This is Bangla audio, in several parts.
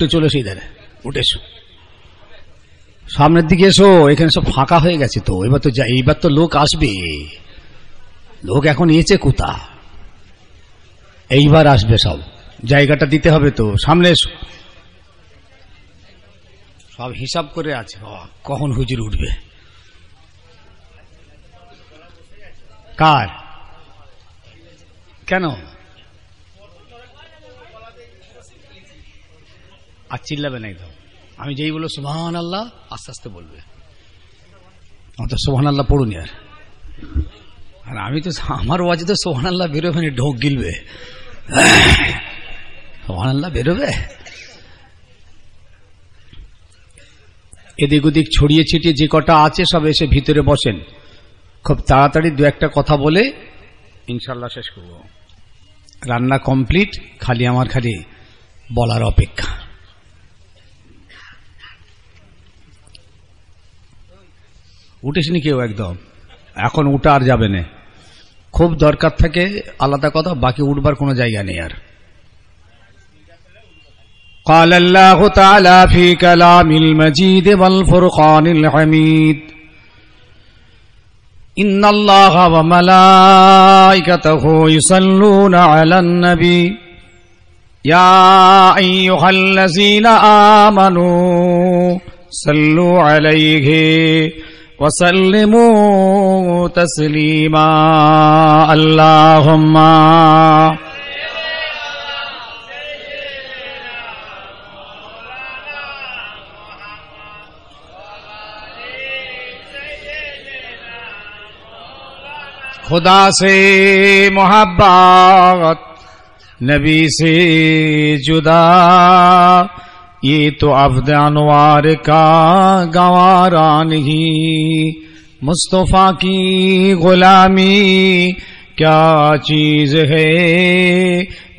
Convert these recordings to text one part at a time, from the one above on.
তো চলে এসো, ইধারে উঠে এসো, সামনের দিকে এসো। এখানে সব ফাঁকা হয়ে গেছে তো, এইবার তো লোক আসবে। লোক এখন এসে কোথা, এইবার আসবে সব, জায়গাটা দিতে হবে তো। সামনে এসো, সব হিসাব করে আছে কখন হুজুর উঠবে। কার কেন আর চিল্লাবে না একদম। আমি যেই বলবো সুবহানাল্লাহ আস্তে আস্তে বলবে, তো সুবহানাল্লাহ পড়ুন। আর আমি তো আমার ওয়াজে তো সুবহানাল্লাহ বেরোবে না, ঢোক গিলবে। সুবহানাল্লাহ বেরোবে, এদিক ওদিক ছড়িয়ে ছিটিয়ে যে কটা আছে সব এসে ভিতরে বসেন। খুব তাড়াতাড়ি দু একটা কথা বলে ইনশাল্লাহ শেষ করব। রান্না কমপ্লিট, খালি আমার বলার অপেক্ষা। উঠেসনি কেউ একদম, এখন উঠা আর যাবে না। খুব দরকার থাকে আলাদা কথা, বাকি উঠবার কোনো জায়গা নেই আর। قال الله تعالى في كلام المجيد والفرقان الحميد إن الله وملائكته يصلون على النبي يا أيها الذين آمنوا صلوا عليه وسلموا تسليما اللهم खुदा से मोहब्बत नबी से जुदा ये तो अब्द अनवार का गवारा नहीं मुस्तफा की गुलामी क्या चीज है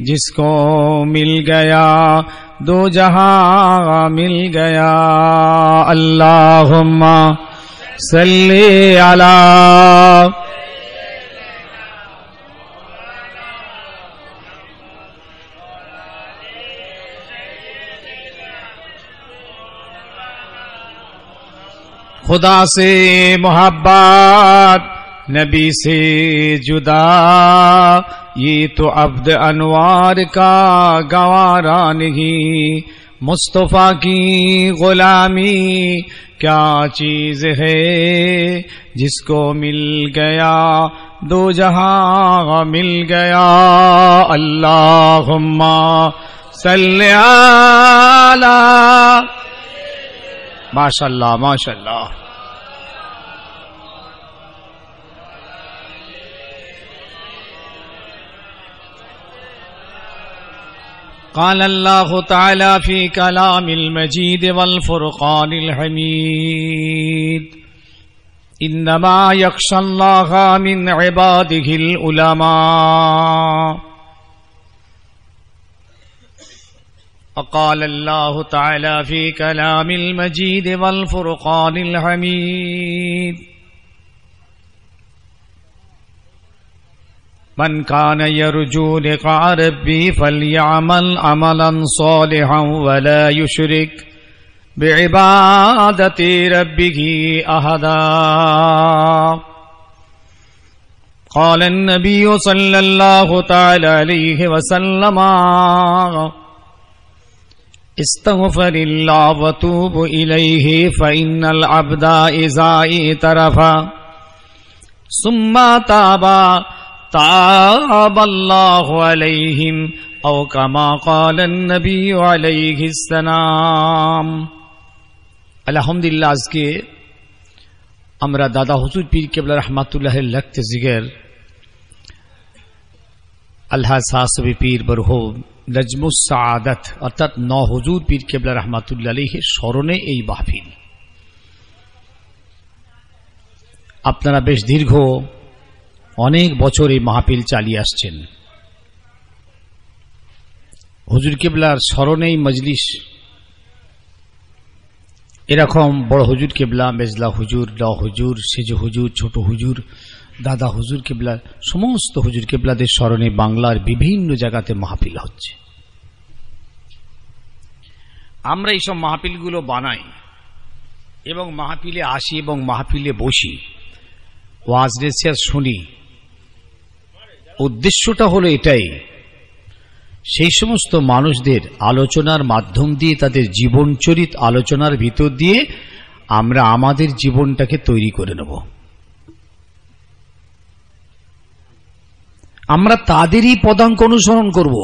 जिसको मिल गया दो जहां मिल गया अल्लाहुम्मा सल्ली अला खुदा से मोहब्बत नबी से जुदा ये तो अब्द अनवार का गवारा नहीं मुस्तफा की गुलामी क्या चीज है जिसको मिल गया दो जहां मिल गया अल्लाहुम्मा सल्ली अला माशाअल्लाह माशाअल्लाह قال الله تعالى في كلام المجيد والفرقان الحميد إنما يخشى الله من عباده العلماء وقال الله تعالى في كلام المجيد والفرقان الحميد من كان يرجو لقاء ربه فليعمل عملا صالحا ولا يشرك بعبادة ربه أحدا قال النبي صلى الله تعالى عليه وسلم استغفر الله وتوب إليه فإن العبد إذا اعترف ثم تاب تاب الله عليهم أو كما قال النبي عليه السلام আলহামদুলিল্লাহ। আজকে আমরা দাদা হুজুর পীর কেবলা রহমাতুল্লাহের লখত জিগর আল্লাহ সাহসবি পীর বরহুম নজমুস সাআদাত অর্থাৎ ন হুজুর পীর কেবলা রহমাতুল্লাহ আলাইহির স্মরণে এই মাহফিল। আপনারা বেশ দীর্ঘ অনেক বছর এই মাহফিল চালিয়ে আসছেন। হুজুর কেবলার স্মরণে এই মজলিস, এরকম বড় হুজুর কেবলা, মেজলা হুজুর, ল হুজুর, সেজ হুজুর, ছোট হুজুর, দাদা হুজুর কেবলার সমস্ত হুজুর কেবলাদের স্মরণে বাংলার বিভিন্ন জায়গাতে মাহফিল হচ্ছে। আমরা এইসব মাহফিলগুলো বানাই এবং মাহফিলে আসি এবং মাহফিলে বসি, ওয়াজ নসিহত শুনি। উদ্দেশ্যটা হলো এটাই, সেই সমস্ত মানুষদের আলোচনার মাধ্যম দিয়ে, তাদের জীবনচরিত আলোচনার ভিতর দিয়ে আমরা আমাদের জীবনটাকে তৈরি করে নেব। আমরা তাদেরই পদাঙ্ক অনুসরণ করব।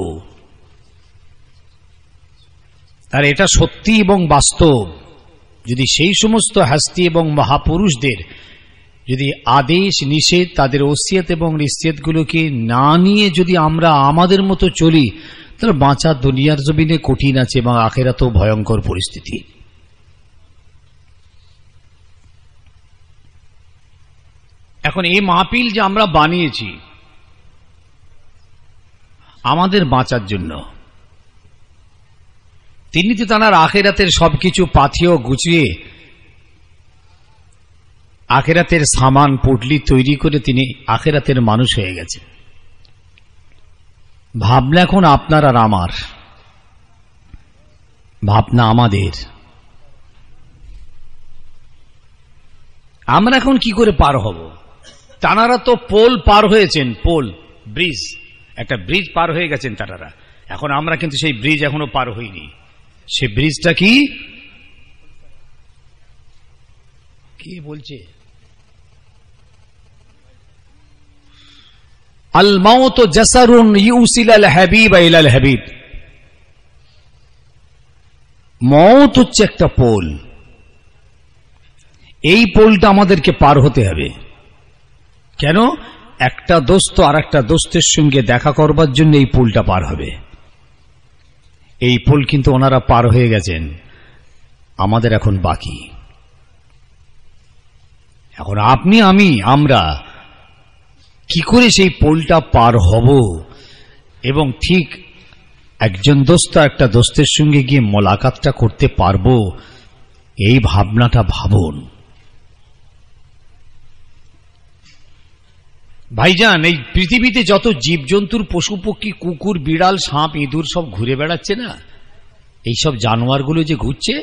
আর এটা সত্যি এবং বাস্তব। যদি সেই সমস্ত হাস্তি এবং মহাপুরুষদের যদি আদেশ নিষেধ, তাদের ওসিয়ত এবং নিষেধগুলোকে না নিয়ে যদি আমরা আমাদের মতো চলি, তাহলে বাঁচা দুনিয়ার জমিনে কঠিন আছে এবং আখিরাতেও ভয়ঙ্কর পরিস্থিতি। এখন এই মাহফিল যে আমরা বানিয়েছি আমাদের বাঁচার জন্য, তিনি তো তাঁর আখিরাতের সবকিছু পাথিয়ে গুছিয়ে আখিরাতের সামান পুটলি তৈরি করে তিনি আখিরাতের মানুষ হয়ে গেছে। ভাবনা এখন আপনার আর আমার, ভাবনা আমাদের। আমরা এখন কি করে পার হব? তানারা তো পোল পার হয়েছেন, পোল ব্রিজ, একটা ব্রিজ পার হয়ে গেছেন তানারা। এখন আমরা কিন্তু সেই ব্রিজ এখনো পার হইনি। সে ব্রিজটা কি? কি বলছে? আল মাউত জাসারুন ইউসিলাল হাবিব ইলাল হাবিব। মওত হচ্ছে একটা পোল, এই পোলটা আমাদেরকে পার হতে হবে। কেন? একটা দোস্ত আর একটা দোস্তের সঙ্গে দেখা করবার জন্য এই পোলটা পার হবে। এই পোল কিন্তু ওনারা পার হয়ে গেছেন, আমাদের এখন বাকি। এখন আপনি আমি আমরা কি করে সেই পোলটা পার হব এবং ঠিক একজন দোস্ত একটা দোস্তের সঙ্গে গিয়ে মোলাকাতটা করতে পারবো, এই ভাবনাটা ভাবুন। ভাইজান, এই পৃথিবীতে যত জীবজন্তুর পশু পক্ষী, কুকুর বিড়াল সাপ ইঁদুর সব ঘুরে বেড়াচ্ছে না, এইসব জানোয়ারগুলো যে ঘুরছে,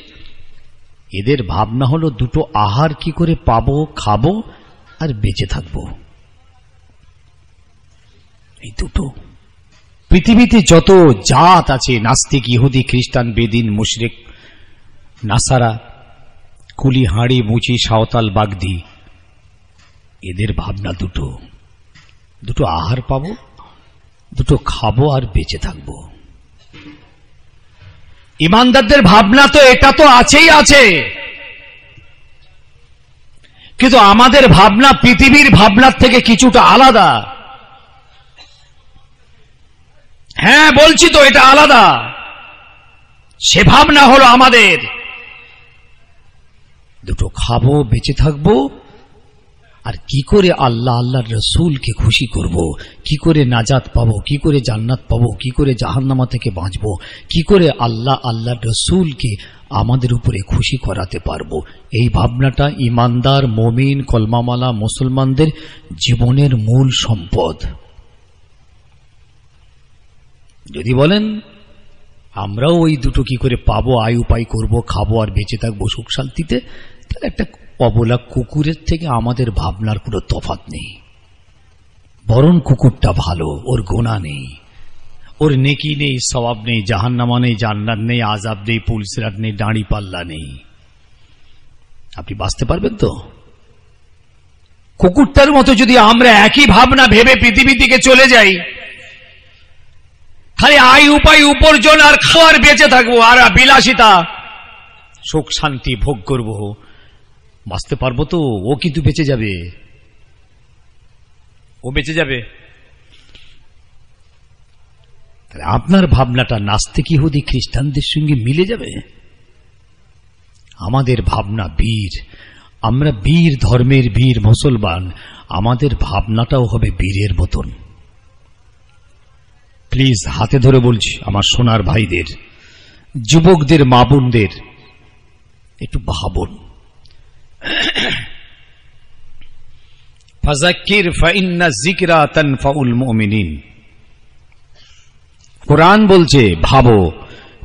এদের ভাবনা হলো দুটো আহার কি করে পাবো, খাবো আর বেঁচে থাকবো। এই দুটো। পৃথিবীতে যত জাত আছে, নাস্তিক, ইহুদি, খ্রিস্টান, বেদিন, মুশরিক, নাসারা, কুলি, হাঁড়ি, মুচি, সাঁওতাল, বাগদি, এদের ভাবনা দুটো, দুটো আহার পাবো, দুটো খাবো আর বেঁচে থাকবো। ইমানদারদের ভাবনা তো এটা তো আছেই আছে, কিন্তু আমাদের ভাবনা পৃথিবীর ভাবনার থেকে কিছুটা আলাদা। হ্যাঁ বলছি তো, এটা আলাদা। সে ভাবনা হলো আমাদের দুটো খাবো, বেঁচে থাকবো, আর কি করে আল্লাহ আল্লাহর রসুলকে খুশি করব, কি করে নাজাত পাবো, কি করে জান্নাত পাবো, কি করে জাহান্নামা থেকে বাঁচবো, কি করে আল্লাহ আল্লাহর রসুলকে আমাদের উপরে খুশি করাতে পারবো। এই ভাবনাটা ইমানদার, মুমিন, কলমাওয়ালা মুসলমানদের জীবনের মূল সম্পদ। যদি বলেন আমরাও ওই দুটো কি করে পাবো, আয় উপায় করবো, খাবো আর বেঁচে থাকবো সুখ শান্তিতে, তাহলে একটা অবলা কুকুরের থেকে আমাদের ভাবনার কোনো তফাৎ নেই। বরং কুকুরটা ভালো, ওর গুনাহ নেই, ওর নেকি নেই, সওয়াব নেই, জাহান্নামা নেই, জান্নাত নেই, আযাব নেই, পুলসিরাত নেই, দাঁড়ি পাল্লা নেই। আপনি বাঁচতে পারবেন তো? কুকুরটার মতো যদি আমরা একই ভাবনা ভেবে পৃথিবী থেকে চলে যাই, খালি আয় উপায় উপার্জন আর খাওয়ার বেঁচে থাকবো আর বিলাসিতা সুখ শান্তি ভোগ করবো, বাঁচতে পারবো তো? ও কিন্তু বেঁচে যাবে, ও বেঁচে যাবে। তাহলে আপনার ভাবনাটা নাস্তিক, ইহুদি, খ্রিস্টানদের সঙ্গে মিলে যাবে। আমাদের ভাবনা বীর, আমরা বীর, ধর্মের বীর মুসলমান, আমাদের ভাবনাটাও হবে বীরের মতন। প্লিজ হাতে ধরে বলছি আমার সোনার ভাইদের, যুবকদের, মা বোনদের, একটু ভাবুন। ফাযাক্কির ফাইন্না যিকরা তানফাউল মুমিনিন। কোরআন বলছে ভাবো,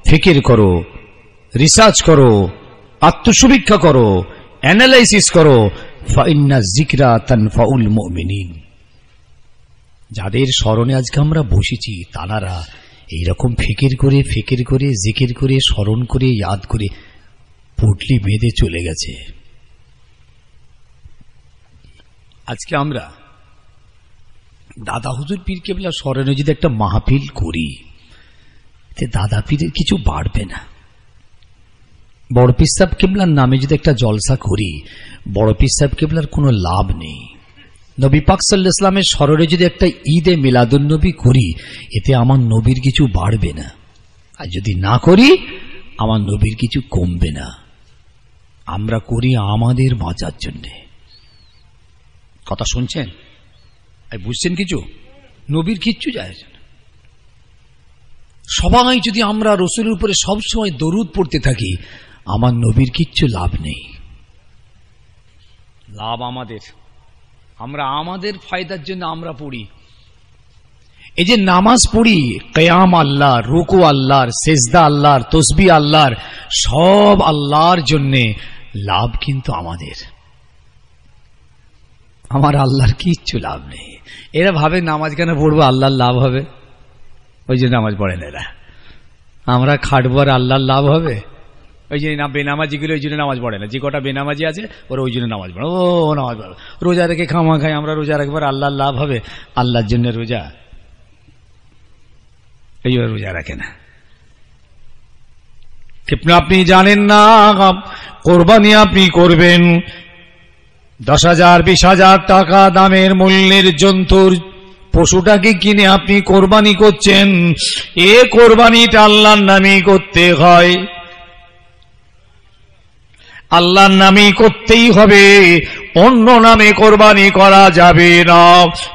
ফিকির করো, রিসার্চ করো, আত্মসমীক্ষা করো, অ্যানালাইসিস করো। ফাইন্না যিকরা তানফাউল মুমিনিন। যাদের স্মরণে আজকে আমরা বসেছি তারা এইরকম ফিকির করে জিকির করে স্মরণ করে ইয়াদ করে পুটলি বেঁধে চলে গেছে। আজকে আমরা দাদা হুজুর পীর কেবলা স্মরণে যদি একটা মাহফিল করি, দাদা পীরের কিছু বাড়বে না। বড় পীর সাহেব কেবলার নামে যদি একটা জলসা করি, বড় পীর সাহেব কেবলার কোনো লাভ নেই। নবী পাক সাল্লাল্লাহু আলাইহি ওয়াসাল্লামের স্মরণে যদি একটা ঈদে মিলাদুন নবী করি, এতে আমার নবীর কিছু বাড়বে না, আর যদি না করি আমার নবীর কিছু কমবে না। আমরা করি আমাদের বাঁচার জন্য। কথা শুনছেন? বুঝছেন কিছু? নবীর কিচ্ছু যায় না। সবাই যদি আমরা রসুলের উপরে সবসময় দরুদ পড়তে থাকি, আমার নবীর কিচ্ছু লাভ নেই। লাভ আমাদের, আমরা আমাদের ফায়দার জন্য আমরা পড়ি। এই যে নামাজ পড়ি, কিয়াম আল্লাহর, রুকু আল্লাহর, সেজদা আল্লাহর, তাসবিহ আল্লাহর, সব আল্লাহর জন্য, লাভ কিন্তু আমাদের। আমার আল্লাহর কিচ্ছু লাভ নেই। এরা ভাবে নামাজ কেন পড়বো, আল্লাহর লাভ হবে, ওই জন্য নামাজ পড়ে না এরা। আমরা খাটবো আর আল্লাহর লাভ হবে, ওই জন্য না বেনামাজি গুলো ওই জন্য নামাজ পড়ে না। যে কটা বেনামাজি আছে ওরা ওই জন্য নামাজ পড়ে, ও নামাজ পড়ে। রোজা রেখে খামা খাই, আমরা রোজা রাখবার আল্লাহর লাভ হবে, আল্লাহর জন্য রোজা, এই রোজা রাখে না। আপনি জানেন না কোরবানি আপনি করবেন 10,000 20,000 টাকা দামের মূল্যের জন্তুর পশুটাকে কিনে আপনি কোরবানি করছেন। এ কোরবানিটা আল্লাহর নামে করতে হয়, আল্লাহর নামে করতেই হবে, অন্য নামে কোরবানি করা যাবে না।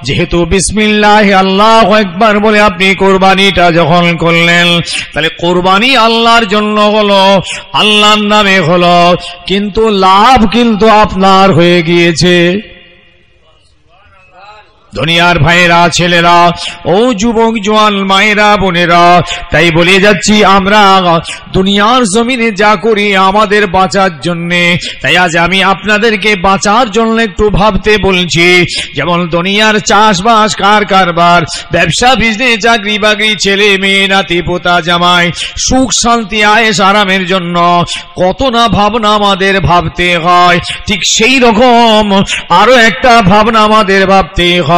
যেহেতু বিসমিল্লাহ আল্লাহু আকবার বলে আপনি কোরবানিটা যখন করলেন, তাহলে কোরবানি আল্লাহর জন্য হলো, আল্লাহর নামে হলো, কিন্তু লাভ কিন্তু আপনার হয়ে গিয়েছে। দুনিয়ার ভাইয়েরা, ছেলেরা, ও যুবক জওয়ান মায়েরা, বোনেরা, তাই বলে যাচ্ছি আমরা দুনিয়ার জমিনে যা করি আমাদের বাঁচার জন্যে। তাই আজ আমি আপনাদেরকে বাঁচার জন্য একটু ভাবতে বলছি। যেমন দুনিয়ার চাষবাস, কারবার, ব্যবসা, বিজনেস, চাকরি বাকরি, ছেলে মেয়ে, নাতি পোতা জামাই, সুখ শান্তি আয়েশ আরামের জন্য কত না ভাবনা আমাদের ভাবতে হয়, ঠিক সেই রকম আরো একটা ভাবনা আমাদের ভাবতে হয়।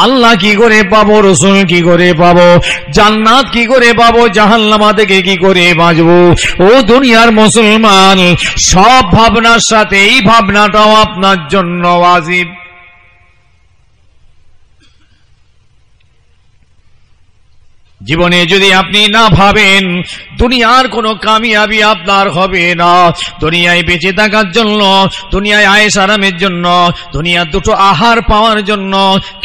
আল্লাহ কি করে পাবো, রসুল কি করে পাবো, জান্নাত কি করে পাবো, জাহান্নাম থেকে কি করে বাঁচবো। ও দুনিয়ার মুসলমান, সব ভাবনার সাথে এই ভাবনাটাও আপনার জন্য ওয়াজিব। জীবনে যদি আপনি না ভাবেন, দুনিয়ার কোনো কামিয়াবি আপনার হবে না। দুনিয়ায় বেঁচে থাকার জন্য, দুনিয়ায় আয়েশ আরামের জন্য, দুনিয়ার দুটো আহার পাওয়ার জন্য,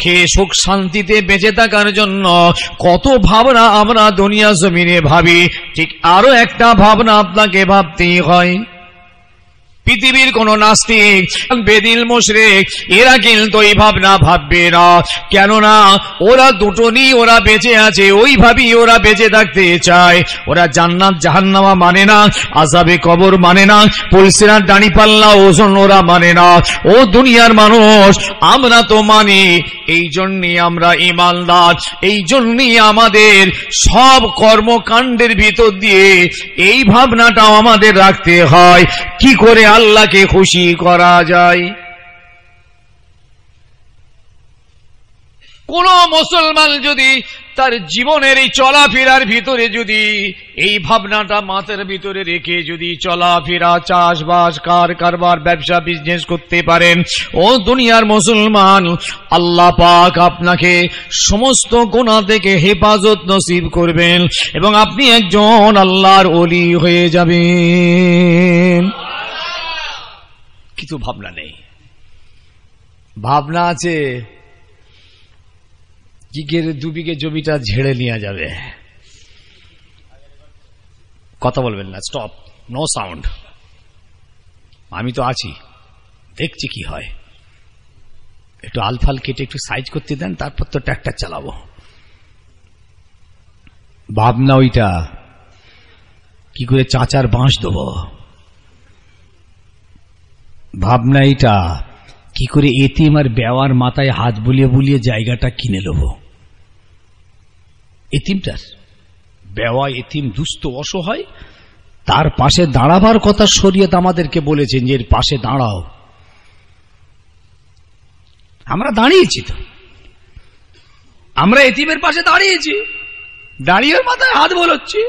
খেয়ে সুখ শান্তিতে বেঁচে থাকার জন্য কত ভাবনা আমরা দুনিয়া জমিনে ভাবি, ঠিক আরো একটা ভাবনা আপনাকে ভাবতেই হয়। পৃথিবীর কোন নাস্তিক, বেদিল, মুশরিক এরা কিন্তু এই ভাবনা ভাববে না। কেননা ওরা দুটো নিয়ে ওরা বেঁচে আছে, ওইভাবেই ওরা বেঁচে থাকতে চায়। ওরা জান্নাত জাহান্নাম মানে না, আযাবে কবর মানে না, পুলসিরাত দাঁড়িপাল্লা ওজন ওরা মানে না। ও দুনিয়ার মানুষ, আমরা তো মানি। এই জন্যই আমরা ঈমানদার, এই জন্যই আমাদের সব কর্মকাণ্ডের ভিতর দিয়ে এই ভাবনাটাও আমাদের রাখতে হয়, কি করে আল্লাহকে খুশি করা যায়। কোন মুসলমান যদি তার জীবনের এই চলাফেরার ভিতরে যদি এই ভাবনাটা মাথার ভিতরে রেখে যদি চলাফেরা, চাষবাস, কারবার, ব্যবসা, বিজনেস করতে পারেন, ও দুনিয়ার মুসলমান, আল্লাহ পাক আপনাকে সমস্ত গুনাহ থেকে হেফাজত নসিব করবেন এবং আপনি একজন আল্লাহর ওলি হয়ে যাবেন। কিছু ভাবনা নেই। ভাবনা আছে কি করে 2 বিঘে জমিটা ঝেড়ে নিয়ে যাবে। কথা বলবেন না, স্টপ, নো সাউন্ড। আমি তো আছি, দেখছি কি হয়। একটু আলফাল কেটে একটু সাইজ করতে দেন, তারপর তো ট্র্যাক্টর চালাবো। ভাবনা ওইটা। কি করে চাচার বাঁশ দেব, ভাবনা এটা কি করে এতিম আর বেওয়ার মাথায় হাত বুলিয়ে বুলিয়ে জায়গাটা কিনে নেব। এতিমটার বেওয়া এতিম দুস্থ অসহায়, তার পাশে দাঁড়াবার কথা শরীয়ত আমাদেরকে বলেছেন যে এর পাশে দাঁড়াও। আমরা দাঁড়িয়েছি তো, আমরা এতিমের পাশে দাঁড়িয়েছি, দাঁড়িয়ে মাথায় হাত বোলাচ্ছি।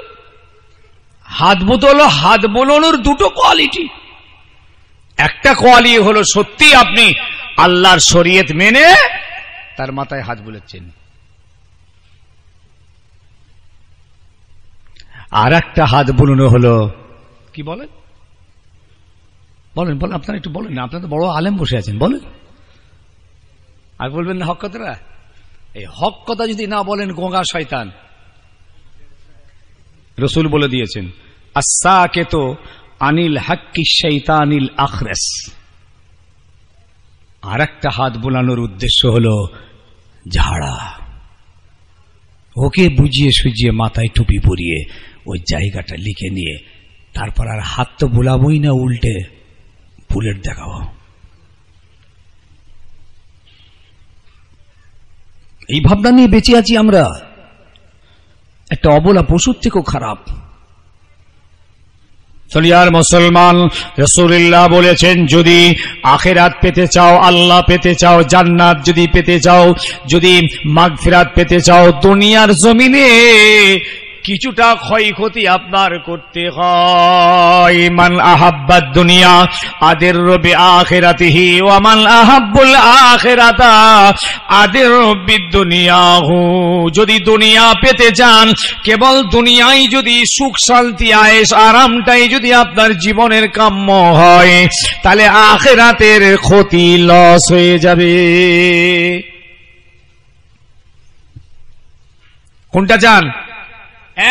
হাত বোতল, হাত বোলানোর দুটো কোয়ালিটি। একটা কোয়ালিটি হলো সত্যি আপনি আল্লাহর শরীয়ত মেনে তার মাথায় হাত বোলাচ্ছেন, আর একটা হাত বোলানো হলো কি বলেন, বলেন বলেন আপনারা একটু বলেন না, আপনারা তো বড় আলেম বসে আছেন, বলেন। আর বলবেন না হক কথাটা, এই হক কথা যদি না বলেন গোঙা শয়তান। রসুল বলে দিয়েছেন আস-সাকিতু আনিল হাক্কি শাইতানিল আখরাস। আর একটা হাত বোলানোর উদ্দেশ্য হলো ঝাড়া, ওকে বুঝিয়ে সুজিয়ে মাথায় টুপি পরিয়ে ওই জায়গাটা লিখে নিয়ে তারপর আর হাত তো বোলাবই না, উল্টে বুলেট দেখাবো। এই ভাবনা নিয়ে বেঁচে আছি আমরা, একটা অবলা পশুর থেকেও খারাপ। আর মুসলমান, রাসূলুল্লাহ বলেছেন যদি আখিরাত পেতে চাও, আল্লাহ পেতে চাও, জান্নাত যদি পেতে চাও, যদি মাগফিরাত পেতে চাও, দুনিয়ার জমিনে কিছুটা ক্ষয়ক্ষতি আপনার করতে হয়। মান আহাব্বাদ দুনিয়া আদিররু বিআখিরাতিহি ওয়া মান আহাব্বুল আখিরাতা আদিররু বিদুনিয়াহু। যদি দুনিয়া পেতে চান, কেবল দুনিয়ায় যদি সুখ শান্তি আয়েশ আরামটাই যদি আপনার জীবনের কাম্য হয়, তাহলে আখিরাতের ক্ষতি লস হয়ে যাবে। কোনটা চান?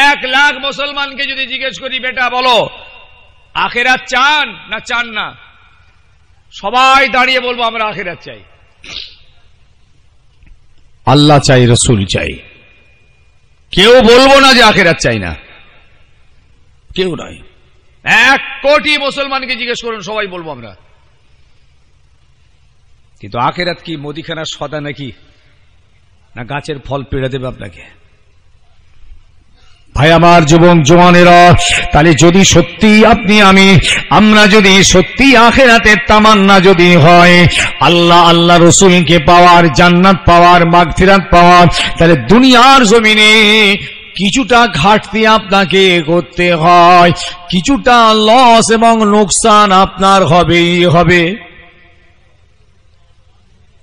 1 লাখ মুসলমানকে যদি জিজ্ঞেস করি বেটা বলো আখিরাত চান না চান না, সবাই দাঁড়িয়ে বলবো আমরা আখিরাত চাই, আল্লাহ চাই, রসুল চাই। কেউ বলবো না যে আখিরাত চাই না, কেউ নয়। 1 কোটি মুসলমানকে জিজ্ঞেস করুন, সবাই বলবো আমরা। কিন্তু আখিরাত কি মুদিখানার সদা নাকি, না গাছের ফল পেড়ে দেবে আপনাকে? ভাই আমার, যুবক জওয়ানেরা, তাহলে যদি সত্যি আপনি আমরা যদি সত্যি আখিরাতের তামান্না যদি হয়, আল্লাহ রসুলকে পাওয়ার, জান্নাত পাওয়ার, মাগফিরাত পাওয়ার, তাহলে দুনিয়ার জমিনে কিছুটা ঘাটতি আপনাকে করতে হয়, কিছুটা লস এবং লোকসান আপনার হবেই হবে।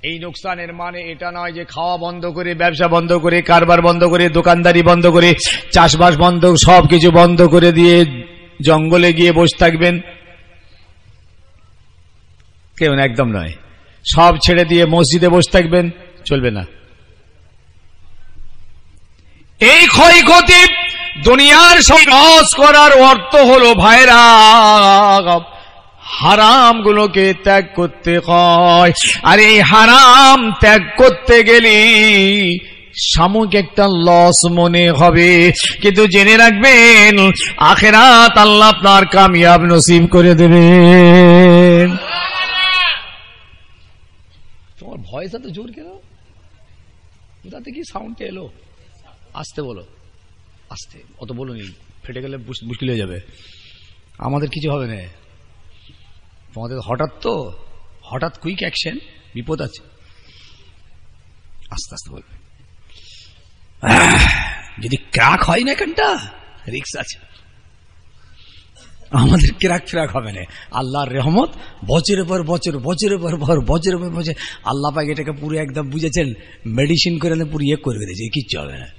এই লোকসানের মানে এটা নয় যে খাওয়া বন্ধ করে, ব্যবসা বন্ধ করে, কারবার বন্ধ করে, দোকানদারি বন্ধ করে, চাষবাস বন্ধ, সবকিছু বন্ধ করে দিয়ে জঙ্গলে গিয়ে বসে থাকবেন, কেউ না, একদম নয়। সব ছেড়ে দিয়ে মসজিদে বসে থাকবেন, চলবে না। এই ক্ষয়ক্ষতি দুনিয়ার সব লস করার অর্থ হলো ভাইরা হারাম গুলোকে ত্যাগ করতে হয়। আর এই হারাম ত্যাগ করতে গেলে সাময়িক একটা লস মনে হবে, কিন্তু জেনে রাখবেন আখিরাত আল্লাহ আপনার কামিয়াব নসিব করে দেবেন। তোমার ভয়েস এত জোর কেন? কোথা থেকে সাউন্ডটা এলো? আস্তে বলো, আস্তে, অত বলো নি, ফেটে গেলে মুশকিল হয়ে যাবে। আমাদের কিছু হবে না, তোমাদের হঠাৎ কুইক অ্যাকশন, বিপদ আছে, আস্তে আস্তে বলবে। যদি ক্রাক হয় না এখানটা রিস্ক আছে, আমাদের ক্রাক ফ্রাক হবে না। আল্লাহর রহমত, বছরের পর বছর, বছরের পর বছর আল্লাহ পাক এটাকে পুরো একদম বুঝেছেন, মেডিসিন করে পুরো ইয়ে করে দিয়েছে, কিচ্ছু হবে না,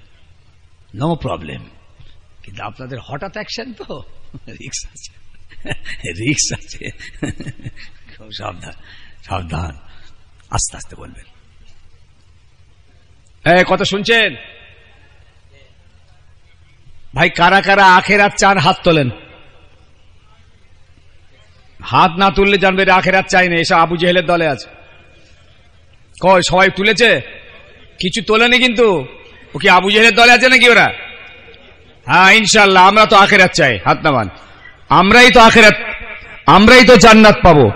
নো প্রবলেম। কিন্তু আপনাদের হঠাৎ অ্যাকশন তো রিস্ক আছে, রিস্ক আছে, সাবধান সাবধান, আস্তে আস্তে বলবেন। কথা শুনছেন ভাই? কারা কারা আখিরাত চান হাত তোলেন। হাত না তুললে জানবে আখিরাত চাই না, এসব আবু জেহেলের দলে আছে। কয় সবাই তুলেছে? কিছু তোলেনি কিন্তু। ও কি আবু জেহেলের দলে আছে নাকি ওরা? হ্যাঁ ইনশাআল্লাহ আমরা তো আখিরাত চাই, হাত নামান। আমরাই তো জান্নাত পাবো,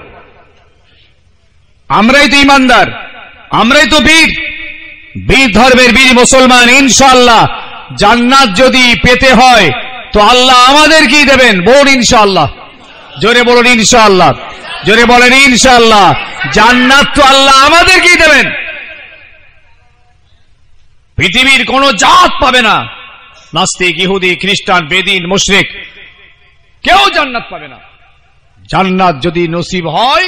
আমরাই তো ইমানদার, আমরাই তো বীর ধর্মের বীর মুসলমান। ইনশাআল্লাহ জান্নাত যদি পেতে হয় তো আল্লাহ আমাদেরকেই দেবেন। বলুন ইনশাআল্লাহ, জোরে বলুন ইনশাআল্লাহ, জোরে বলেন ইনশাআল্লাহ। জান্নাত তো আল্লাহ আমাদেরকেই দেবেন। পৃথিবীর কোন জাত পাবে না, নাস্তিক, ইহুদি, খ্রিস্টান, বেদিন, মুশরিক, কেউ জান্নাত পাবে না। জান্নাত যদি নসিব হয়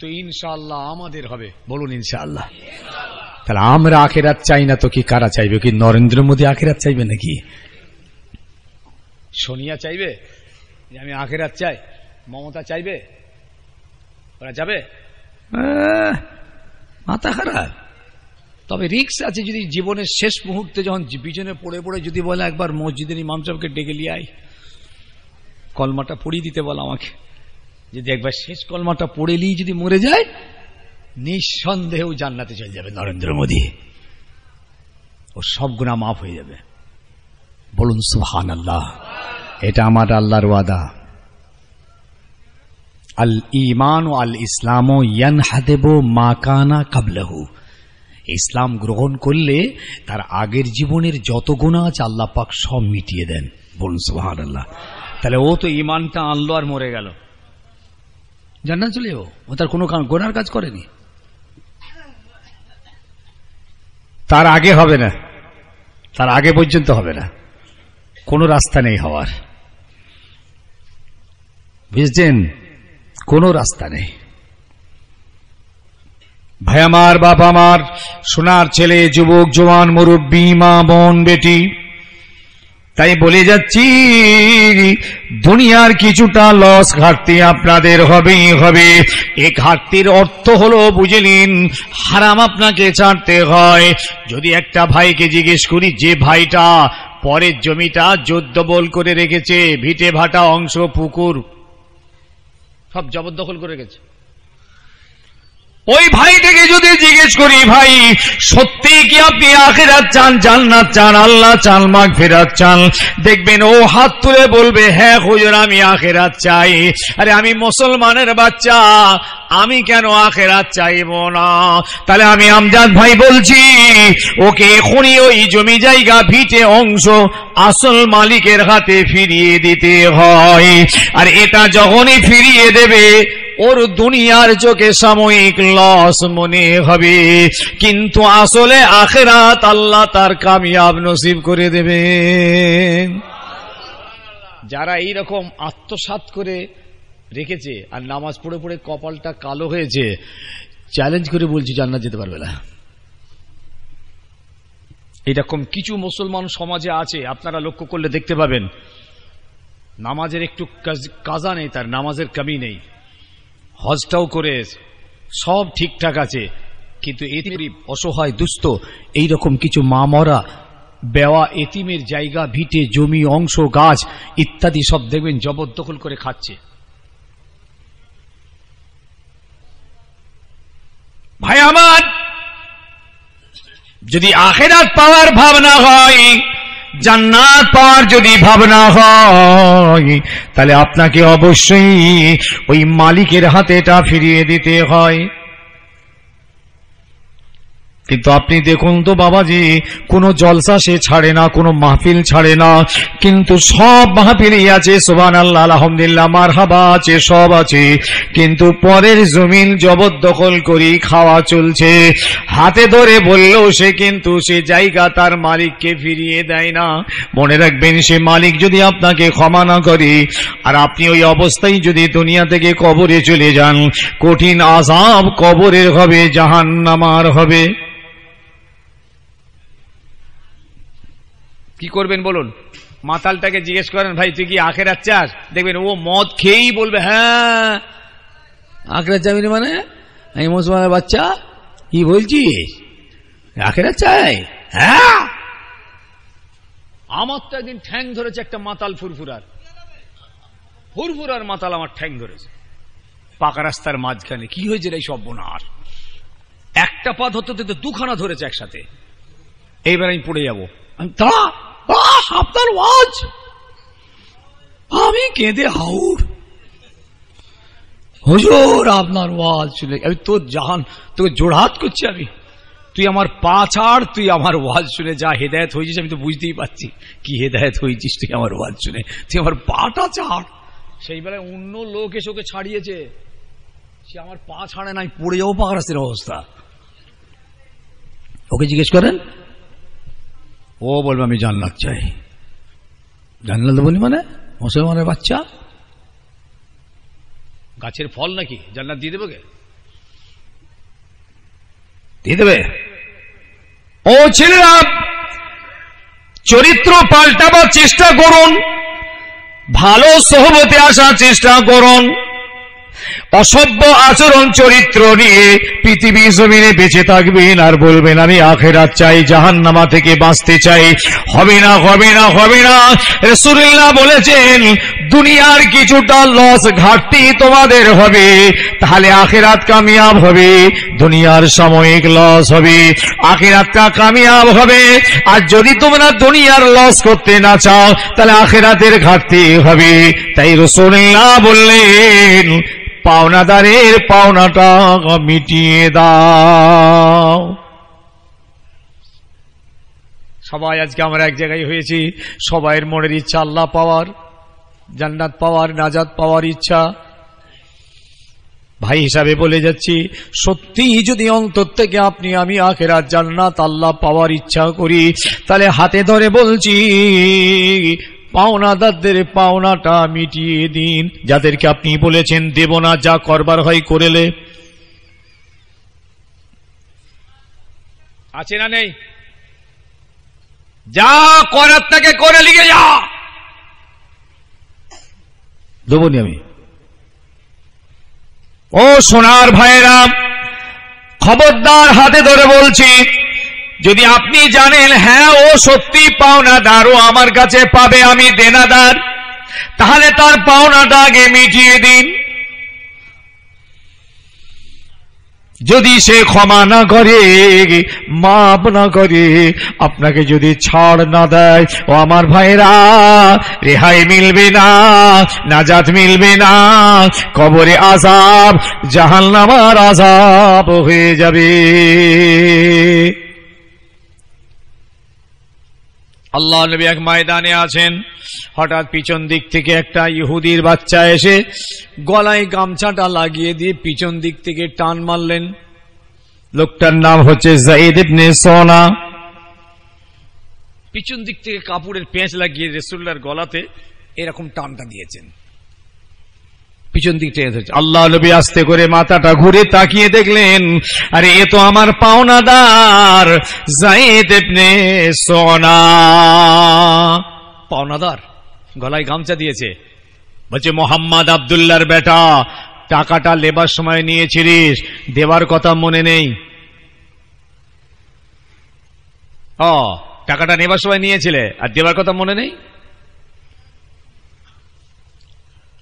তো ইনশাআল্লাহ আমাদের হবে। বলুন ইনশাআল্লাহ। তাহলে আমরা আখিরাত চাই না তো কি কারা চাইবে? কি নরেন্দ্র মোদী আখিরাত চাইবে নাকি? সোনিয়া চাইবে যে আমি আখিরাত চাই? মমতা চাইবে? ওরা যাবে? মাথা খারাপ। তবে রিস্ক আছে, যদি জীবনের শেষ মুহূর্তে যখন পিছনে পড়ে পড়ে যদি বলে একবার মসজিদের ইমাম সাহেবকে ডেকে নিয়ে আই, কলমাটা পড়িয়ে দিতে বল আমাকে, যদি একবার শেষ কলমাটা পড়ে নিয়ে যদি মরে যায়, নিঃসন্দেহে জান্নাতে চলে যাবে নরেন্দ্র মোদী। ও সব গুনাহ মাফ হয়ে যাবে। বলুন সুবহানাল্লাহ। এটা আমার আল্লাহর ওয়াদা। আল ঈমান ও আল ইসলাম ইয়ানহাদিবু মা কানা ক্বাবলাহু। ইসলাম গ্রহণ করলে তার আগের জীবনের যত গুনাহ আছে আল্লাহ পাক সব মিটিয়ে দেন। বলুন সুবহানাল্লাহ। তাহলে ও তো ঈমানটা আনলো আর মরে গেল, জান্নাত চলে যাবো। ও তার কোনো গুনার কাজ করেনি, তার আগে হবে না, তার আগে পর্যন্ত হবে না, কোনো রাস্তা নেই হওয়ার। বুঝছেন? কোনো রাস্তা নেই। ভাই আমার, বাপ আমার, সোনার ছেলে, যুবক, জওয়ান, মুরব্বী, মা, বোন, বেটি, তাই বলে যাচ্ছি দুনিয়ার কিছুটা লস ঘাটতি আপনাদের হবেই হবে। এই ঘাটতির অর্থ হলো বুঝে নিন, হারাম আপনাকে ছাড়তে হয়। যদি একটা ভাইকে জিজ্ঞেস করি, যে ভাইটা পরের জমিটা জোরদখল করে রেখেছে, ভিটে ভাটা অংশ, পুকুর সব জবরদখল করে রেখেছে, ওই ভাইটাকে যদি জিজ্ঞেস করি, ভাই সত্যি কি আপনি আখিরাত চান, জান্নাত চান, আল্লাহ চান, মাগফিরাত চান, দেখবেন ও হাত তুলে বলবে, হ্যাঁ হুজুর আমি আখিরাত চাই। আরে আমি মুসলমানের বাচ্চা, আমি কেন আখিরাত চাইব না? তাহলে আমি আমজাদ ভাই বলছি, ওকে এখনই ওই জমি জায়গা ভিটে অংশ আসল মালিকের হাতে ফিরিয়ে দিতে হয়। আর এটা যখনই ফিরিয়ে দেবে, ওর দুনিয়ার চোখে সাময়িক লস মনে হবে, কিন্তু আসলে আখিরাত আল্লাহ তার কামিয়াব নসিব করে দেবে। যারা এইরকম আত্মসাৎ করে রেখেছে আর নামাজ পড়ে পড়ে কপালটা কালো হয়েছে, চ্যালেঞ্জ করে বলছি জান্নাত যেতে পারবে না। এরকম কিছু মুসলমান সমাজে আছে, আপনারা লক্ষ্য করলে দেখতে পাবেন, নামাজের একটু কাজা নেই, তার নামাজের কমি নেই, হজটাও করে সব ঠিকঠাক আছে, কিন্তু এতিম, অসহায়, দুস্থ, এইরকম কিছু মা মরা বেওয়া এতিমের জায়গা, ভিটে জমি, অংশ, গাছ ইত্যাদি সব দেখবেন জবরদখল করে খাচ্ছে। ভাই আমার, যদি আখিরাত পাওয়ার ভাবনা হয়, জান্নাত পাওয়ার যদি ভাবনা হয়, তাহলে আপনাকে অবশ্যই ওই মালিকের হাতে এটা ফিরিয়ে দিতে হয়। কিন্তু আপনি দেখুন তো বাবাজি, কোনো জলসা সে ছাড়ে না, কোনো মাহফিল ছাড়ে না, কিন্তু সব মাহফিলই আছে, সুবহানাল্লাহ, আলহামদুলিল্লাহ, মারহাবা আছে, সব আছে, কিন্তু পরের জমিন জবরদখল করি খাওয়া চলছে। হাতে ধরে বললেও সে কিন্তু সে জায়গা তার মালিককে ফিরিয়ে দেয় না। মনে রাখবেন, সে মালিক যদি আপনাকে ক্ষমা না করে আর আপনি ওই অবস্থায় যদি দুনিয়া থেকে কবরে চলে যান, কঠিন আযাব কবরের হবে, জাহান্নামার হবে। কি করবেন বলুন? মাতালটাকে জিজ্ঞেস করেন, ভাই তুই কি আখিরাত চাস? দেখবেন ও মদ খেয়েই বলবে, হ্যাঁ আখিরাত চাবি মানে আমি মুসলমানের বাচ্চা, কি বলছিস আখিরাত চাই? হ্যাঁ, আমার তো একদিন ঠ্যাং ধরেছে একটা মাতাল, ফুরফুরার মাতাল আমার ঠ্যাং ধরেছে পাকা রাস্তার মাঝখানে। কি হয়েছে রে সর্বনাশ, একটা পা ধরতে দুখানা ধরেছে একসাথে, এইবার আমি পড়ে যাবো। আমি আপনার ওয়াজ। আমি কেঁদে হাউর, হুজুর আপনার ওয়াজ শুনে আমি তোর জাহান, তোকে জোড়হাত করছি আমি, তুই আমার পা ছাড়, তুই আমার ওয়াজ শুনে যা হেদায়েত হয়েছিস আমি তো বুঝতেই পারছি কি হেদায়েত হয়েছিস তুই আমার ওয়াজ শুনে, তুই আমার পাটা ছাড়। সেই বেলায় অন্য লোক এসে ওকে ছাড়িয়েছে, সে আমার পা ছাড়ে নাই, পড়ে যাবো পাগরাস্তের অবস্থা। ওকে জিজ্ঞেস করেন, ও বলবে আমি জান্নাত চাই। জান্নাত বলি মানে মুসলমানের বাচ্চা, গাছের ফল নাকি জান্নাত দিয়ে দেবে? দিয়ে দেবে? ও ছেলেরা, চরিত্র পাল্টাবার চেষ্টা করুন, ভালো সোহবতে আসার চেষ্টা করুন। অসভ্য আচরণ চরিত্র নিয়ে পৃথিবী জমিনে বেঁচে থাকবেন আর বলবেন আমি আখিরাত চাই, জাহান্নামা থেকে বাঁচতে চাই। হবে না, হবে না, হবে না। রাসূলুল্লাহ বলেছেন দুনিয়ার কিছুটা লস ঘাটতি তোমাদের হবে, তাহলে আখিরাত কামিয়াব হবে। দুনিয়ার সাময়িক লস হবে, আখিরাতটা কামিয়াব হবে। আর যদি তোমরা দুনিয়ার লস করতে না চাও তাহলে আখিরাতের ঘাটতি হবে। তাই রাসূলুল্লাহ বললেন পাওনাদারের পাওনাটা মিটিয়ে দাও। সবাই আজকে আমরা এক জায়গায় হয়েছি, সবাইয়ের মনের ইচ্ছা আল্লাহ পাওয়ার, জান্নাত পাওয়ার, নাজাত পাওয়ার ইচ্ছা। ভাই হিসাবে বলে যাচ্ছি, সত্যি যদি অন্তর থেকে আপনি আমি আখিরাত জান্নাত আল্লাহ পাওয়ার ইচ্ছা করি, তাহলে হাতে ধরে বলছি পাওনাদারদের পাওনাটা মিটিয়ে দিন। যাদেরকে আপনি বলেছেন দেব না, যা করবার হয় করেলে, আছে না নেই? যা করার তাকে করে লিখে যা, দেবনি আমি। ও সোনার ভাইয়েরা, খবরদার হাতে ধরে বলছি, যদি আপনি জানেন হ্যাঁ ও সত্যি পাওনাদার, ও আমার কাছে পাবে, আমি দেনাদার, তাহলে তার পাওনাটা আগে মিটিয়ে দিন। যদি সে ক্ষমা না করে, মাপ না করে, আপনাকে যদি ছাড় না দেয়, ও আমার ভাইরা, রেহাই মিলবে না, নাজাত মিলবে না, কবরে আযাব, জাহান্নামের আযাব হয়ে যাবে। আল্লাহ নবী এক ময়দানে আছেন, হঠাৎ পিছন দিক থেকে একটা ইহুদির বাচ্চা এসে গলায় গামছাটা লাগিয়ে দিয়ে পিছন দিক থেকে টান মারলেন। লোকটার নাম হচ্ছে যায়েদ ইবনে সোনা। পিছন দিক থেকে কাপড়ের পেঁচ লাগিয়ে রাসূলুল্লাহর গলাতে এরকম টানটা দিয়েছেন, পিছন দিক থেকে। আল্লাহ নবী আস্তে করে মাথাটা ঘুরে তাকিয়ে দেখলেন, আরে এ তো আমার পাওনাদার যায়েদ ইবনে সোনা। পাওনাদার, গলায় গামছা দিয়েছে। বলছে মোহাম্মদ আব্দুল্লাহর বেটা, টাকাটা লেবার সময় নিয়েছিলিস, দেবার কথা মনে নেই? টাকাটা নেবার সময় নিয়েছিলে আর দেবার কথা মনে নেই?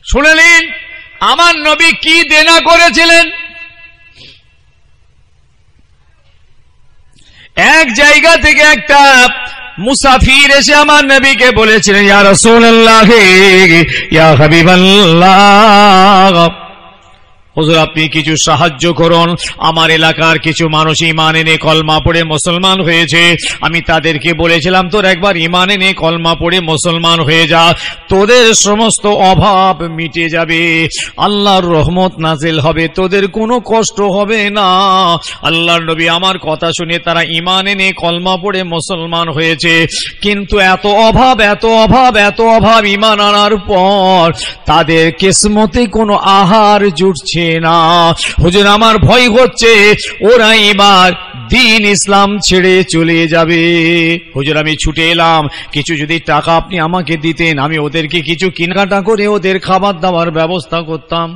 শুনে নিন আমার নবী কি দেনা করেছিলেন। এক জায়গা থেকে একটা মুসাফির এসে আমার নবীকে বলেছিলেন, ইয়া রাসূলুল্লাহ, ইয়া হাবিবাল্লাহ, হুজুর আপনি কিছু সাহায্য করুন, আমার এলাকার কিছু মানুষ ঈমান এনে কলমা পড়ে মুসলমান হয়েছে। আমি তাদেরকে বলেছিলাম তোর একবার ঈমান এনে কলমা পড়ে মুসলমান হয়ে যা, তোদের সমস্ত অভাব মিটে যাবে, আল্লাহর রহমত নাজিল হবে, তোদের কোনো কষ্ট হবে না। আল্লাহর নবী আমার কথা শুনে তারা ঈমান এনে কলমা পড়ে মুসলমান হয়েছে, কিন্তু এত অভাব, এত অভাব, এত অভাব, ঈমান আনার পর তাদের কিসমতে কোনো আহার জুটছে না। হুজুর আমার ভয় হচ্ছে ওরা এবার দ্বীন ইসলাম ছেড়ে চলে যাবে। হুজুর আমি ছুটে এলাম, কিছু যদি টাকা আপনি আমাকে দিতেন, আমি ওদেরকে কিছু কেনাকাটা করে ওদের খাবার দাবার ব্যবস্থা করতাম।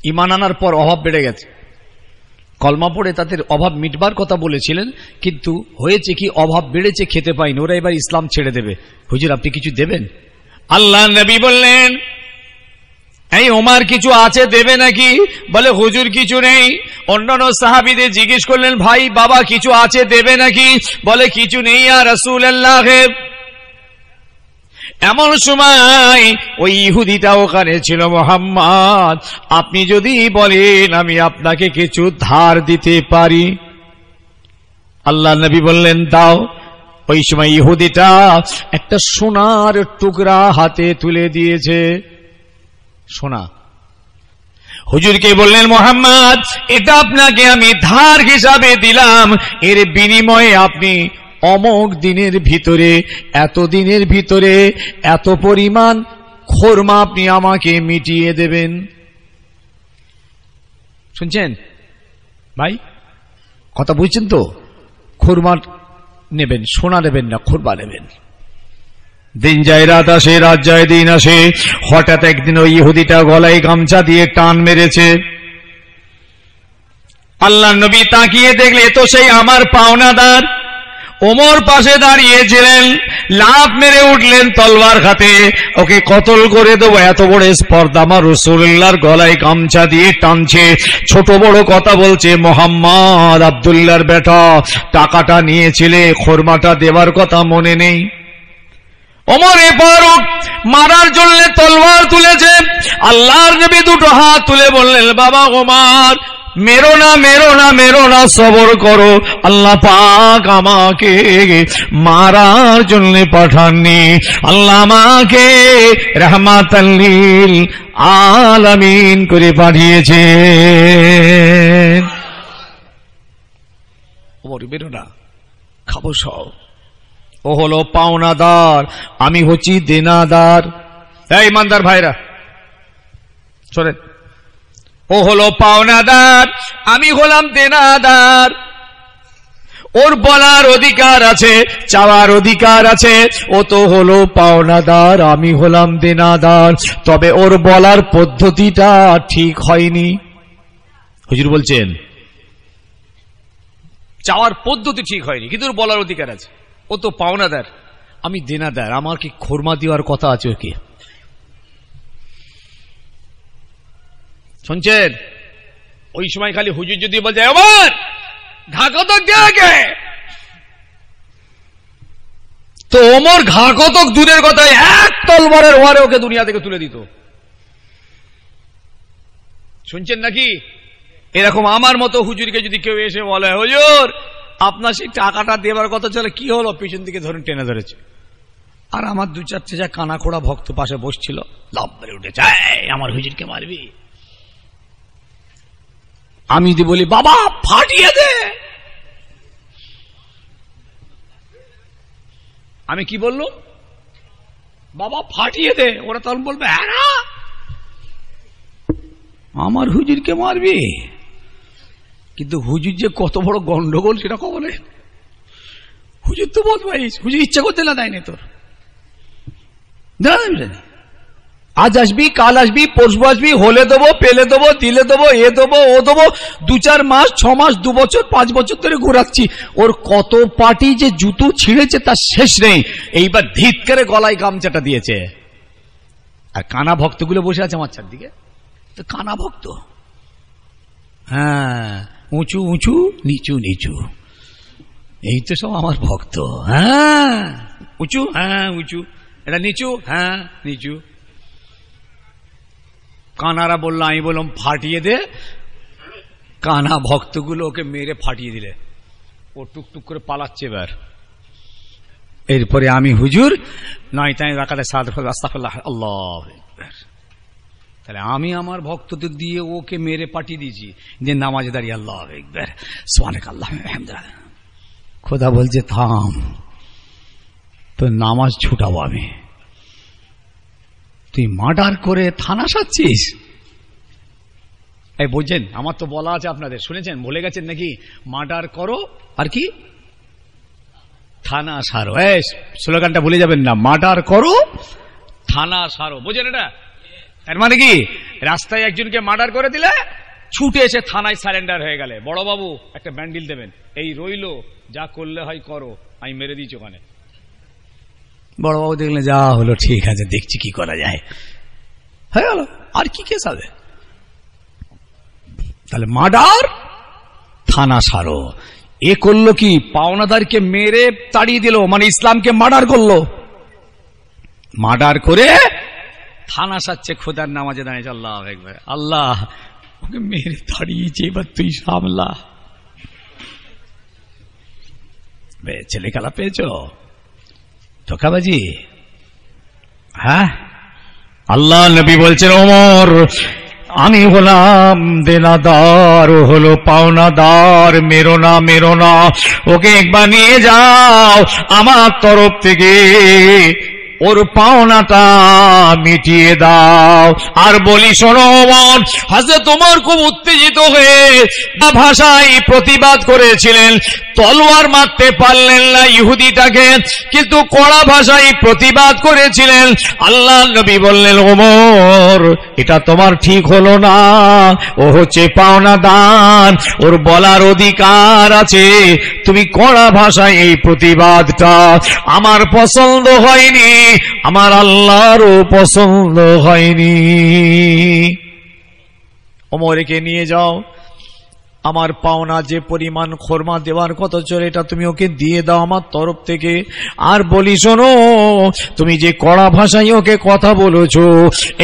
ঈমান আনার পর অভাব বেড়ে গেছে, কলমা পড়ে তাদের অভাব মিটবার কথা বলেছিলেন, কিন্তু হয়েছে কি অভাব বেড়েছে, খেতে পাইনি, ওরা এবার ইসলাম ছেড়ে দেবে। হুজুর আপনি কিছু দেবেন? আল্লাহ নবী বললেন এই ওমর কিছু আছে দেবে নাকি? বলে হুজুর কিছু নেই। অন্যান্য সাহাবীদের জিজ্ঞেস করলেন, ভাই বাবা কিছু আছে দেবে নাকি? বলে কিছু নেই ইয়া রাসূলুল্লাহ। এমন সময় ওই ইহুদিটা ওখানে ছিল, মুহাম্মদ আপনি যদি বলেন আমি আপনাকে কিছু ধার দিতে পারি। আল্লাহ নবী বললেন দাও। ওই সময় ইহুদিটা একটা সোনার টুকরা হাতে তুলে দিয়েছে, সোনা। হুজুরকে বললেন, মুহাম্মদ এটা আপনাকে আমি ধার হিসাবে দিলাম, এর বিনিময়ে আপনি অমুক দিনের ভিতরে, এত দিনের ভিতরে এত পরিমাণ খোরমা আপনি আমাকে মিটিয়ে দেবেন। শুনছেন ভাই, কথা বুঝছেন তো? খোরমা নেবেন, সোনা নেবেন না, খোরমা নেবেন। দিন যায় রাত আসে, রাত যায় দিন আসে। হঠাৎ একদিন ওই ইহুদিটা গলায় গামছা দিয়ে টান মেরেছে। আল্লাহ নবী তাকিয়ে দেখলে তো সেই আমার পাওনাদার। ওমর পাশে দাঁড়িয়েছিলেন, লাফ মেরে উঠলেন তলোয়ার হাতে, ওকে কতল করে দেবো। এত বড় স্পর্ধা, আমার রাসূলুল্লাহর গলায় গামছা দিয়ে টানছে, ছোট বড় কথা বলছে। মুহাম্মদ আব্দুল্লাহর বেটা, টাকাটা নিয়েছিলে, খোরমাটা দেওয়ার কথা মনে নেই? ওমর ফারুক মারার জন্য তলোয়ার তুলেছে। আল্লাহর নবী দুটো হাত তুলে বললেন, বাবা ওমর মেরো না, মেরো না, মেরো না, সবর করো। আল্লাহ পাক আমাকে মারার জন্য পাঠাননি, আল্লাহ আমাকে রাহমাতাল লিল আলামিন করে পাঠিয়েছেন। ওমর বেরো না, খাবো সব। ও হলো পাওনাদার, আমি হচ্ছি দেনাদার। এই ইমানদার ভাইরা শোনেন, ও হলো পাওনাদার, আমি হলাম দেনাদার। ওর বলার অধিকার আছে, চাওয়ার অধিকার আছে। ও তো হলো পাওনাদার, আমি হলাম দেনাদার। তবে ওর বলার পদ্ধতিটা ঠিক হয়নি। হুজুর বলছেন চাওয়ার পদ্ধতি ঠিক হয়নি, কিন্তু ওর বলার অধিকার আছে। ও তো পাওনাদার, আমি দেনাদার, আমার কি খোরমা দেওয়ার কথা আছে ওকে? শুনছেন? ওই সময় খালি হুজুর যদি বলছে ওমর ঘা কতক দেয়াকে, তো ওমর ঘা কতক দূরের কথায় এক তলবারের ওয়ারে ওকে দুনিয়া থেকে তুলে দিত। শুনছেন নাকি? এরকম আমার মতো হুজুরকে যদি কেউ এসে বলে হুজুর আপনার সেই টাকাটা দেবার কথা চলে, কি হলো? পিছন দিকে ধরুন টেনে ধরেছে। আর আমার দু চারটে যা কানা খোড়া ভক্ত পাশে বসছিল, লাভ বেড়ে উঠেছে, আমার হুজুরকে মারবি। আমি যদি বলি বাবা ফাটিয়ে দে, আমি কি বললো? বাবা ফাটিয়ে দে। ওরা তখন বলবে হ্যাঁ আমার হুজুরকে মারবি। কিন্তু হুজুর যে কত বড় গন্ডগোল সেটা খবর নেই। হুজুর তো বদমাইশ, হুজুর ইচ্ছা করতে না দেয়নি তোর। আজ আসবি, কাল আসবি, পরশু আসবি, হলে দেবো, পেলে দেবো, দিলে দেবো, এ দেবো, ও দেবো। 2-4 মাস, 6 মাস, 2 বছর, 5 বছর ধরে ঘুরাচ্ছি। ওর কত পাটি যে জুতো ছিঁড়েছে তার শেষ নেই। এইবার ধিত করে গলায় গামছাটা দিয়েছে। আর কানা ভক্তগুলো বসে আছে আমার চারদিকে, তো কানা ভক্ত। হ্যাঁ, উঁচু উঁচু, নিচু নিচু, এই তো সব আমার ভক্ত। হ্যাঁ উঁচু, হ্যাঁ উঁচু, এটা নিচু, হ্যাঁ নিচু। কানারা বললো, আমি বললাম ফাটিয়ে দে। কানা ভক্তগুলো ওকে মেরে ফাটিয়ে দিলে, ও টুকটুক করে পালাচ্ছে। এবার এরপরে আমি হুজুর নয় তাই রাকাতে সাদ আস্তাগফিরুল্লাহ আল্লাহু আকবার। তাহলে আমি আমার ভক্তদের দিয়ে ওকে মেরে পাঠিয়ে দিয়েছি যে নামাজে দাঁড়িয়ে আল্লাহু আকবার সুবহানাল্লাহ আলহামদুলিল্লাহ। খোদা বলছে থাম, তো নামাজ ছুটাবো আমি। তুই মার্ডার করে থানা সাচ্ছিস? এই বোঝেন, আমার তো বলা আছে আপনাদের, শুনেছেন? ভুলে গেছেন নাকি? মার্ডার করো আর কি থানা সারো। এই স্লোগানটা ভুলে যাবেন না, মার্ডার করো থানা সারো। বোঝেন এটা? এর মানে কি, রাস্তায় একজনকে মার্ডার করে দিলে ছুটে এসে থানায় সারেন্ডার হয়ে গেলে বড় বাবু একটা ব্যান্ডিল দেবেন, এই রইলো, যা করলে হয় করো, আমি মেরে দিয়েছি ওখানে। বড়বাবু দেখলেন যা হলো ঠিক আছে, দেখছি কি করা যায়, হয়ে গেল। আর কি কেস হবে? তাহলে মার্ডার, থানা সারো। এ করলো কি? পাওনাদারকে মেরে তাড়িয়ে দিল, মানে ইসলামকে মার্ডার করলো। মার্ডার করে থানা সারছে, খোদার নামাজে দাঁড়িয়েছে, আল্লাহ একবার, আল্লাহ ওকে মেরে তাড়িয়েছে, এবার তুই সামলা। ছেলে খেলা পেয়েছ, ধোঁকাবাজি। হ্যাঁ, আল্লাহ নবী বলছেন, ওমর আমি হলাম দেনাদার, ও হলো পাওনাদার, মেরো না মেরো না, ওকে একবার নিয়ে যাও আমার তরফ থেকে, ওর পাওনাটা মিটিয়ে দাও। আর বলি শোনো ওমর, হযরত ওমর খুব উত্তেজিত হয়ে ভাষায় প্রতিবাদ করেছিলেন, তলোয়ার মারতে পারলেন না ইহুদিটাকে, কিন্তু কড়া ভাষায় প্রতিবাদ করেছিলেন। আল্লাহ নবী বললেন, ওমর এটা তোমার ঠিক হলো না, ও হচ্ছে পাওনাদার, ওর বলার অধিকার আছে, তুমি কড়া ভাষায় এই প্রতিবাদটা আমার পছন্দ হয়নি, আমার আল্লাহরও পছন্দ হয়নি। ওমরকে নিয়ে যাও, আমার পাওনা যে পরিমাণ খরমা দেওয়ার কথা ছিল এটা তুমি ওকে দিয়ে দাও আমার তরফ থেকে। আর বলি শোনো, তুমি যে কড়া ভাষায় ওকে কথা বলেছো,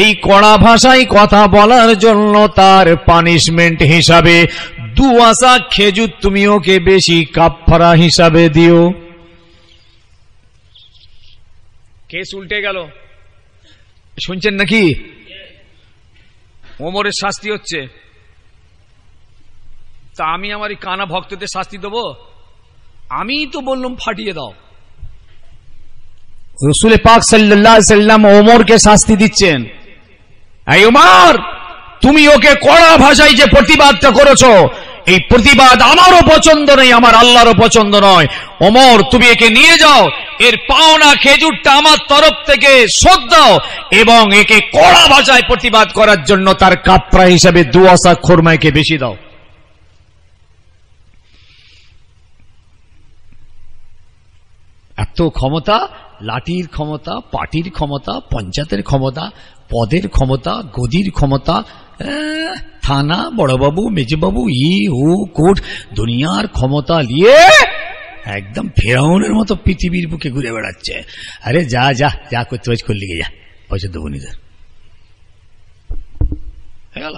এই কড়া ভাষায় কথা বলার জন্য তার পানিশমেন্ট হিসাবে 2 আশা খেজুর তুমি ওকে বেশি কাফারা হিসাবে দিও। কেস উল্টে গেল, শুনছেন নাকি? ওমরের শাস্তি হচ্ছে, তা আমি আমার এই কানা ভক্তদের শাস্তি দেবো? আমি তো বললাম ফাটিয়ে দাও। রাসূল পাক সাল্লাল্লাহু আলাইহি সাল্লাম ওমরকে শাস্তি দিচ্ছেন, এই ওমর তুমি ওকে কড়া ভাষায় যে প্রতিবাদটা করেছো, এই প্রতিবাদ আমারও পছন্দ নেই, আমার আল্লাহরও পছন্দ নয়। ওমর তুমি একে নিয়ে যাও, এর পাওনা খেজুরটা আমার তরফ থেকে শোধ দাও, এবং একে কড়া ভাষায় প্রতিবাদ করার জন্য তার কাফারা হিসাবে 2 আশা খরমাকে বেশি দাও। এত ক্ষমতা, লাঠির ক্ষমতা, পার্টির ক্ষমতা, পঞ্চায়েতের ক্ষমতা, পদের ক্ষমতা, গদির ক্ষমতা, থানা, বড়বাবু, মেজবাবু, কোর্ট, দুনিয়ার ক্ষমতা নিয়ে একদম ফেরাউনের মতো পৃথিবীর বুকে ঘুরে বেড়াচ্ছে। আরে যা যা যা করতে পারিস করলি যা, পয়সা দেবো নিজের হয়ে গেল।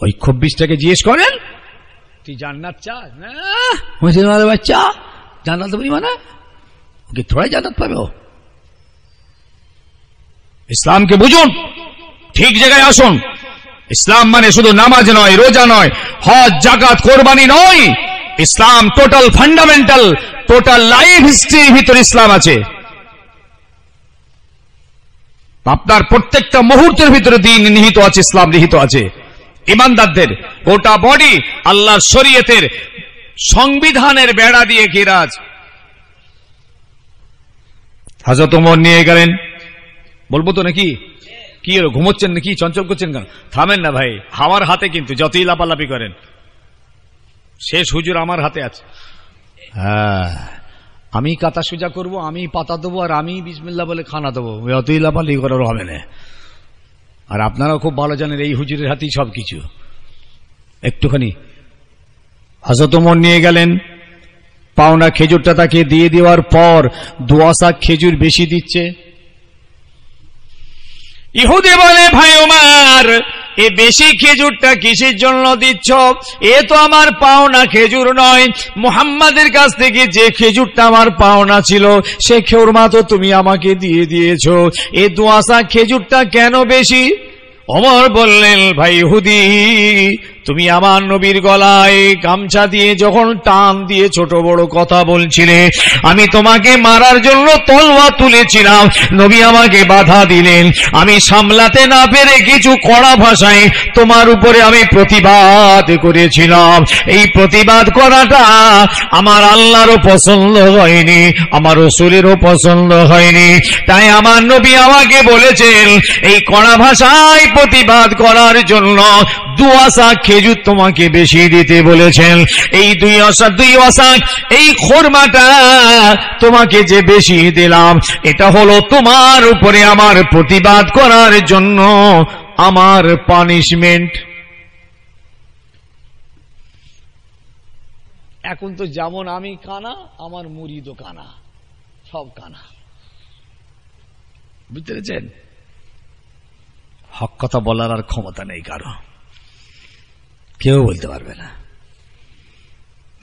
ওই 26টাকে জিজ্ঞেস করেন, তুই জান্নাত চাস? না, মুসলমানের বাচ্চা জান্নাত বলি মানে ওকে থোড়াই জান্নাত পাবে। ইসলামকে বুঝুন, ঠিক জায়গায় আসুন। ইসলাম মানে শুধু নামাজ নয়, রোজা নয়, হজ, যাকাত, কোরবানি নয়। ইসলাম টোটাল ফান্ডামেন্টাল, টোটাল লাইফ হিস্ট্রির ভিতরে ইসলাম আছে। আপনার প্রত্যেকটা মুহূর্তের ভিতরে দিন নিহিত আছে, ইসলাম নিহিত আছে। ইমানদারদের গোটা বডি আল্লাহর শরীয়তের সংবিধানের বেড়া দিয়ে ঘেরা আছে। হযরত ওমর নিয়ে গেলেন, বলবো তো নাকি? কি হলো, ঘুমোচ্ছেন নাকি, চঞ্চল করছেন কেন? থামেন না ভাই, আমার হাতে কিন্তু যতই লাপালাপি করেন, শেষ হুজুর আমার হাতে আছে। হ্যাঁ, আমি কাতা সোজা করবো, আমি পাতা দেবো, আর আমি বিসমিল্লাহ বলে খানা দেবো, যতই লাপালাপি করার হবে না। আর আপনারাও খুব ভালো জানেন এই হুজুরের হাতেই সবকিছু। একটুখানি হযরত ওমর নিয়ে গেলেন, পাওনা খেজুরটা তাকে দিয়ে দেওয়ার পর 2 আশা খেজুর বেশি দিচ্ছে। ইহুদি বলে, ভাই ওমর এই বেশি খেজুরটা কিসের জন্য দিচ্ছ? এ তো আমার পাওনা খেজুর নয়, মুহাম্মাদের কাছ থেকে যে খেজুরটা আমার পাওনা ছিল সে খেজুরমা তো তুমি আমাকে দিয়ে দিয়েছো, এ 2 আশা খেজুরটা কেন বেশি? ওমর বললেন, ভাই ইহুদি তুমি আমার নবীর গলায় গামছা দিয়ে যখন টান দিয়ে ছোট বড় কথা বলছিলে, আমি তোমাকে মারার জন্য তলোয়ার তুলেছিলাম, নবী আমাকে বাধা দিলেন, আমি সামলাতে না পেরে কিছু কড়া ভাষায় তোমার উপরে আমি প্রতিবাদ করেছিলাম। এই প্রতিবাদ করাটা আমার আল্লাহরও পছন্দ হয়নি, আমার রাসূলেরও পছন্দ হয়নি। তাই আমার নবী আমাকে বলেছেন এই কড়া ভাষায় প্রতিবাদ করার জন্য 2 আশা খেজুর তোমাকে বেশি দিতে বলেছেন, এই 2 আশা এই খোরমাটা তোমাকে যে বেশি দিলাম, এটা হলো তোমার উপরে আমার প্রতিবাদ করার জন্য আমার পানিশমেন্ট। এখন তো যেমন আমি কানা, আমার মুরিদও কানা, সব কানা। বুঝতে পেরেছেন? হক কথা বলার আর ক্ষমতা নেই কারো, কেউ বলতে পারবে না।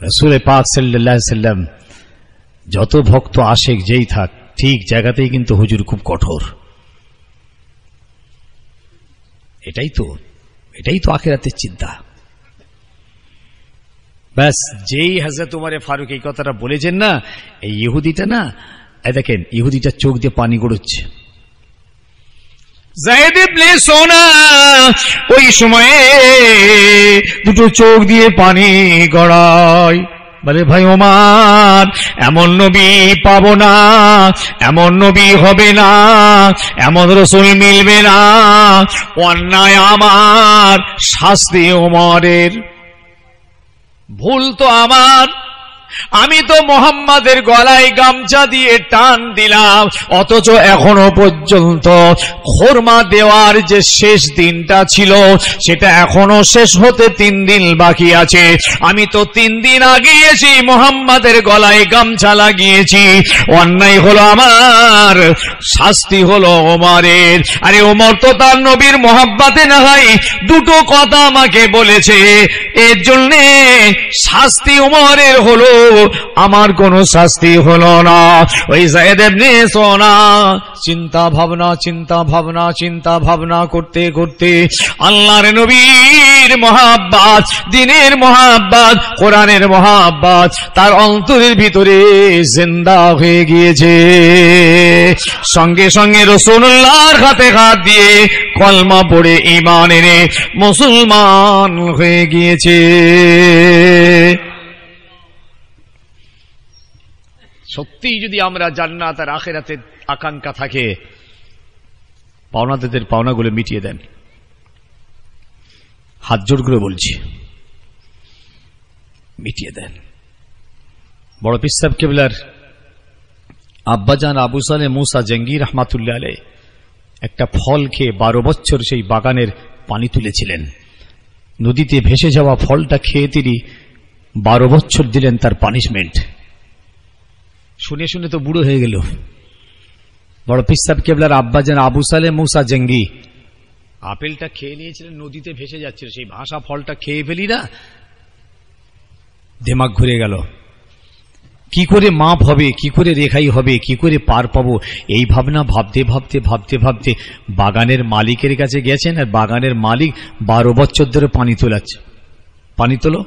রাসূল পাক সাল্লাল্লাহু আলাইহি সাল্লাম যত ভক্ত আশেক যেই থাক, ঠিক জায়গাতেই কিন্তু হুজুর খুব কঠোর। এটাই তো আখিরাতের চিন্তা। ব্যাস, যেই হযরত ওমর ফারুক এই কথাটা বলেছেন না, এই ইহুদিটা না, এই দেখেন ইহুদিটা চোখ দিয়ে পানি গড়াচ্ছে। যায়েদ ইবনে সোনা ওই সময়ে দুটো চোখ দিয়ে পানি গড়ায়, বলে ভাই ওমর, এমন নবী পাবো না, এমন নবী হবে না, এমন রাসূল মিলবে না, অন্যায় আমার, শাস্তি ওমরের, ভুল তো আমার, আমি তো মোহাম্মদের গলায় গামছা দিয়ে টান দিলাম, অথচ এখনো পর্যন্ত খোরমা দেওয়ার যে শেষ দিনটা ছিল সেটা এখনো শেষ হতে 3 দিন বাকি আছে। আমি তো 3 দিন আগে এসে মোহাম্মদের গলায় গামছা লাগিয়েছি, অন্যায় হলো আমার, শাস্তি হলো ওমরের। আরে ওমর তো তার নবীর মোহাব্বতে না হয় দুটো কথা আমাকে বলেছে, এর জন্যে শাস্তি ওমরের হলো, আমার কোনো শাস্তি হলো না। ওই যায়েদ ইবনে সোনা চিন্তা ভাবনা করতে করতে আল্লাহর নবীর মহাব্বত, দ্বীনের মহাব্বত, কোরআনের মহাব্বত তার অন্তরের ভিতরে জিন্দা হয়ে গিয়েছে। সঙ্গে সঙ্গে রাসূলুল্লাহর হাতে হাত দিয়ে কলমা পড়ে ঈমান এনে মুসলমান হয়ে গিয়েছে। সত্যিই যদি আমরা জান্নাত আর আখিরাতের আকাঙ্ক্ষা থাকে, পাওনাদারদের পাওনাগুলো মিটিয়ে দেন, হাত জোড় করে বলছি, মিটিয়ে দেন। বড় পীর সাহেব কেবলার আব্বাজান আবু সালেহ মুসা জঙ্গি রহমাতুল্লাহ আলাইহি একটা ফল খেয়ে 12 বছর সেই বাগানের পানি তুলেছিলেন। নদীতে ভেসে যাওয়া ফলটা খেয়ে তিনি 12 বছর দিলেন তার পানিশমেন্ট। শুনে শুনে তো বুড়ো হয়ে গেল। বড় পীর সাহেব কেবলার আব্বাজান আবু সালেহ মুসা জঙ্গি আপেলটা খেয়ে নিয়েছিলেন, নদীতে ভেসে যাচ্ছিল, সেই ভাসা ফলটা খেয়ে ফেলি না, দিমাগ ঘুরে গেল। কি করে মাপ হবে, কি করে রেখাই হবে, কি করে পার পাবো, এই ভাবনা ভাবতে ভাবতে ভাবতে ভাবতে বাগানের মালিকের কাছে গেছেন, আর বাগানের মালিক 12 বছর ধরে পানি তোলাচ্ছে। পানি তোলো,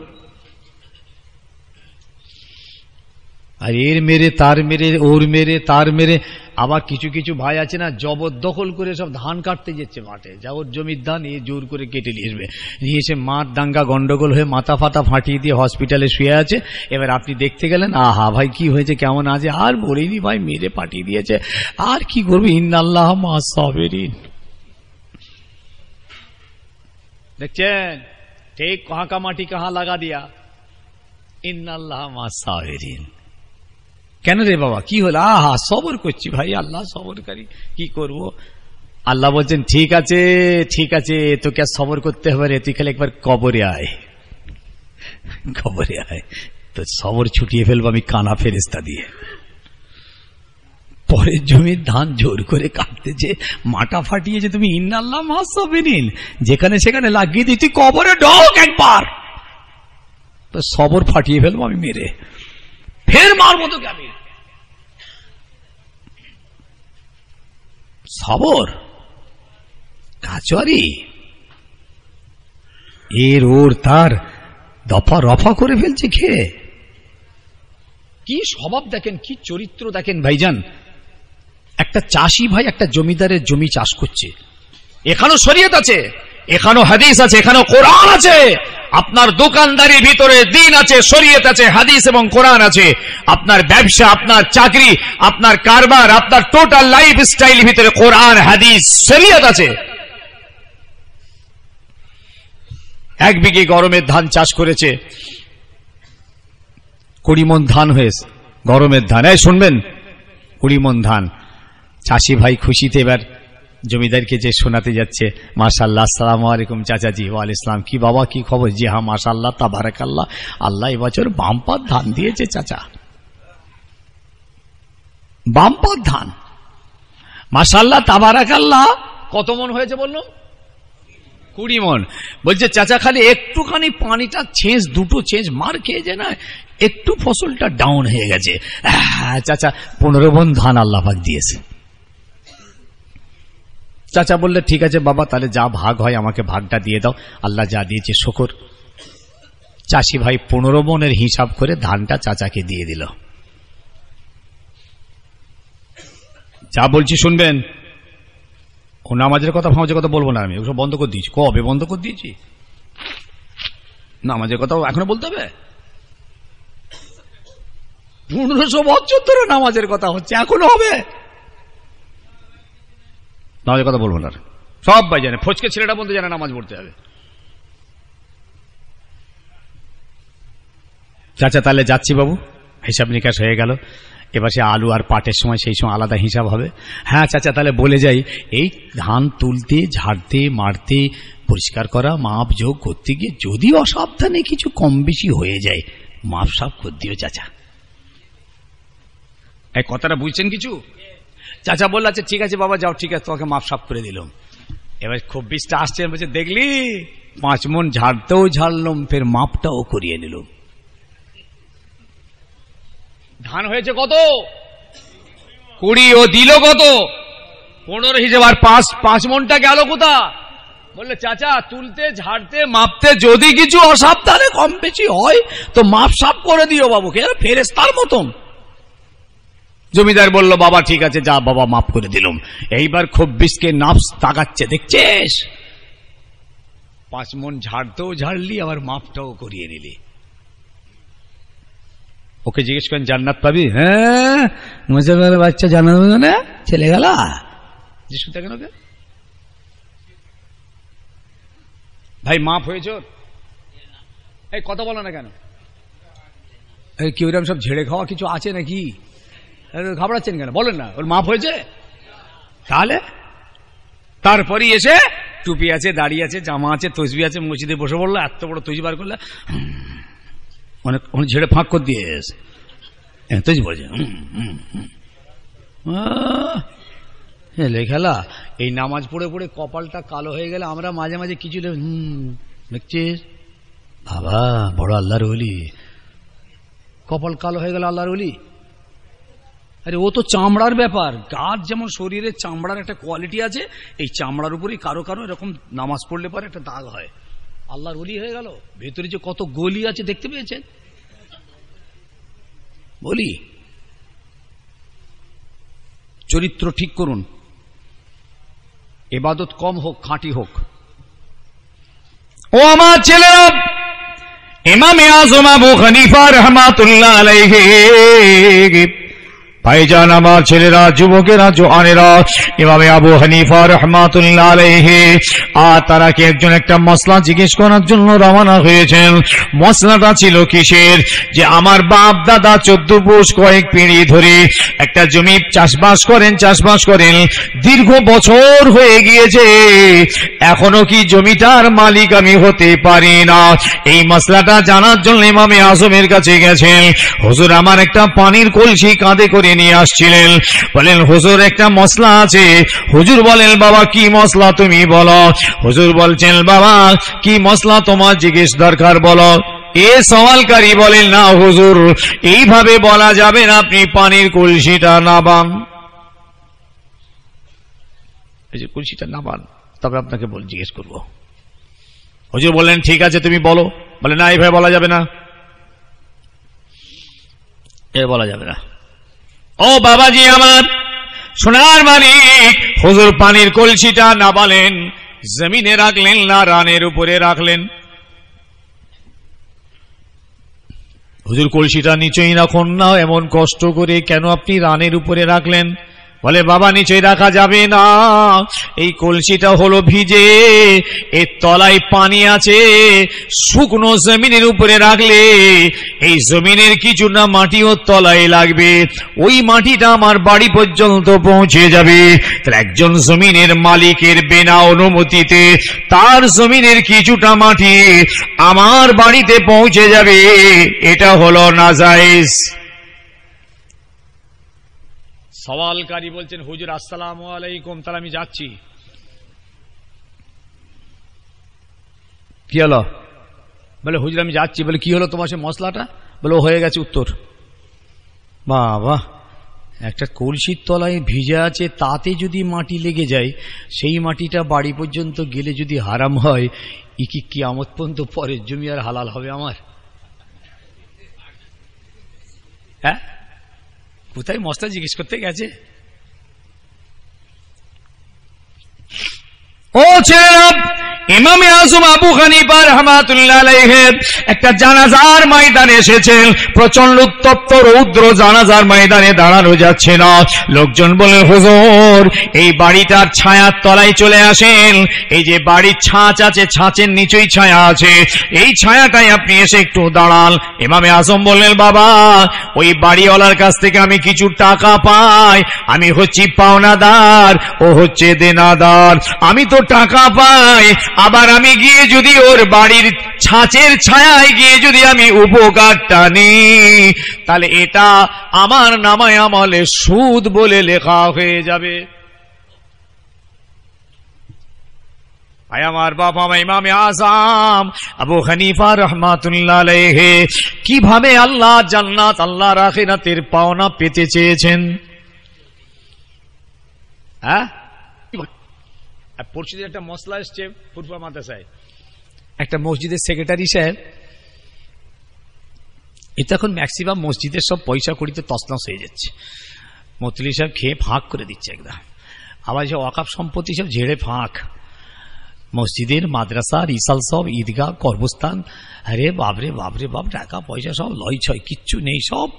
আর এর মেরে তার মেরে, ওর মেরে তার মেরে। আবার কিছু কিছু ভাই আছে না, জবরদখল করে সব ধান কাটতে যাচ্ছে মাঠে, যা ওর জমির ধান এ জোর করে কেটে নিয়ে আসবে, নিয়ে এসে মাঠ দাঙ্গা গন্ডগোল হয়ে মাথা ফাতা ফাটিয়ে দিয়ে হসপিটালে শুয়ে আছে। এবার আপনি দেখতে গেলেন, আহা ভাই কি হয়েছে, কেমন আছে, আর বলিনি ভাই, মেরে পাঠিয়ে দিয়েছে, আর কি করবে, ইন্নাল্লাহ মা'আস সাবিরিন। দেখছেন ঠিক কহা কা মাটি কাহা লাগা দিয়া, ইন্নাল্লাহ মা'আস সাবিরিন। কেন রে বাবা, কি হলো? আহা সবর করছি ভাই, আল্লাহ সবরকারী, কি করব। আল্লাহ বলছেন ঠিক আছে ঠিক আছে, তোকে আর সবর করতে হবে রে, তুই খালি একবার কবরে আয়, কবরে আয়, তো সবর ছুটিয়ে ফেলবো আমি কানা ফেরেশতা দিয়ে। পরের জমির ধান জোর করে কাটতেছে, মাটা ফাটিয়েছে, তুমি ইন্নাল্লাহ মা'আস সাবিরিন যেখানে সেখানে লাগিয়ে দিই, তুই কবরে ঢোক একবার, তো সবর ফাটিয়ে ফেলবো আমি মেরে, ফের মারবো তোকে আমি। সবর কাচুয়ারি, এর ওর তার দফা রফা করে ফেলছে খেয়ে। কি স্বভাব দেখেন, কি চরিত্র দেখেন ভাইজান। একটা চাষি ভাই একটা জমিদারের জমি চাষ করছে, এখানেও শরীয়ত আছে, এখানেও হাদিস আছে, এখানেও কোরআন আছে। আপনার দোকানদারির ভিতরে দিন আছে, শরীয়ত আছে, হাদিস এবং কোরআন আছে। আপনার ব্যবসা, আপনার চাকরি, আপনার কারবার, আপনার টোটাল লাইফ স্টাইল ভিতরে কোরআন, হাদিস, শরীয়ত আছে। 1 বিঘে গরমের ধান চাষ করেছে, 20 মণ ধান হয়েছে, গরমের ধান। এই শুনবেন, 20 মণ ধান। চাষি ভাই খুশিতে এবার জমিদারকে যে শোনাতে যাচ্ছে, মাশাআল্লাহ, আসসালামু আলাইকুম চাচাজি। ওয়ালাইকুম আসসালাম। কি বাবা, কি খবর? জি হ্যাঁ, মাশাআল্লাহ, তাবারাকাল্লাহ, আল্লাহ এবছর বাম্পার ধান দিয়েছে চাচা, বাম্পার ধান, মাশাআল্লাহ, তাবারাকাল্লাহ। কত মণ হয়েছে বললো? 20 মণ। বলছে চাচা খালি একটুখানি পানিটা ছেঁচ, 2টো ছেঁচ মার খেয়েছে না, একটু ফসলটা ডাউন হয়ে গেছে। চাচা 15 মণ ধান আল্লাহ পাক দিয়েছে। চাচা বললে ঠিক আছে বাবা, তাহলে যা ভাগ হয় আমাকে ভাগটা দিয়ে দাও, আল্লাহ যা দিয়েছে শুকর। চাষি ভাই 15 মণের হিসাব করে ধানটা চাচাকে দিয়ে দিল। যা বলছি শুনবেন, ও নামাজের কথা ফামাজের কথা বলবো না, আমি ওসব বন্ধ করে দিয়েছি। কবে বন্ধ করে দিয়েছি? নামাজের কথা এখনো বলতে হবে? 1500 বছর ধরে নামাজের কথা হচ্ছে, এখনো হবে? নামাজের কথা বলবো না, সব ভাই জানে, ফচকে ছেলেটা বলতে জানে নামাজ পড়তে হবে। চাচা তাহলে যাচ্ছি বাবু, হিসাব নিকাশ হয়ে গেল। এবার সে আলু আর পাটের সময় সেই সময় আলাদা হিসাব হবে। হ্যাঁ চাচা তাহলে বলে যাই, এই ধান তুলতে, ঝাড়তে, মারতে, পরিষ্কার করা, মাপ যোগ করতে গিয়ে যদি অসাবধানে কিছু কম বেশি হয়ে যায়, মাপ সাপ করে দিও চাচা। এই কথাটা বুঝছেন কিছু? চাচা বলল আচ্ছা ঠিক আছে বাবা, যাও, ঠিক আছে, তোমাকে মাপ সাপ করে দিলাম। এবার 26টা আসছে, বলছে দেখলি 5 মণ ঝাড়তেও ঝাড়লাম, ফের মাপটাও করিয়ে নিলাম। ধান হয়েছে কত? 20। ও দিল কত? 15 হিসেবে। আর 5 মণটা গেল কোথা? বললে চাচা তুলতে, ঝাড়তে, মাপতে যদি কিছু অসাবধানে কম বেশি হয় তো মাপ সাপ করে দিও বাবুকে, ফেরেশতার মতন। জমিদার বলল বাবা ঠিক আছে, যা বাবা, মাপ করে দিলাম। এইবার 26কে নাফস তাকাচ্ছে, দেখছিস 5 মণ ঝাড়তেও ঝাড়লি, আবার মাপটাও করিয়ে নিলি। ওকে জিজ্ঞেস করেন জান্নাত পাবি? হ্যাঁ, মুসলমানের বাচ্চা জান্নাত পাবে না, ছেলে গেল। জিজ্ঞেস করতে কেন? ভাই মাপ হয়েছে? এই কথা বলো না কেন? কি ওরকম সব ঝেড়ে খাওয়া কিছু আছে নাকি? ঘাবড়াচ্ছেন কেন? বলেন না, ওর মাপ হয়েছে। তাহলে তারপরই এসে টুপি আছে, দাড়ি আছে, জামা আছে, তসবি আছে, মসজিদে বসে পড়লো, এত বড় তসবি বার করলে, অনেক ঝেড়ে ফাঁক করে দিয়ে তসবি বলছে খেলা। এই নামাজ পড়ে পড়ে কপালটা কালো হয়ে গেলে আমরা মাঝে মাঝে কিছু দেখছিস বাবা, বড় আল্লাহর ওলি, কপাল কালো হয়ে গেল আল্লাহর ওলি। আরে ও তো চামড়ার ব্যাপার, গাছ যেমন শরীরের চামড়ার একটা কোয়ালিটি আছে, এই চামড়ার উপরেই কারো কারো এরকম নামাজ পড়লে পরে একটা দাগ হয়, আল্লাহর ওলি হয়ে গেল। ভেতরে যে কত গলি আছে দেখতে পেয়েছেন? বলি চরিত্র ঠিক করুন, ইবাদত কম হোক, খাঁটি হোক। ও আমার ছেলেরা, ইমাম আযম আবু হানিফা রাহমাতুল্লাহ আলাইহি, ভাইজান আমার ছেলেরা, যুবকেরা, জোয়ানেরা, ইমাম আবু হানিফা রাহমাতুল্লাহ আলাইহি আর তারাকে একজন একটা মসলা জিজ্ঞেস করার জন্য রওনা হয়েছেন। মসলাটা ছিল কিসের? যে আমার বাপ দাদা 14 পুরুষ কয়েক পিঁড়ি ধরে একটা জমি চাষবাস করেন, দীর্ঘ বছর হয়ে গিয়েছে, এখনো কি জমিটার মালিক আমি হতে পারি না? এই মসলাটা জানার জন্য ইমাম আযমের কাছে গেছেন। হুজুর আমার একটা পানির কলসি কাঁধে করে নিয়ে আসছিলেন, বলেন হুজুর একটা মসলা আছে। হুজুর বলেন বাবা কি মসলা তুমি বলো। হুজুর বলছেন বাবা কি মসলা তোমার জিজ্ঞেস দরকার বলো। এ সওয়ালকারী বলেন না হুজুর এইভাবে বলা যাবে না, আপনি পানির কলসিটা নাবান, এই যে কলসিটা নাবান, তবে আপনাকে জিজ্ঞেস করব। হুজুর বললেন ঠিক আছে তুমি বলো। বলে না এইভাবে বলা যাবে না, এ বলা যাবে না। ও বাবাজি আমার, সোনার মালিক, হুজুর পানির কলসিটা নাবালেন, জমিনে রাখলেন না রানের উপরে রাখলেন? হুজুর কলসিটা নিচেই রাখুন না, এমন কষ্ট করে কেন আপনি রানের উপরে রাখলেন? বলে বাবা নিচে রাখা যাবে না, এই কলসিটা হলো ভিজে, এর তলায় পানি আছে, শুকনো জমিনের উপরে রাখলে এই জমিনের কিছুটা মাটিও তলায় লাগবে, ওই মাটিটা আমার বাড়ি পর্যন্ত পৌঁছে যাবে। তাহলে একজন জমিনের মালিকের বিনা অনুমতিতে তার জমিনের কিছুটা মাটি আমার বাড়িতে পৌঁছে যাবে, এটা হলো নাজায়েজ। সওয়ালকারী বলছেন হুজুর আসসালামু আলাইকুম, তাহলে আমি যাচ্ছি। কি হলো? বলে হুজুর আমি যাচ্ছি। বলে কি হলো তোমার সে মশলাটা? বলে হয়ে গেছে উত্তর। বাবা, একটা কলসির তলায় ভিজে আছে, তাতে যদি মাটি লেগে যায়, সেই মাটিটা বাড়ি পর্যন্ত গেলে যদি হারাম হয়, ই কি কিয়ামত পর্যন্ত পরের জমি আর হালাল হবে আমার? হ্যাঁ, কোথায় মশলা জিজ্ঞেস করতে গেছে? ও ছেলেরা, ইমামে আযম আবু হানিফা রাহমাতুল্লাহ আলাইহি একটা জানাজার ময়দানে এসেছেন। প্রচন্ড উত্তপ্ত রৌদ্র, জানাজার ময়দানে দাঁড়ানো যাচ্ছে না। লোকজন বলে হুজুর এই বাড়িটার ছায়ার তলায় চলে আসেন, এই যে বাড়ির ছাঁচ আছে, ছাঁচের নিচেই ছায়া আছে, এই ছায়াটাই আপনি এসে একটু দাঁড়ান। ইমামে আযম বললেন বাবা, ওই বাড়িওয়ালার কাছ থেকে আমি কিছু টাকা পাই, আমি হচ্ছি পাওনাদার, ও হচ্ছে দেনাদার। আমি তো টাকা পাই, আবার আমি গিয়ে যদি ওর বাড়ির ছাঁচের ছায়ায় গিয়ে যদি আমি উপকারটা নিই, তাহলে এটা আমার নামায় আমলে সুদ বলে লেখা হয়ে যাবে। ভাই আমার বাবা ইমামে আযম আবু হানিফা রাহমাতুল্লাহ আলাইহি কিভাবে আল্লাহ জান্নাত, আল্লাহর আখিরাতের পাওনা পেতে চেয়েছেন। হ্যাঁ, পরশুদিন একটা মশলা এসছে ফুরফুরা মাদ্রাসায়, একটা মসজিদের সেক্রেটারি সাহেব, এটা এখন ম্যাক্সিমাম মসজিদের সব পয়সা কড়িতে তছনছ হয়ে যাচ্ছে, মতলি সাহেব খেয়ে ফাঁক করে দিচ্ছে একদম। আবার যে ওয়াকাফ সম্পত্তি সব ঝেড়ে ফাঁক, মসজিদের, মাদ্রাসা, রিসাল সব, ঈদগাহ, কর্মস্থান, আরে বাপরে বাপরে বাপ, টাকা পয়সা সব লয় ছয়, কিচ্ছু নেই সব।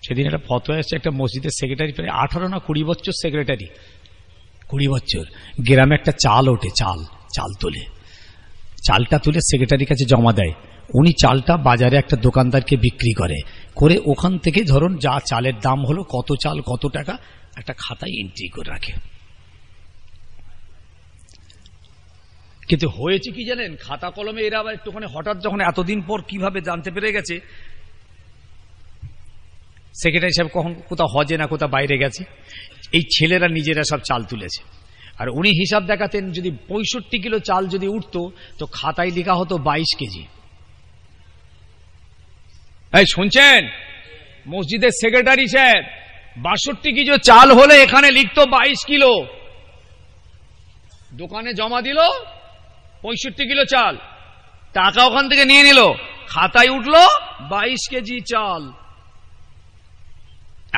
সেদিন একটা ফতোয়া এসছে, একটা মসজিদের সেক্রেটারি প্রায় 18 না 20 বছর সেক্রেটারি, 20 বছর, গ্রামে একটা চাল ওঠে, চাল তোলে, চালটা তুলে সেক্রেটারির কাছে জমা দেয়, উনি চালটা বাজারে একটা দোকানদারকে বিক্রি করে ওখান থেকে ধরুন যা চালের দাম হলো, কত চাল কত টাকা, একটা খাতায় এন্ট্রি করে রাখে। কিন্তু হয়েছে কি জানেন, খাতা কলমে এরা আবার একটুখানি হঠাৎ যখন এতদিন পর কিভাবে জানতে পেরে গেছে, সেক্রেটারি সাহেব কখন কোথাও হজে না কোথাও বাইরে গেছে, এই ছেলেরা নিজেরা সব চাল তুলেছে। আর উনি হিসাব দেখাতেন, যদি 65 কিলো চাল যদি উঠতো তো খাতায় লেখা হতো 22 কেজি। এই শুনছেন, মসজিদের সেক্রেটারি সাহেব 62 কিলো চাল হলে এখানে লিখতো 22 কিলো, দোকানে জমা দিল 65 কিলো চাল, টাকা ওখান থেকে নিয়ে নিল, খাতায় উঠলো 22 কেজি চাল।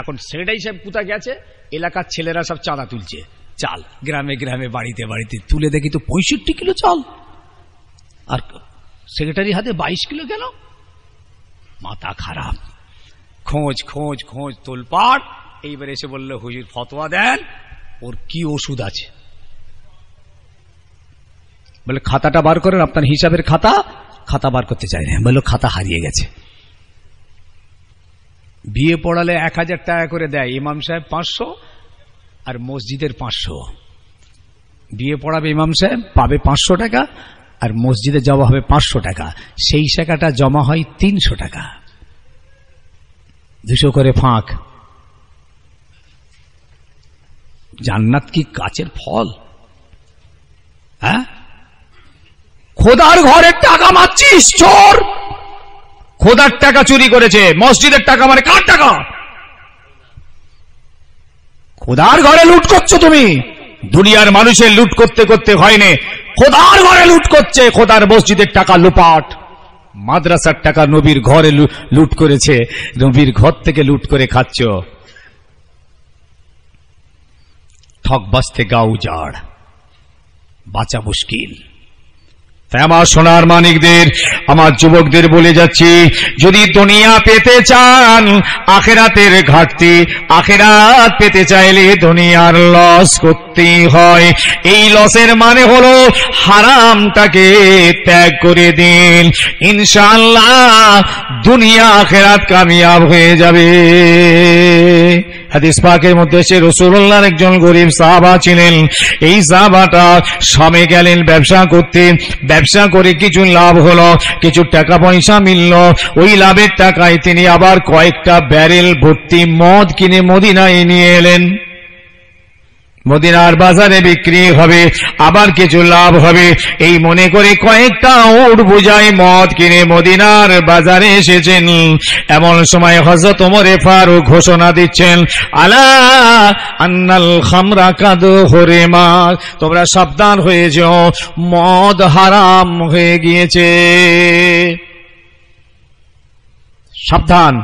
এখন সেক্রেটারি সাহেব কোথায় গেছে, এলাকার ছেলেরা সব চাঁদা তুলছে, চাল গ্রামে গ্রামে বাড়িতে বাড়িতে তুলে দেখি তো 65 কিলো চাল, আর সেক্রেটারি হাতে 22 কিলো কেন? মাথা খারাপ, খোঁজ খোঁজ খোঁজ তোলপাড়। এইবার এসে বললো হুজুর ফতোয়া দেন, ওর কি ওষুধ আছে? বলে খাতাটা বার করেন, আপনার হিসাবের খাতা বার করতে চাই না। বললো খাতা হারিয়ে গেছে। বিয়ে পড়ালে 1000 টাকা করে দেয়, ইমাম সাহেব 500 আর মসজিদের 500। বিয়ে পড়াবে ইমাম সাহেব, পাবে 500 টাকা, আর মসজিদে জমা হবে 500 টাকা, সেই টাকাটা জমা হয় 300 টাকা, 200 করে ফাঁক। জান্নাত কি গাছের ফল? হ্যাঁ, খোদার ঘরের টাকা মারছিস, চোর। খোদার টাকা চুরি করেছে, মসজিদের টাকা মানে কার টাকা? খোদার ঘরে লুট করছো তুমি। দুনিয়ার মানুষের লুট করতে করতে হয়নি, খোদার ঘরে লুট করছে, খোদার মসজিদের টাকা লুপাট। মাদ্রাসার টাকা নবীর ঘরে লুট করেছে, নবীর ঘর থেকে লুট করে খাচ্ছ। ঠক বাঁচতে গা উজাড়, বাঁচা মুশকিল। তাই আমার সোনার মানিকদের, আমার যুবকদের বলে যাচ্ছি, যদি দুনিয়া পেতে চান, আখেরাতের ঘাটতি, আখেরাত পেতে চাইলে দুনিয়ার লস করতেই হয়। এই লসের মানে হলো হারামটাকে ত্যাগ করে দিন, ইনশাআল্লাহ দুনিয়া আখেরাত কামিয়াব হয়ে যাবে। হাদিস পাকের মধ্যে সে রাসূলুল্লাহর একজন গরীব সাহাবা ছিলেন। এই সাহাবাটা শামে গেলেন ব্যবসা করতে, ব্যবসা করে কিছু লাভ হলো, কিছু টাকা পয়সা মিলল। ওই লাভের টাকায় তিনি আবার কয়েকটা ব্যারেল ভর্তি মদ কিনে মদিনায় নিয়ে এলেন। মদিনার বাজারে বিক্রি হবে, আবার কিছু লাভ হবে, এই মনে করে কয়েকটা উট বোঝাই মদ কিনে মদিনার বাজারে এসেছেন। এমন সময় হযরত ওমরে ফারুক ঘোষণা দিচ্ছেন, আলা আন্নাল খামরা কাদ হুরিমা, তোমরা সাবধান হয়ে যাও, মদ হারাম হয়ে গিয়েছে। সাবধান,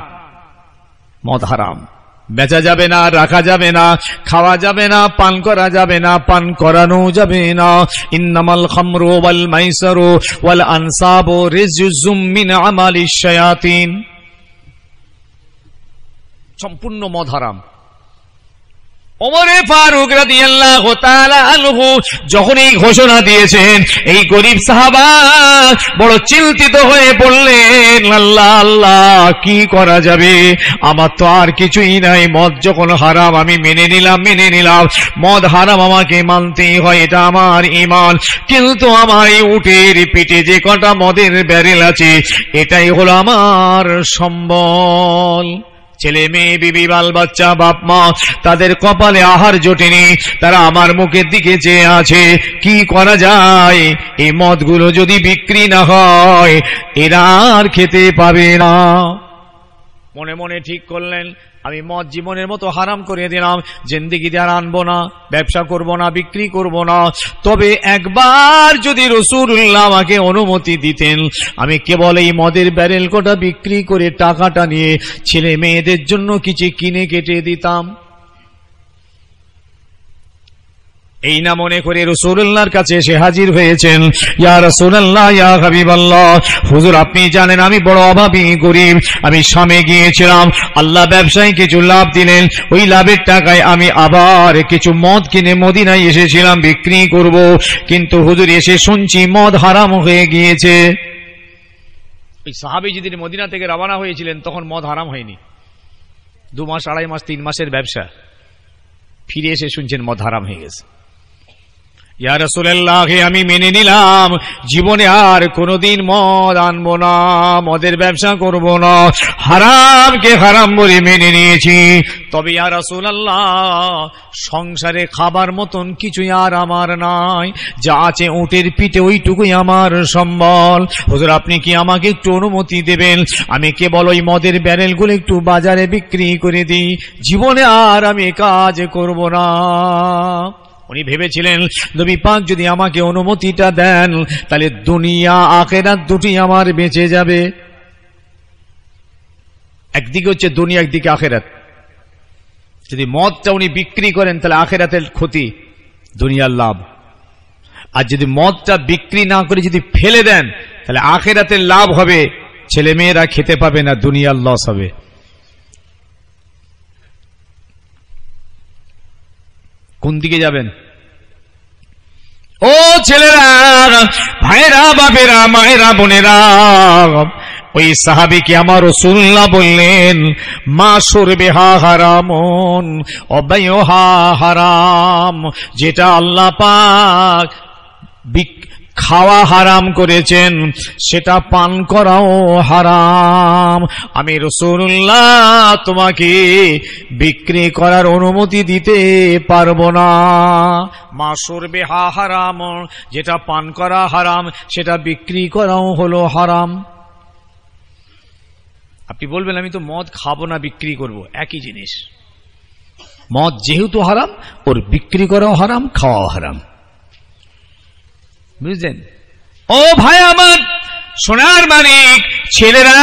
মদ হারাম, বেচা যাবে না, রাখা যাবে না, খাওয়া যাবে না, পান করা যাবে না, পান করানো যাবে না। ইন্নামাল খামরু ওয়াল মাইসারু ওয়াল আনসাবু রিজজুম মিন আমালিশ শায়াতিন। সম্পূর্ণ মদ হারাম। ওমরে ফারুক রাদিয়াল্লাহু তাআলা আনহু যখন এই ঘোষণা দিয়েছেন, এই গরীব সাহাবা বড় চিন্তিত হয়ে পড়লেন, আল্লাহ আল্লাহ, কি করা যাবে? আমার তো আর কিছুই নাই, মদ যখন হারাম আমি মেনে নিলাম, মদ হারাম আমাকে মানতেই হয়, এটা আমার ঈমান। কিন্তু আমার এই উটের পিঠে যে কটা মদের ব্যারেল আছে, এটাই হলো আমার সম্বল। ছেলে মেয়ে, বিবি, বাল বাচ্চা, বাপ মা, তাদের কপালে আহার জোটেনি, তারা আমার মুখের দিকে চেয়ে আছে। কি করা যায়? এই মদগুলো যদি বিক্রি না হয়, এরা আর খেতে পাবে না। মনে মনে ঠিক করলেন, আমি মদ জীবনের মতো হারাম করে দিলাম, জিন্দেগিতে আর আনবো না, ব্যবসা করব না, বিক্রি করব না। তবে একবার যদি রাসূলুল্লাহ আমাকে অনুমতি দিতেন, আমি কেবল এই মদের ব্যারেল কটা বিক্রি করে টাকাটা নিয়ে ছেলে মেয়েদের জন্য কিছু কিনে কেটে দিতাম। এই না মনে করে রাসূলুল্লাহর কাছে এসে হাজির হয়েছেন। ইয়া রাসূলুল্লাহ, ইয়া হাবিবাল্লাহ, হুজুর আপনি জানেন আমি বড় অভাবী, গরীব, আমি শামে গিয়েছিলাম, আল্লাহ ব্যবসায় কিছু লাভ দিলেন, ওই লাভের টাকায় আমি আবার কিছু মদ কিনে মদিনায় এসেছিলাম বিক্রি করব, কিন্তু হুজুর এসে শুনছি মদ হারাম হয়ে গিয়েছে। ওই সাহাবী যেদিন মদিনা থেকে রওনা হয়েছিলেন তখন মদ হারাম হয়নি, 2 মাস, 2.5 মাস, 3 মাসের ব্যবসা, ফিরে এসে শুনছেন মদ হারাম হয়ে গেছে। ইয়া রাসূলুল্লাহ, আমি মেনে নিলাম, জীবনে আর কোনোদিন মদ আনবো না, মদের ব্যবসা করব না, হারামকে হারাম বলে মেনে নিয়েছি। তবে ইয়া রাসূলুল্লাহ, সংসারে খাবার মতন কিছুই আর আমার নাই, যা আছে উটের পিঠে ওইটুকুই আমার সম্বল। হুজুর আপনি কি আমাকে একটু অনুমতি দেবেন? আমি কেবল ওই মদের ব্যারেলগুলো একটু বাজারে বিক্রি করে দিই, জীবনে আর আমি কাজ করব না। উনি ভেবেছিলেন, নবী পাক যদি আমাকে অনুমতিটা দেন, তাহলে দুনিয়া আখিরাত দুটি আমার বেঁচে যাবে। একদিকে হচ্ছে দুনিয়া, একদিকে আখিরাত। যদি মদটা উনি বিক্রি করেন তাহলে আখিরাতের ক্ষতি, দুনিয়ার লাভ। আর যদি মদটা বিক্রি না করে যদি ফেলে দেন, তাহলে আখিরাতের লাভ হবে, ছেলে মেয়েরা খেতে পাবে না, দুনিয়ার লস হবে। কোন দিকে যাবেন? ও ছেলেরা, ভাইরা, বাপেরা, মায়েরা, বোনেরা, ওই সাহাবীকে আমার রাসূলুল্লাহ বললেন, মা শুরবিহা হারামুন ওয়া বাইউহা হারাম, যেটা আল্লাহ পাক খাওয়া হারাম করেছেন, সেটা পান করাও হারাম। আমি রাসূলুল্লাহ তোমাকে বিক্রি করার অনুমতি দিতে পারবো না। মা শুরবিহা হারাম, যেটা পান করা হারাম, সেটা বিক্রি করাও হলো হারাম। আপনি বলবেন আমি তো মদ খাবো না, বিক্রি করব, একই জিনিস। মদ যেহেতু হারাম, ওর বিক্রি করাও হারাম, খাওয়াও হারাম। বুঝলেন? ও ভাই আমার, সোনার মানিক, ছেলেরা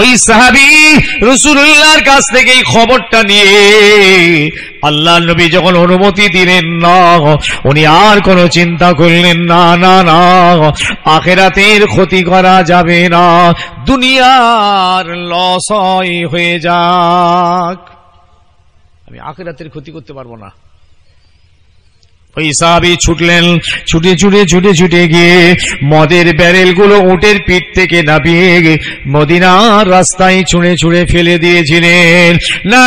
ওই সাহাবী রাসূলুল্লাহর কাছ থেকে এই খবরটা নিয়ে আল্লাহর নবী যখন অনুমতি দিলেন না, উনি আর কোনো চিন্তা করলেন না, না না, আখিরাতের ক্ষতি করা যাবে না, দুনিয়ার লস হয়ে যাক, আমি আখিরাতের ক্ষতি করতে পারবো না। ওই সাহাবী ছুটলেন, ছুটে ছুটে ছুটে ছুটে গিয়ে মদের ব্যারেল গুলো উটের পিঠ থেকে নামিয়ে মদিনার রাস্তায় ছুঁড়ে ছুঁড়ে ফেলে দিয়েছিলেন। না,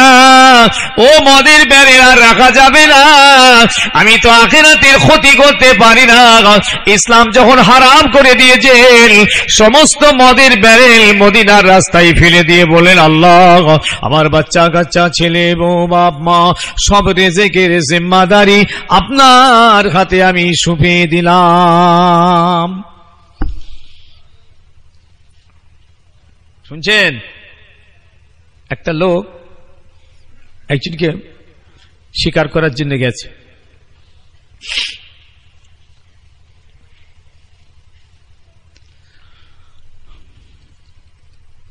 ও মদের ব্যারেল আর রাখা যাবে না, আমি তো আখিরাতের ক্ষতি করতে পারি না। ইসলাম যখন হারাম করে দিয়েছেন, সমস্ত মদের ব্যারেল মদিনার রাস্তায় ফেলে দিয়ে বলেন, আল্লাহ, আমার বাচ্চা কাচ্চা, ছেলে বউ, বাপ মা, সব রেজেকের জিম্মাদারি আপনার হাতে আমি সঁপে দিলাম। শুনছেন? একটা লোক একজনকে শিকার করার জন্য গেছে,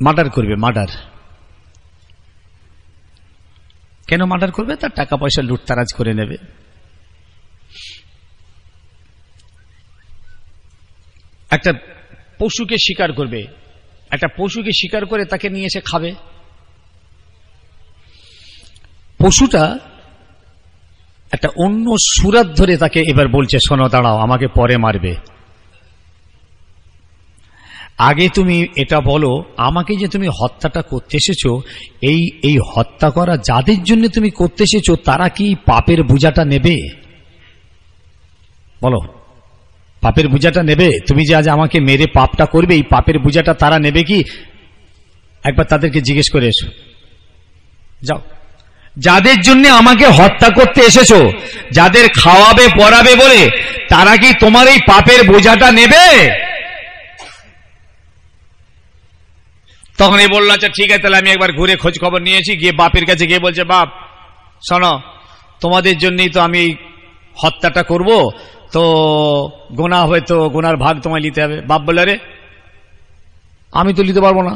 মার্ডার করবে। মার্ডার কেন মার্ডার করবে? তার টাকা পয়সা লুটতারাজ করে নেবে। একটা পশুকে শিকার করবে, একটা পশুকে শিকার করে তাকে নিয়ে এসে খাবে। পশুটা একটা অন্য সুরাত ধরে তাকে এবার বলছে, শোনো, দাঁড়াও, আমাকে পরে মারবে, আগে তুমি এটা বলো, আমাকে যে তুমি হত্যাটা করতে এসেছো, এই হত্যা করা যাদের জন্য তুমি করতে এসেছো, তারা কি পাপের বোঝাটা নেবে? বলো, পাপের বোঝাটা নেবে? তুমি যে আজ আমাকে মেরে পাপটা করবে, এই পাপের বোঝাটা তারা নেবে কি? একবার তাদেরকে জিজ্ঞেস করে এসো। যাও, যাদের জন্য আমাকে হত্যা করতে এসেছো, যাদের খাওয়াবে পরাবে বলে, তারা কি তোমার এই পাপের বোঝাটা নেবে? তখন এই বললো, আচ্ছা ঠিক আছে, তাহলে আমি একবার ঘুরে খোঁজ খবর নিয়েছি। গিয়ে বাপের কাছে গিয়ে বলছে, বাপ শোনো, তোমাদের জন্যই তো আমি হত্যাটা করব, তো গোনা হয়তো গোনার ভাগ তোমায় নিতে হবে। বাপ বলে, রে আমি তো নিতে পারবো না,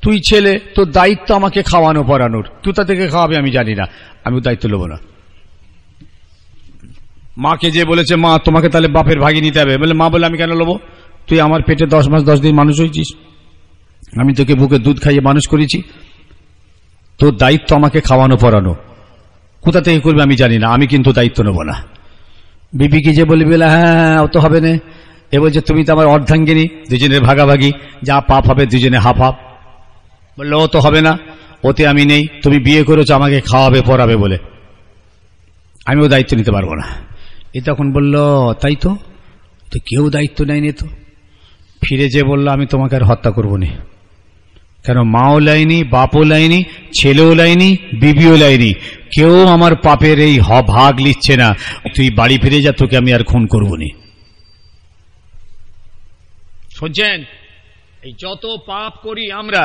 তুই ছেলে, তোর দায়িত্ব আমাকে খাওয়ানো পরানোর, তুই তা থেকে খাওয়াবে আমি জানি না, আমি দায়িত্ব নেবো না। মাকে যে বলেছে, মা তোমাকে তাহলে বাপের ভাগই নিতে হবে। বলে, মা বলে, আমি কেন নেবো? তুই আমার পেটে 10 মাস 10 দিন মানুষ হয়েছিস, আমি তোকে বুকে দুধ খাইয়ে মানুষ করেছি, তোর দায়িত্ব আমাকে খাওয়ানো পরানো, কোথা থেকে করবে আমি জানি না, আমি কিন্তু দায়িত্ব নেব না। বিবিকে যে বলবে, হ্যাঁ ও তো হবে না, এ বলছে তুমি তো আমার অর্ধাঙ্গিনী, দুজনের ভাগাভাগি, যা পাপ হবে দুজনে হাফ হাফ। বললো, ও তো হবে না, ওতে আমি নেই, তুমি বিয়ে করেছো আমাকে খাওয়াবে পরাবে বলে, আমিও দায়িত্ব নিতে পারবো না। এ তখন বলল, তাই তো, তো কেউ দায়িত্ব নেয়নি তো। ফিরে যে বলল, আমি তোমাকে আর হত্যা করবো না। কেন? মাও লাইনি, বাপও লাইনি, ছেলেও লাইনি, বিবিও লাইনি, কেউ আমার পাপের এই ভাগ লিচ্ছে না। তুই বাড়ি ফিরে যা, তোকে আমি আর খুন করবো না। শুনছেন? এই যত পাপ করি আমরা,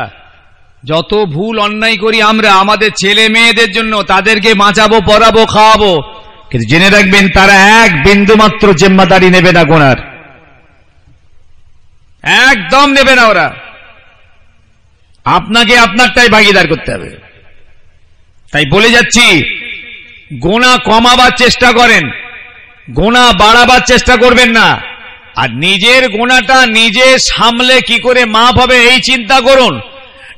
যত ভুল অন্যায় করি আমরা আমাদের ছেলে মেয়েদের জন্য, তাদেরকে বাঁচাবো, পড়াবো, খাওয়াবো, কিন্তু জেনে রাখবেন তারা এক বিন্দু মাত্র জিম্মাদারি নেবে না গোনার, একদম নেবে না। ওরা আপনাকে আপনারটাই ভাগিদার করতে হবে। তাই বলে যাচ্ছি, গোনা কমাবার চেষ্টা করেন, গোনা বাড়াবার চেষ্টা করবেন না। আর নিজের গোনাটা নিজে সামলে কি করে মাপ হবে এই চিন্তা করুন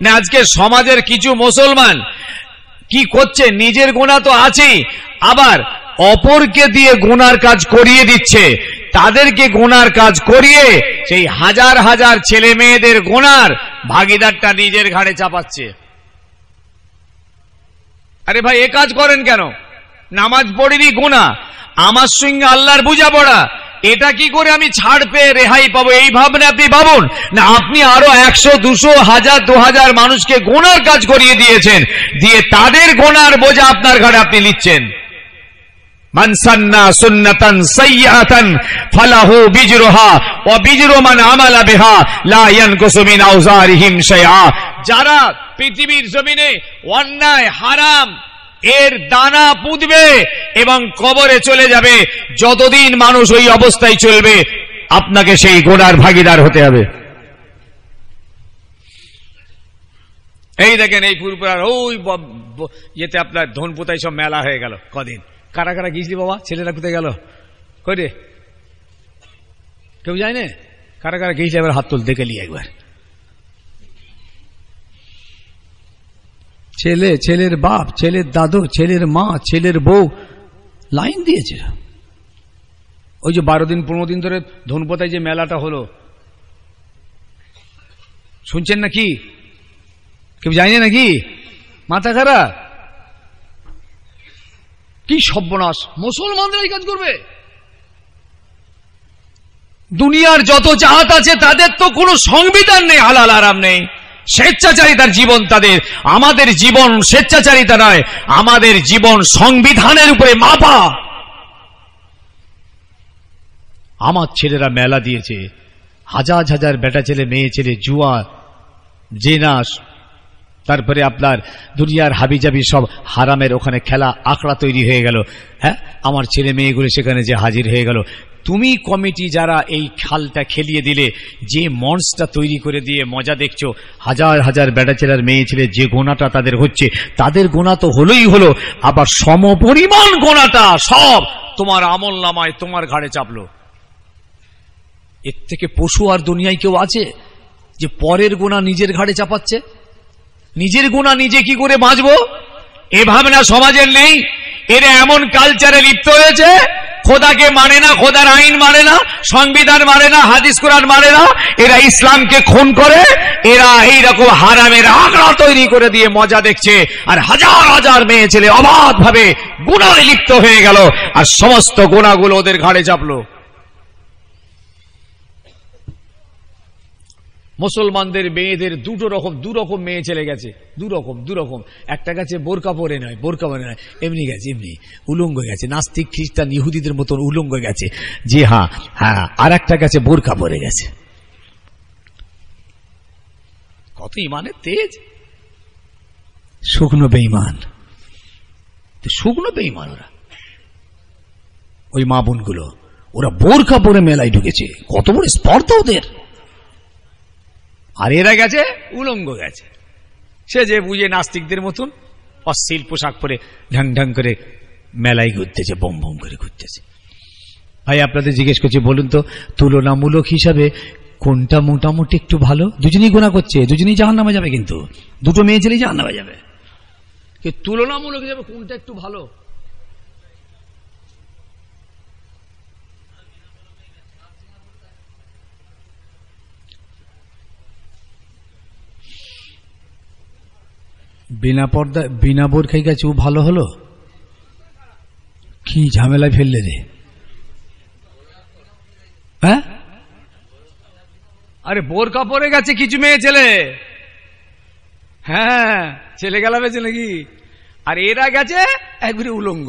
না। আজকে সমাজের কিছু মুসলমান কি করছে, নিজের গোনা তো আছেই, আবার অপরকে দিয়ে গোনার কাজ করিয়ে দিচ্ছে, তাদেরকে গোনার কাজ করিয়ে সেই হাজার হাজার ছেলে মেয়েদের গোনার ভাগিদারটা নিজের ঘাড়ে চাপাচ্ছে। আরে ভাই, এ কাজ করেন কেন? নামাজ পড়িনি গোনা, আমার সঙ্গে আল্লাহর বোঝাপড়া, এটা কি করে আমি ছাড় পেয়ে রেহাই পাবো, এই ভাবনা আপনি ভাবুন না। আপনি আরো 100, 200, 1000, 2000 মানুষকে গোনার কাজ করিয়ে দিয়েছেন, দিয়ে তাদের গোনার বোঝা আপনার ঘাড়ে আপনি নিচ্ছেন। মান সান্না সুন্নাতান সাইয়্যাতান ফালাহু বিজরুহা ওয়া বিজরু মান আমালা বিহা লা ইয়ানকুসু মিন আওজারিহিম শাইআ। যারা পৃথিবীর জমিনে অন্যায় হারাম এর দানা পুঁতবে এবং কবরে চলে যাবে, যতদিন মানুষ ওই অবস্থায় চলবে আপনাকে সেই গোনার ভাগিদার হতে হবে। এই দেখেন এই ফুরপুরার ওই ইয়েতে আপনার ধনপুতায় সব মেলা হয়ে গেল কদিন। কারা কারা গিয়েছিলি বাবা? ছেলেরা কোথায় গেল? কই রে? কেউ যায় না? কারা কারা গিয়েছিল? এবার হাত তুল দেখে নি একবার। ছেলে, ছেলের বাপ, ছেলের দাদু, ছেলের মা, ছেলের বউ লাইন দিয়েছে। ওই যে 12 দিন 15 দিন ধরে ধনপতায় যে মেলাটা হলো, শুনছেন নাকি? কেউ যায়নি নাকি? মাথা খারাপ? কি সর্বনাশ! মুসলমানরা এই কাজ করবে? দুনিয়ার যত জাহাত আছে তাদের তো কোনো সংবিধান নেই, হালাল আরাম নেই, স্বেচ্ছাচারিতার জীবন তাদের। আমাদের জীবন স্বেচ্ছাচারিতা নয়, আমাদের জীবন সংবিধানের উপরে মাপা। আমার ছেলেরা মেলা দিয়েছে, হাজার হাজার বেটা ছেলে মেয়ে ছেলে জুয়া জেনাস, তারপরে আপনার দুনিয়ার হাবিজাবি সব হারামের ওখানে খেলা আখড়া তৈরি হয়ে গেল। হ্যাঁ, আমার ছেলে মেয়েগুলো সেখানে যে হাজির হয়ে গেল। তুমি কমিটি যারা এই খালটা খেলিয়ে দিলে, যে মঞ্চটা তৈরি করে দিয়ে মজা দেখছো, হাজার হাজার বেটা ছেলের মেয়ে ছেলে যে গোনাটা তাদের হচ্ছে, তাদের গোনা তো হলোই হলো, আবার সমপরিমাণ গোনাটা সব তোমার আমল নামায় তোমার ঘাড়ে চাপলো। এর থেকে পশু আর দুনিয়ায় কেউ আছে যে পরের গোনা নিজের ঘাড়ে চাপাচ্ছে? নিজের গোনা নিজে কি করে বাঁচবো এ ভাবনা সমাজের নেই। এরা এমন কালচারে লিপ্ত হয়েছে, খোদাকে মানে না, খোদার আইন মানে না, সংবিধান মানে না, হাদিস কোরআন মানে না, এরা ইসলামকে খুন করে, এরা এইরকম হারামের আখড়া তৈরি করে দিয়ে মজা দেখছে, আর হাজার হাজার মেয়ে ছেলে অবাধ ভাবে গুনাহে লিপ্ত হয়ে গেল, আর সমস্ত গুনাহগুলো ওদের ঘাড়ে চাপলো। মুসলমানদের মেয়েদের দুরকম মেয়ে ছেলে গেছে, দুরকম। একটা গেছে বোরকা পরে নয়, এমনি গেছে, এমনি উলঙ্গ গেছে, নাস্তিক খ্রিস্টান ইহুদিদের মতন উলঙ্গ গেছে। জি হ্যাঁ, আর একটা গেছে বোরকা পরে গেছে। কত ইমানের তেজ! শুকনো বেঈমান, ওরা ওই মা বোনগুলো, ওরা বোরকা পরে মেলায় ঢুকেছে। কত বড় স্পর্ধা ওদের! আর এরা গেছে উলঙ্গ গেছে, সে যে বুঝে নাস্তিকদের মতন অশ্লীল পোশাক পরে ঢং করে মেলায় ঘুরতেছে, বম করে ঘুরতেছে। ভাই আপনাদের জিজ্ঞেস করছি, বলুন তো তুলনামূলক হিসাবে কোনটা মোটামুটি একটু ভালো? দুজনেই গুনাহ করছে, দুজনেই জাহান্নামে যাবে, কিন্তু দুটো মেয়ে ছেলেই জাহান্নামে যাবে। তুলনামূলক হিসাবে কোনটা একটু ভালো? বিনা পর্দা বিনা বোরখাই গেছে, ও ভালো হলো? কি ঝামেলায় ফেললে রে? হ্যাঁ, আরে বোরকা পরে গেছে কিছু মেয়ে ছেলে, হ্যাঁ ছেলে গেলা বেছে নাকি? আর এরা গেছে একবারে উলঙ্গ।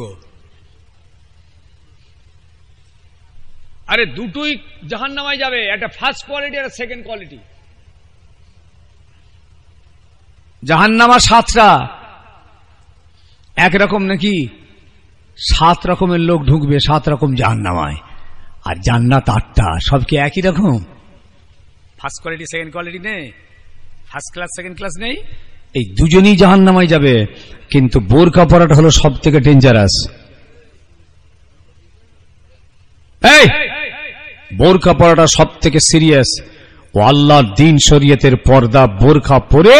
আরে দুটোই জাহান্নামায় যাবে, একটা ফার্স্ট কোয়ালিটি আর সেকেন্ড কোয়ালিটি। জাহান্নামা 7টা, একরকম নাকি? 7 রকমের লোক ঢুকবে 7 রকম জাহান্নামায়, আর জান্নাত 8টা, সব কি একই রকম? ফার্স্ট কোয়ালিটি সেকেন্ড কোয়ালিটি নেই, ফার্স্ট ক্লাস সেকেন্ড ক্লাস নেই। এই দুজনই জাহান্নামায় যাবে, কিন্তু বোরকা পরাটা হলো সব থেকে ডেঞ্জারাস। এই বোরকা পরাটা সব থেকে সিরিয়াস। ও আল্লাহর দিন শরীয়তের পর্দা বোরকা পরে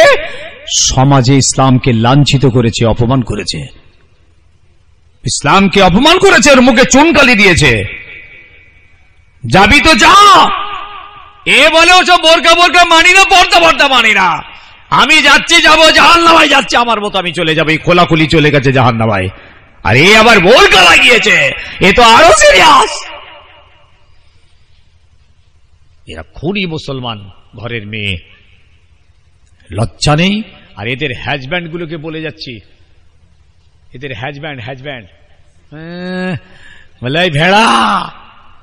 সমাজে ইসলামকে লাঞ্ছিত করেছে, অপমান করেছে, ইসলামকে অপমান করেছে, ওর মুখে চুনকালি দিয়েছে। যাবি তো যা, এ বলে ওসব বোরকা মানি না, পর্দা মানি না, আমি যাচ্ছি, যাবো জাহান্নামায় যাচ্ছি, আমার মতো আমি চলে যাবো। এই খোলাখুলি চলে গেছে জাহান্নামায়, আর এ আবার বোরকা লাগিয়েছে, এ তো আরো সিরিয়াস। এরা খুনি মুসলমান ঘরের মেয়ে, লজ্জা নেই। আর এদের হ্যাজব্যান্ড গুলোকে বলে যাচ্ছি, এদের হ্যাজব্যান্ড বলে ভেড়া,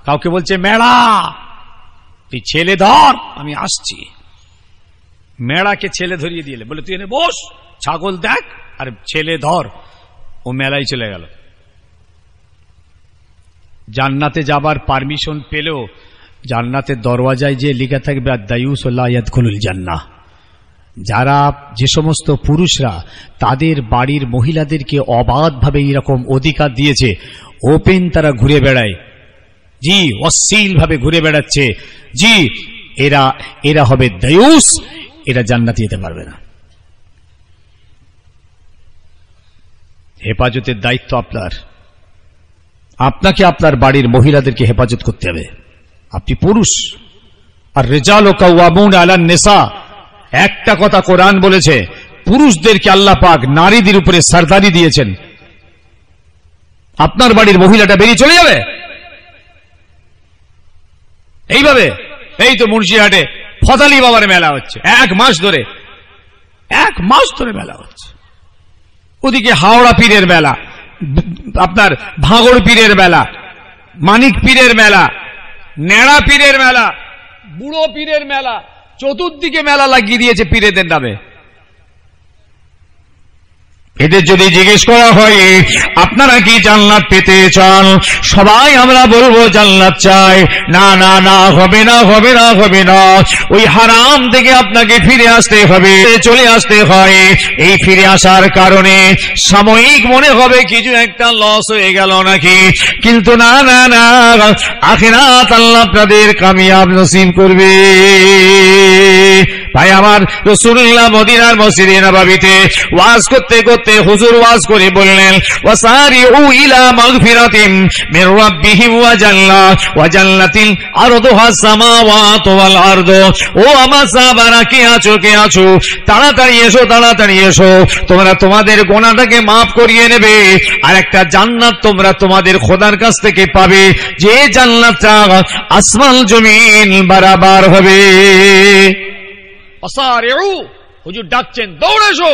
কাউকে বলছে মেড়া, তুই ছেলে ধর, আমি আসছি। মেড়াকে ছেলে ধরিয়ে দিলে বলে তুই এনে বস, ছাগল দেখ আর ছেলে ধর, ও মেলায় চলে গেল। জান্নাতে যাবার পারমিশন পেলেও জান্নাতের দরওয়াজায় যে লেখা থাকবে আদ-দায়ুস লা ইয়াদখুলুল জান্নাহ, যারা যে সমস্ত পুরুষরা তাদের বাড়ির মহিলাদেরকে অবাধভাবে এরকম অধিকার দিয়েছে, ওপেন তারা ঘুরে বেড়ায়, জি অশ্লীল ভাবে ঘুরে বেড়াচ্ছে, জি এরা হবে দায়ুস, এরা জান্নাতে যেতে পারবে না। হেফাজতের দায়িত্ব আপনাকে আপনার বাড়ির মহিলাদেরকে হেফাজত করতে হবে। আপনি পুরুষ। আর রিজালু কাওয়ামুনা আলান নিসা, একটা কথা কোরআন বলেছে, পুরুষদেরকে আল্লাহ পাক নারীদের উপরে সরদারি দিয়েছেন। আপনার বাড়ির মহিলাটা বেরিয়ে চলে যাবে এইভাবে। এই তো মুন্সিরহাটে ফতালি বাবার মেলা হচ্ছে, এক মাস ধরে মেলা হচ্ছে। ওদিকে হাওড়া পীরের মেলা, আপনার ভাঙড় পীরের মেলা, মানিক পীরের মেলা, নেড়া পীরের মেলা, বুড়ো পীরের মেলা, চতুর্দিকে মেলা লাগিয়ে দিয়েছে পীরেদের নামে। এদের যদি জিজ্ঞেস করা হয় আপনারা কি জান্নাত পেতে চান, সবাই আমরা বলবো জান্নাত চাই। না না না, হবে না, হবে না, হবে না। ওই হারাম থেকে আপনাকে ফিরে আসতে হবে, চলে আসতে হয়। এই ফিরে আসার কারণে সাময়িক মনে হবে কিছু একটা লস হয়ে গেল নাকি, কিন্তু না না না, আখিরাত আল্লাহ আপনাদের কামিয়াব নসিব করবে। ভাই আমার, রাসূলুল্লাহ মদিনার মসজিদে নববীতে ওয়াজ করতে করতে হুজুর ওয়াজ করে বললেন, ওয়াসারিউ ইলা মাগফিরাতিন মির রাব্বিহিম ওয়া জান্নাতিন আরদুহা সামাওয়াতু ওয়াল আরদ। ও আমার সাহাবারা, কে আছো, তাড়াতাড়ি এসো, তোমরা তোমাদের গুনাহটাকে maaf করিয়ে নেবে, আর একটা জান্নাত তোমরা তোমাদের খোদার কাছ থেকে পাবে, যে জান্নাতটা আসমান জমিন বরাবর হবে। হুজুর ডাকছেন, দৌড়ে এসো।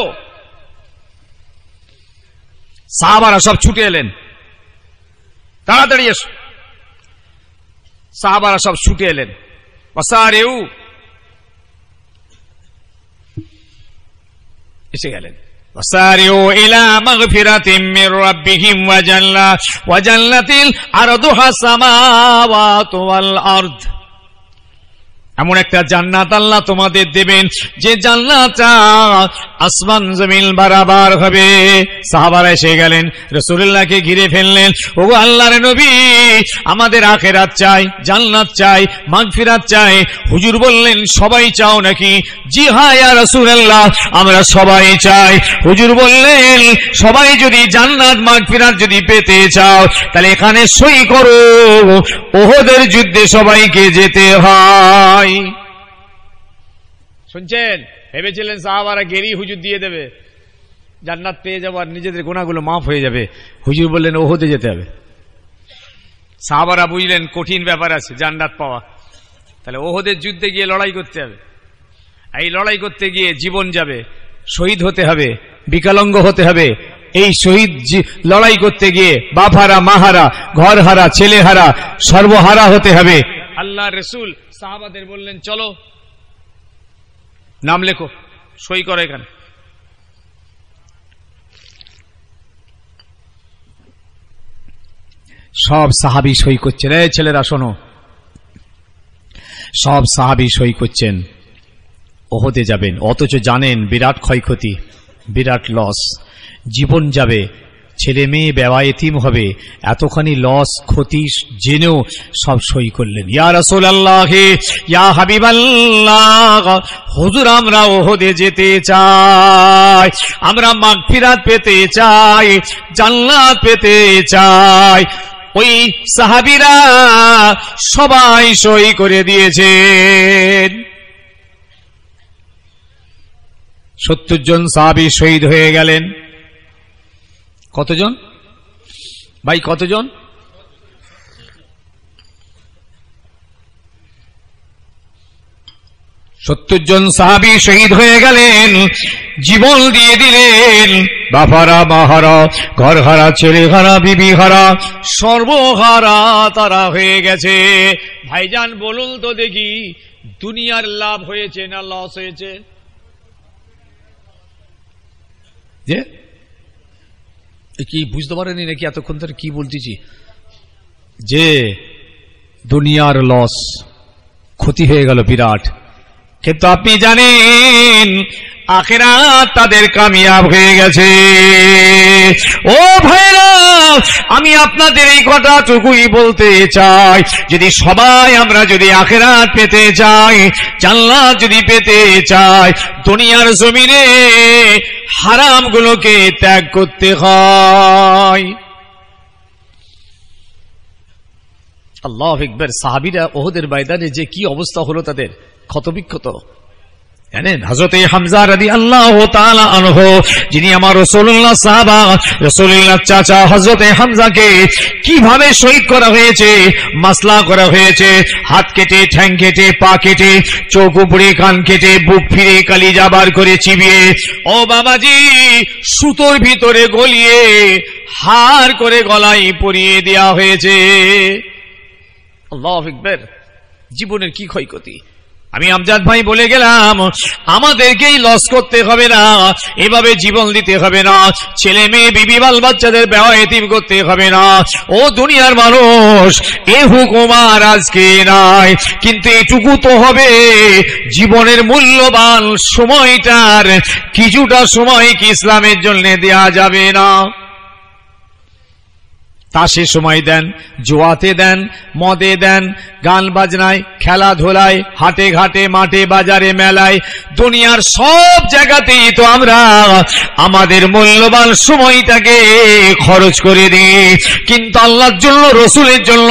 সাহাবারা সব ছুটে এলেন, তাড়াতাড়ি এসো। সাহাবারা সব ছুটে এলেন, এসে গেলেন। وسارعوا إلى مغفرة من ربهم وجنة عرضها السماوات والأرض। এমন একটা জান্নাত আল্লাহ তোমাদের দেবেন, যে জান্নাতটা আসমান জমিন বরাবর হবে। সাহাবারা এসে গেলেন, রাসূলুল্লাহকে ঘিরে ফেললেন। ওগো আল্লাহর নবী, আমাদের আখিরাত চাই, জান্নাত চাই, মাগফিরাত চাই। হুজুর বললেন, সবাই চাও নাকি? জি হ্যাঁ ইয়া রাসূলুল্লাহ, আমরা সবাই চাই। হুজুর বললেন, সবাই যদি জান্নাত মাগফিরাত যদি পেতে চাও, তাহলে এখানে সই করো, উহুদের যুদ্ধে সবাইকে যেতে হয়। শুনছেন? ভেবেছিলেন সাহাবারা গেরি হুজুর দিয়ে দেবে, জান্নাত পেয়ে যাবো আর নিজেদের গুনাহগুলো মাফ হয়ে যাবে। হুজুর বললেন, ওহুদে যেতে হবে। সাহাবারা বুঝলেন কঠিন ব্যাপার আছে জান্নাত পাওয়া, তাহলে ওহুদের যুদ্ধে গিয়ে লড়াই করতে হবে। এই লড়াই করতে গিয়ে জীবন যাবে, শহীদ হতে হবে, বিকলাঙ্গ হতে হবে। এই শহীদ লড়াই করতে গিয়ে বাপহারা, মাহারা, ঘর হারা, ছেলে হারা, সর্বহারা হতে হবে। আল্লাহ রসুল সাহাবাদের বললেন, চলো নাম লেখো, সই করো এখানে। সব সাহাবী সই করছেন। এই ছেলেরা শোনো, সব সাহাবী সই করছেন, ওহদে যাবেন, অথচ জানেন বিরাট ক্ষয়ক্ষতি, বিরাট লস, জীবন যাবে, ছেলে মেয়ে বেওয়া এতিম হবে, এতখানি লস ক্ষতি জেনেও সব সই করলেন। ইয়া রাসূলুল্লাহ, ইয়া হাবিবাল্লাহ, হুজুর আমরা ওহদে যেতে চাই, আমরা মাগফিরাত পেতে চাই, জান্নাত পেতে চাই। ওই সাহাবীরা সবাই সই করে দিয়েছেন। 70 জন সাহাবী শহীদ হয়ে গেলেন। কতজন ভাই, কতজন? 70 জন সাহাবী শহীদ হয়ে গেলেন, জীবন দিয়ে দিলেন। বাপারা, মাহারা, ঘর হারা, ছেলে হারা, বিবি হারা, সর্বহারা তারা হয়ে গেছে। ভাইজান বলুন তো দেখি, দুনিয়ার লাভ হয়েছে না লস হয়েছে? যে কি বুঝতে পারেনি নাকি এতক্ষণ ধরে কি বলতেছি? যে দুনিয়ার লস, ক্ষতি হয়ে গেল বিরাট, কিন্তু আপনি জানেন আখিরাত তাদের কামিয়াব হয়ে গেছে। ও ভাইরা, আমি আপনাদের এই কথাটুকুই বলতে চাই, যদি সবাই আমরা যদি আখিরাত পেতে চাই, জান্নাত যদি পেতে চাই, দুনিয়ার জমিনে হারামগুলোকে ত্যাগ করতে হয়। আল্লাহু আকবার। সাহাবীরা ওহদের ময়দানে যে কি অবস্থা হলো তাদের, ক্ষতবিক্ষত। জানেন হযরত হামজা রাদিয়াল্লাহু তাআলা আনহু, যিনি আমার রাসূলুল্লাহ সাহাবা, রাসূলুল্লাহ চাচা হযরত হামজাকে কিভাবে শহীদ করা হয়েছে, মাসলা করা হয়েছে, হাত কেটে, ঠ্যাং কেটে, পা কেটে, চোখ উপড়ে, কান কেটে, বুক ফিরে কালিজা বার করে চিবিয়ে, ও বাবাজি, সুতোর ভিতরে গলিয়ে হাড় করে গলায় পরিয়ে দেওয়া হয়েছে। আল্লাহু আকবার। জীবনের কি ক্ষয়ক্ষতি। আমি আমজাদ ভাই বলে গেলাম, আমাদেরকেই লস করতে হবে না, এভাবে জীবন দিতে হবে না, ছেলে মেয়ে বিবি বাল বাচ্চাদের বেওয়া এতিম করতে হবে না। ও দুনিয়ার মানুষ, এ হুকুম আর আজকে নাই, কিন্তু এটুকু তো হবে, জীবনের মূল্যবান সময়টার কিছুটা সময় কি ইসলামের জন্য দেয়া যাবে না? তাসে সময় দেন, জুয়াতে দেন, মদে দেন, গান বাজনায়, খেলাধুলায়, হাটে ঘাটে, মাঠে বাজারে, মেলায়, দুনিয়ার সব জায়গাতেই তো আমরা আমাদের মূল্যবান সময়টাকে খরচ করে দিই। কিন্তু আল্লাহর জন্য, রসুলের জন্য,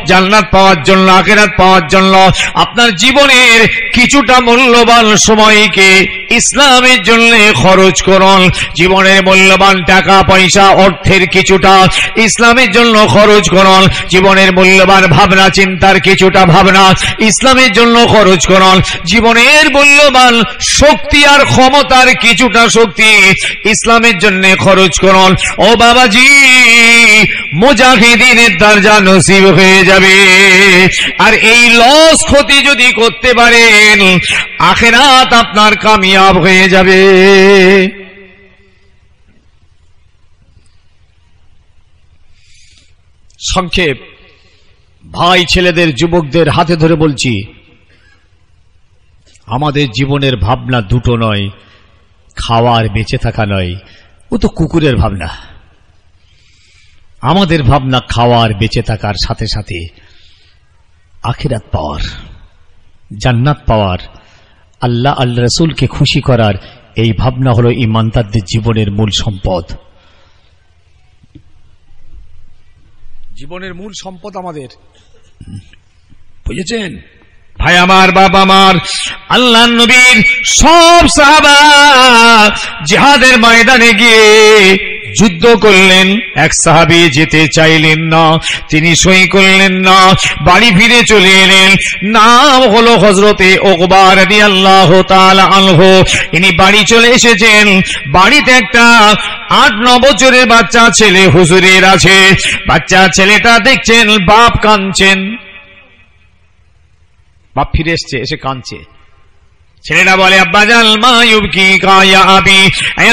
জান্নাত পাওয়ার জন্য, আখিরাত পাওয়ার জন্য আপনার জীবনের কিছুটা মূল্যবান সময়কে ইসলামের জন্য খরচ করুন। জীবনের মূল্যবান টাকা পয়সা, অর্থের কিছুটা ইসলামের জন্য খরচ করুন। জীবনের মূল্যবান ভাবনা চিন্তার কিছুটা ভাবনা ইসলামের জন্য খরচ করুন। জীবনের মূল্যবান শক্তি আর ক্ষমতার কিছুটা শক্তি ইসলামের জন্য খরচ করুন। ও বাবাজি, মুজাহিদিনের দরজা নসিব হয়ে যাবে। আর এই লস ক্ষতি যদি করতে পারেন, আখিরাত আপনার কামিয়াব হয়ে যাবে। সংক্ষেপ, ভাই ছেলেদের, যুবকদের হাতে ধরে বলছি, আমাদের জীবনের ভাবনা দুটো নয়, খাওয়ার বেঁচে থাকা নয়, ও তো কুকুরের ভাবনা। আমাদের ভাবনা খাওয়ার বেঁচে থাকার সাথে সাথে আখিরাত পাওয়ার, জান্নাত পাওয়ার, আল্লাহ আল্লাহ রসুলকে খুশি করার। এই ভাবনা হলো ঈমানদারদের জীবনের মূল সম্পদ। জীবনের মূল সম্পদ আমাদের, বুঝেছেন ভাই আমার, বাবা আমার, আল্লাহ নবীর সব সাহাবা জিহাদের ময়দানে গিয়ে যুদ্ধ করলেন। এক সাহাবী যেতে চাইলেন না, তিনি সই করলেন না, বাড়ি ফিরে চলে এলেন। নাম হলো হযরতে উকবা রাদিয়াল্লাহু তাআলা আনহু। ইনি বাড়ি চলে এসেছেন। বাড়িতে একটা 8-9 বছরের বাচ্চা ছেলে হুজুরের আছে। বাচ্চা ছেলেটা দেখছেন বাপ কাঁদছেন, বাপ ফিরে এসছে, এসে কাঁদছে। ছেলেটা বলে, আব্বাজান মা ইউবকি কায়া আবি,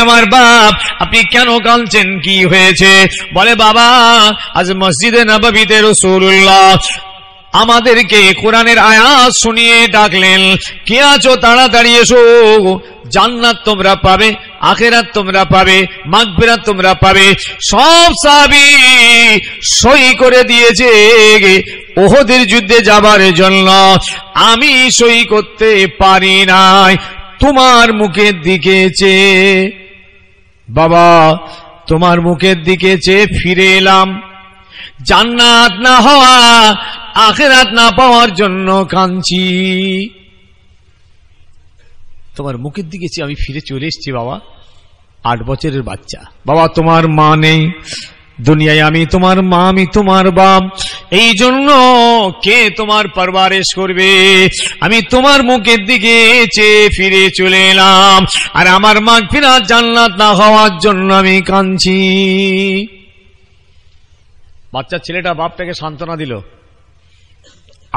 আমার বাপ আপনি কেন কাঁদছেন, কি হয়েছে? বলে, বাবা আজ মসজিদে নববীতে রাসূলুল্লাহ আমাদেরকে কোরআনের আয়াত শুনিয়ে ডাকলেন, কে আছো তাড়াতাড়ি এসো, জান্নাত তোমরা পাবে, আখিরাত তোমরা পাবে, মাগফিরাত তোমরা পাবে। সব সাহাবী সই করে দিয়েছে উহুদের যুদ্ধে যাবার জন্য, আমি সই করতে পারি নাই, তোমার মুখের দিকে চেয়ে, বাবা তোমার মুখের দিকে চেয়ে ফিরে এলাম। জান্নাত না হওয়া, আখিরাত না পাওয়ার জন্য কাঁদছি। তোমার মুখের দিকে চেয়ে আমি ফিরে চলে এসেছি বাবা। 8 বছরের বাচ্চা। বাবা তোমার মা নেই দুনিয়ায়, আমি তোমার মা, আমি তোমার বাপ, এই জন্য কে তোমার পরবারিশ করবে? আমি তোমার মুখের দিকে চেয়ে ফিরে চলে এলাম, আর আমার মাগফিরাত জান্নাত না হওয়ার জন্য আমি কাঁদছি। বাচ্চা ছেলেটা বাপটাকে সান্ত্বনা দিল।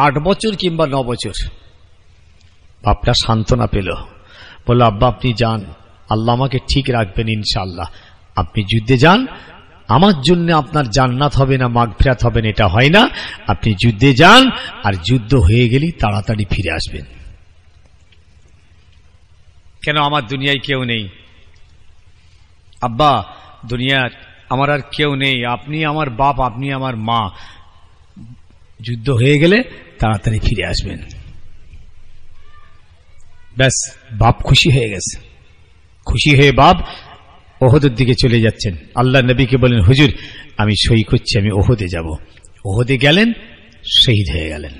8 বছর কিংবা 9 বছর, বাপটা সান্ত্বনা পেল, বলল, আব্বা আপনি যান, আল্লাহ আমাকে ঠিক রাখবেন ইনশাআল্লাহ। আপনি যুদ্ধে যান, আমার জন্য আপনার জান্নাত হবে না, মাগফিরাত হবে না, এটা হয় না। আপনি যুদ্ধে যান, আর যুদ্ধ হয়ে গেলেই তাড়াতাড়ি ফিরে আসবেন। কেন আমার দুনিয়ায় কেউ নেই? আব্বা, দুনিয়ার আমার আর কেউ নেই, আপনি আমার বাপ, আপনি আমার মা। যুদ্ধ হয়ে গেলে তাড়াতাড়ি ফিরে আসবেন। ব্যাস, বাপ খুশি হয়ে গেছে। খুশি হয়ে বাপ ওহদের দিকে চলে যাচ্ছেন। আল্লাহ নবীকে বলেন, হুজুর আমি সই করছি, আমি ওহদে যাব। ওহদে গেলেন, শহীদ হয়ে গেলেন।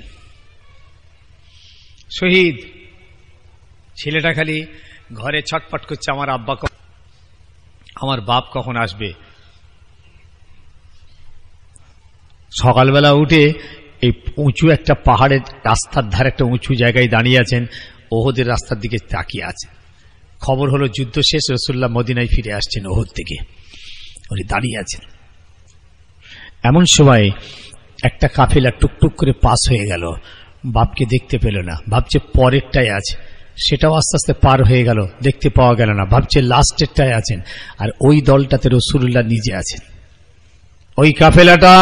শহীদ ছেলেটা খালি ঘরে ছটফট করছে, আমার আব্বা, আমার বাপ কখন আসবে। সকালবেলা উঠে এই উঁচু একটা পাহাড়ের রাস্তার ধারে একটা উঁচু জায়গায় দাঁড়িয়ে আছেন, ওহদের রাস্তার দিকে তাকিয়ে আছে। খবর হলো যুদ্ধ শেষ, রাসূলুল্লাহ মদিনায় ফিরে আসছেন ওহদ থেকে, উনি দাঁড়িয়ে আছেন। এমন সময় একটা কাফেলা টুকটুক করে পাস হয়ে গেল, বাপকে দেখতে পেল না, ভাবছে পরেরটাই আছে, সেটাও আস্তে আস্তে পার হয়ে গেল, দেখতে পাওয়া গেল না, ভাবছে লাস্টেরটাই আছেন। আর ওই দলটাতে রাসূলুল্লাহ নিজে আছেন। ওই কাফেলাটা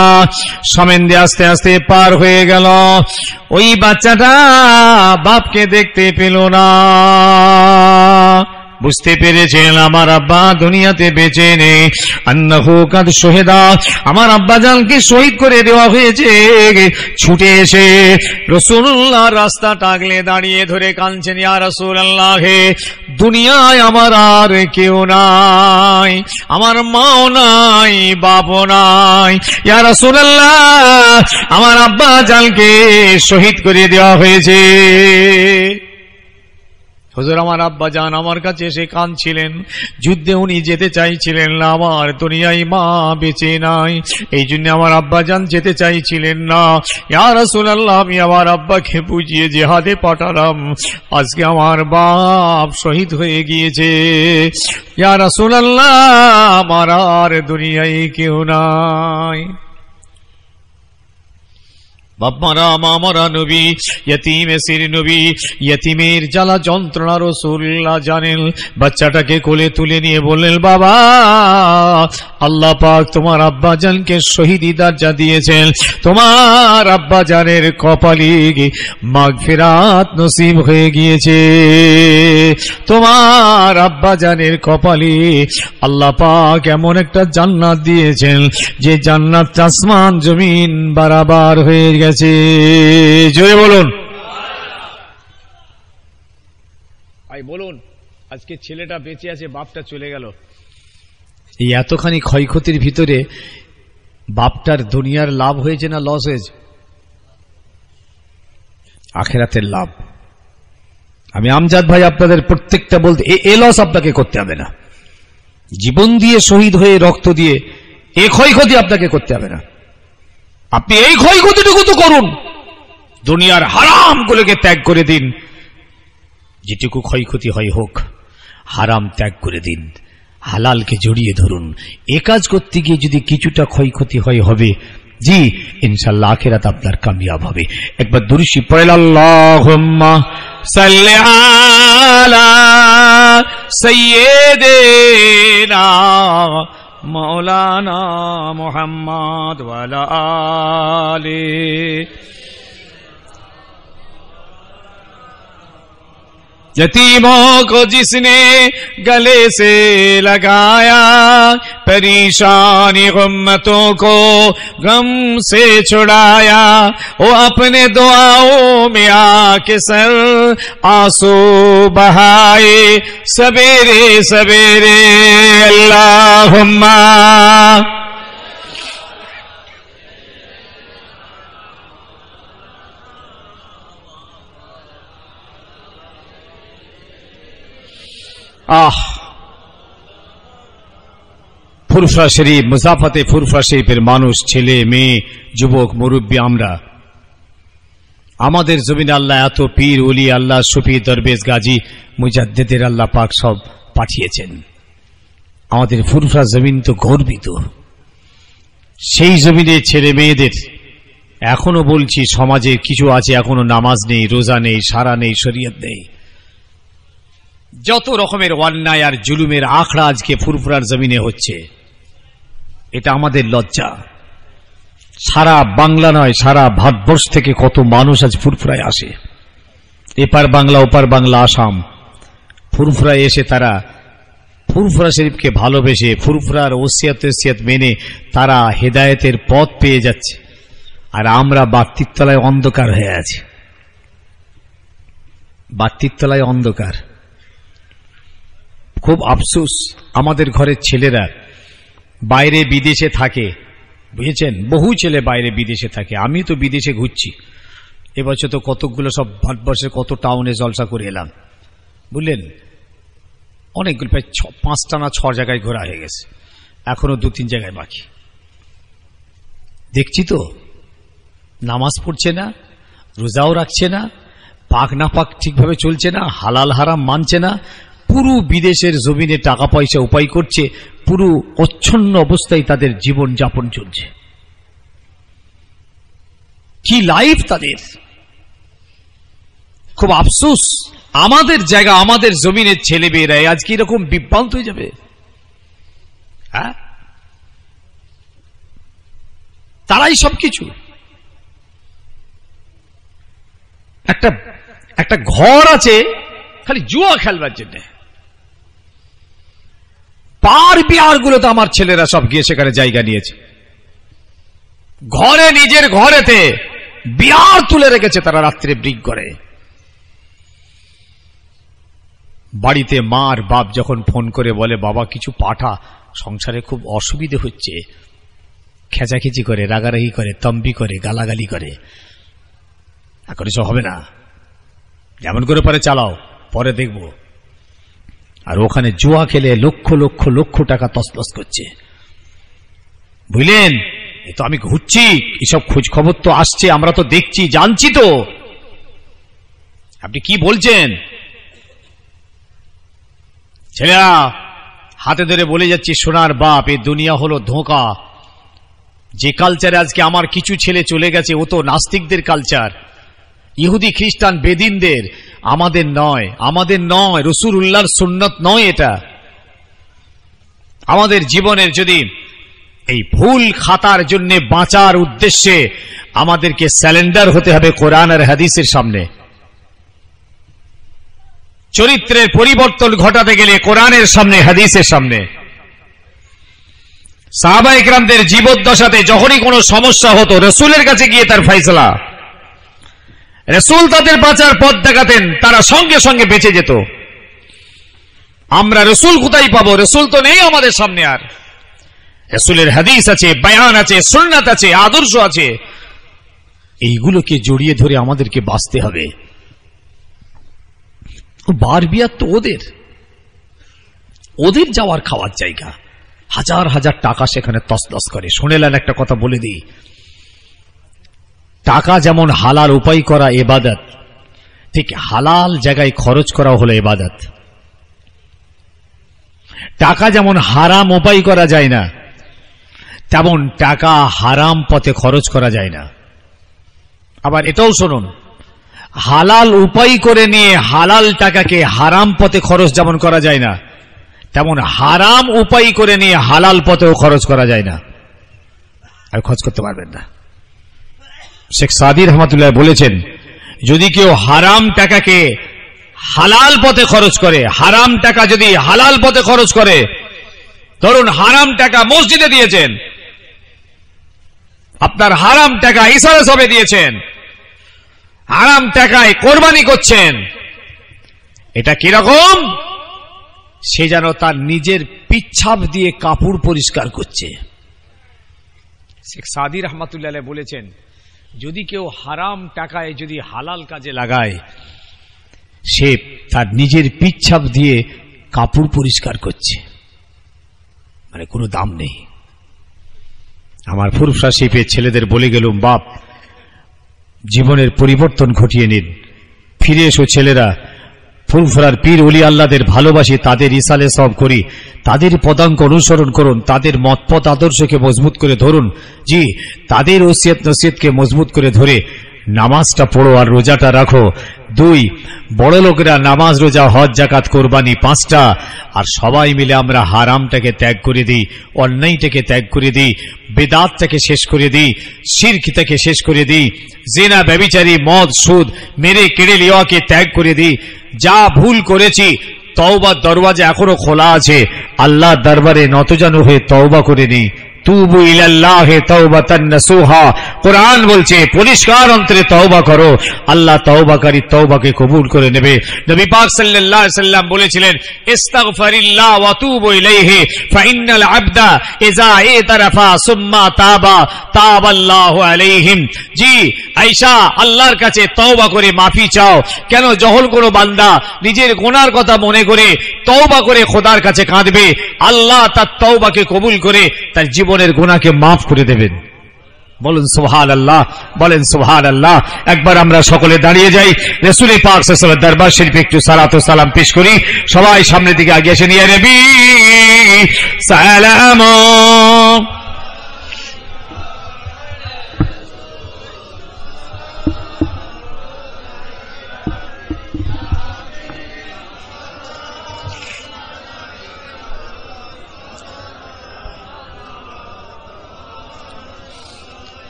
সামনে আস্তে আস্তে পার হয়ে গেল। ওই বাচ্চাটা বাপকে দেখতে পেল না, বুঝতে পেরেছেন আমার আব্বা দুনিয়াতে বেঁচে নেই। আন্নাহু কাদ শহীদা, আমার আব্বা জানকে শহীদ করে দেওয়া হয়েছে। ছুটে এসে রাসূলুল্লাহ রাস্তা টাগলে দাঁড়িয়ে ধরে কাঁদছেন, ইয়া রাসূলুল্লাহ, হে দুনিয়ায় আমার আর কেউ নাই, আমার মাও নাই, বাপও নাই। ইয়া রাসূলুল্লাহ, আমার আব্বা জানকে শহীদ করে দেওয়া হয়েছে। হুজুর, আমার আব্বা জান আমার কাছে এসে কাঁদছিলেন, যুদ্ধে উনি যেতে চাইছিলেন না, আমার দুনিয়ায় মা বেঁচে নাই, এই জন্য আমার আব্বা জান যেতে চাইছিলেন না। ইয়া রাসূলুল্লাহ, আমি আমার আব্বাকে বুঝিয়ে জিহাদে পাঠালাম, আজকে আমার বাপ শহীদ হয়ে গিয়েছে। ইয়া রাসূলুল্লাহ, আমার আর দুনিয়ায় কেউ নাই। বাপ মারা মা মারা নবী, ইয়তীম এসির নবী, ইয়তীমের জ্বালা যন্ত্রণা রাসূলুল্লাহ জানেন। বাচ্চাটাকে কোলে তুলে নিয়ে বললেন, বাবা, আল্লাহ পাক তোমার আব্বা জানকে শহীদি দরজা দিয়েছেন, তোমার আব্বা জানের কপালে মাগফিরাত নসিব হয়ে গিয়েছে, তোমার আব্বা জানের কপালে আল্লাহ পাক এমন একটা জান্নাত দিয়েছেন যে জান্নাত আসমান জমিন বারাবার হয়ে গেছে। জোরে বলুন, বলুন। আজকে ছেলেটা বেঁচে আছে, বাপটা চলে গেল। এই এতখানি ক্ষয়ক্ষতির ভিতরে বাপটার দুনিয়ার লাভ হয়েছে না লস হয়েছে? আখিরাতের লাভ। আমি আমজাদ ভাই আপনাদের প্রত্যেকটা বলতে, এ লস আপনাকে করতে হবে না। জীবন দিয়ে শহীদ হয়ে রক্ত দিয়ে এ ক্ষয়ক্ষতি আপনাকে করতে হবে না। আপনি এই ক্ষয়ক্ষতিটুকু তো করুন, দুনিয়ার হারাম গুলোকে ত্যাগ করে দিন। যেটুকু ক্ষয়ক্ষতি হয় হোক, হারাম ত্যাগ করে দিন, হালালকে জড়িয়ে ধরুন। এ কাজ করতে গিয়ে যদি কিছুটা ক্ষয়ক্ষতি হয়, হবে, জি ইনশাআল্লাহ আখিরাত আপনার কামিয়াব হবে। একবার দুরূদ শরীফ পড়েন, আল্লাহুম্মা সাল্লি আলা সাইয়্যিদিনা मौलाना मोहम्मद वाला आले। यतीमों को जिसने गले से लगाया, परेशानी उम्मतों को गम से छुड़ाया, वो अपने दुआओं में आके सर आंसू बहाए सवेरे सवेरे। अल्लाहुम्मा ফুরফুরা শরীফ, মুজাফাতে ফুরফুরা শরীফের মানুষ, ছেলে মেয়ে, যুবক, মুরব্বী, আমরা আমাদের জমিনে আল্লাহ এত পীর, ওলি, আল্লাহ সুফি, দরবেশ, গাজী, মুজাদ্দিদের আল্লাহ পাক সব পাঠিয়েছেন। আমাদের ফুরফুরা জমিন তো গর্বিত। সেই জমিনে ছেলে মেয়েদের, এখনো বলছি সমাজে কিছু আছে এখনো নামাজ নেই, রোজা নেই, সারা নেই, শরীয়ত নেই, যত রকমের অন্যায় আর জুলুমের আখড়া আজকে ফুরফুরার জমিনে হচ্ছে। এটা আমাদের লজ্জা। সারা বাংলা নয়, সারা ভারতবর্ষ থেকে কত মানুষ আজ ফুরফুরায় আসে। এপার বাংলা ওপার বাংলা, আসাম, ফুরফুরায় এসে তারা ফুরফুরা শরীফকে ভালোবেসে ফুরফুরার ওসিয়াত মেনে তারা হেদায়েতের পথ পেয়ে যাচ্ছে, আর আমরা বাতির তলায় অন্ধকার হয়ে আছি। বাতির তলায় অন্ধকার। খুব আফসোস, আমাদের ঘরের ছেলেরা বাইরে বিদেশে থাকে, বুঝেছেন, বহু ছেলে বাইরে বিদেশে থাকে। আমি তো বিদেশে ঘুরছি, এবছর তো কতকগুলো সব ভারতবর্ষের কত টাউনে জলসা করে এলাম, বুঝলেন, অনেকগুলো, প্রায় 5টা না 6 জায়গায় ঘোরা হয়ে গেছে, এখনো 2-3 জায়গায় বাকি। দেখছি তো নামাজ পড়ছে না, রোজাও রাখছে না, পাক না পাক ঠিকভাবে চলছে না, হালাল হারাম মানছে না, পুরো বিদেশের জমিনে টাকা পয়সা উপায় করছে, পুরো অচ্ছন্ন অবস্থায় তাদের জীবন যাপন চলছে। কি লাইফ তাদের! খুব আফসোস, আমাদের জায়গা, আমাদের জমিনের ছেলে মেয়েরা আজকে এরকম বিভ্রান্ত হয়ে যাবে। হ্যাঁ, তারাই সবকিছু। একটা ঘর আছে খালি জুয়া খেলবার জন্য। বার বিহার গুলোতে আমার ছেলেরা সব গিয়ে সেখানে জায়গা নিয়েছে, ঘরে, নিজের ঘরেতে বিহার তুলে রেখেছে তারা, রাত্রে ব্রিক করে। বাড়িতে মা আর বাপ যখন ফোন করে বলে বাবা কিছু পাঠা, সংসারে খুব অসুবিধে হচ্ছে, খেচাখেচি করে, রাগারাগি করে, তম্বি করে, গালাগালি করে, এখন এসব হবে না, যেমন করে পারে চালাও, পরে দেখব। আর ওখানে জুয়া খেলে লক্ষ লক্ষ লক্ষ টাকা তছনছ করছে, বুঝলেন। এ তো আমি ঘুরছি, এসব খোঁজ খবর তো আসছে, আমরা তো দেখছি, জানছি তো। আপনি কি বলছেন? ছেলেরা হাতে ধরে বলে যাচ্ছি, সোনার বাপ, এই দুনিয়া হলো ধোঁকা। যে কালচারে আজকে আমার কিছু ছেলে চলে গেছে, ও তো নাস্তিকদের কালচার, ইহুদি খ্রিস্টান বেদিনদের, আমাদের নয়, আমাদের নয়, রাসূলুল্লাহর সুন্নাত নয় এটা। আমাদের জীবনের যদি এই ভুল খাতার জন্য বাঁচার উদ্দেশ্যে আমাদেরকে স্যালেন্ডার হতে হবে কোরআন আর হাদিসের সামনে। চরিত্রের পরিবর্তন ঘটাতে গেলে কোরআনের সামনে, হাদিসের সামনে। সাহাবায়ে কেরামদের জীবদ্দশাতে যখনই কোনো সমস্যা হতো, রাসূলের কাছে গিয়ে তার ফয়সালা, রাসূল তাদের বাঁচার পথ দেখাতেন, তারা সঙ্গে সঙ্গে বেঁচে যেত। আমরা রাসূল কোথায় পাবো? রাসূল তো নেই আমাদের সামনে। আর রাসূলের হাদিস আছে, বয়ান আছে, সুন্নাত আছে, আদর্শ আছে, এইগুলোকে জড়িয়ে ধরে আমাদেরকে বাঁচতে হবে। বার বিয়ার তো ওদের যাওয়ার খাওয়ার জায়গা, হাজার হাজার টাকা সেখানে তছনছ করে। শুনেলেন একটা কথা বলে দিই, টাকা যেমন হালাল উপায় করা ইবাদত, ঠিক হালাল জায়গায় খরচ করা হলো ইবাদত। টাকা যেমন হারাম উপায় করা যায় না, তেমন টাকা হারাম পথে খরচ করা যায় না। আবার এটাও শুনুন, হালাল উপায় করে নিয়ে হালাল টাকাকে হারাম পথে খরচ যেমন করা যায় না, তেমন হারাম উপায় করে নিয়ে হালাল পথেও খরচ করা যায় না, আর খরচ করতে পারবেন না। শেখ সাদী রহমাতুল্লাহ বলেছেন, যদি কেউ হারাম টাকাকে হালাল পথে খরচ করে, হারাম টাকা যদি হালাল পথে খরচ করে, ধরুন হারাম টাকা মসজিদে দিয়েছেন, আপনার হারাম টাকা ইসারা সবে দিয়েছেন, হারাম টাকায় কোরবানি করছেন, এটা কিরকম? সে যেন তার নিজের পিচ্ছাপ দিয়ে কাপড় পরিষ্কার করছে। শেখ সাদী রহমাতুল্লাহ বলেছেন, যদি কেউ হারাম টাকায় যদি হালাল কাজে লাগায়, সে তার নিজের পিচ্ছাপ দিয়ে কাপড় পরিষ্কার করছে, মানে কোনো দাম নেই। আমার ফুরফুরা শরীফের ছেলেদের বলে গেলুম, বাপ জীবনের পরিবর্তন ঘটিয়ে নিন, ফিরে এসো ছেলেরা। ফুরফুরার পীর ওলি আল্লাহদের ভালোবাসি, তাদের ইসালে সব করি, তাদের পদাঙ্ক অনুসরণ করুন, তাদের মতপথ আদর্শকে মজবুত করে ধরুন। জি, তাদের ওসিয়ত নসিহতকে মজবুত করে ধরে নামাজটা পড়ো আর রোজাটা রাখো। 2, বড় লোকেরা নামাজ, রোজা, হজ, যাকাত, কোরবানি 5টা, আর সবাই মিলে আমরা হারামটাকে ত্যাগ করে দিই, অন্যায়টাকে ত্যাগ করে দিই, বেদাতটাকে শেষ করে দিই, শিরকটাকে শেষ করে দিই, জিনা, ব্যভিচারী, মদ, সুদ, মেরে কেড়ে লিওয়াকে ত্যাগ করে দিই। যা ভুল করেছি তওবার দরওয়াজা এখনো খোলা আছে। আল্লাহর দরবারে নতজানু হয়ে তওবা করে নি। তুবু ইলাল্লাহি তাওবাতান নাসুহা, কোরআন বলছে পরিষ্কার অন্তরে তওবা করো, আল্লাহ তওবাকারী তওবাকে কবুল করে নেবে। নবী পাক সাল্লাল্লাহু আলাইহি সাল্লাম বলেছিলেন, ইস্তাগফিরিল্লাহ ওয়া তুবু ইলাইহি ফাইন্নাল আবদা ইযা ইতারাফা সুম্মা তাবা তাবাল্লাহু আলাইহিম। জি আয়েশা, আল্লাহর কাছে তওবা করে মাফি চাও। কেন? যখন কোনো বান্দা নিজের গুনার কথা মনে করে তওবা করে খোদার কাছে কাঁদবে, আল্লাহ তার তওবাকে কবুল করে তার জীবনের গুনাহকে মাফ করে দেবেন। বলুন সুবহানাল্লাহ, বলেন সুবহানাল্লাহ। একবার আমরা সকলে দাঁড়িয়ে যাই, রাসূল পাক সাল্লাল্লাহু আলাইহি ওয়াসাল্লাম দরবার শরীফে একটু সালাত ও সালাম পেশ করি। সবাই সামনের দিকে এগিয়ে এসে, ইয়া নবী সালাম।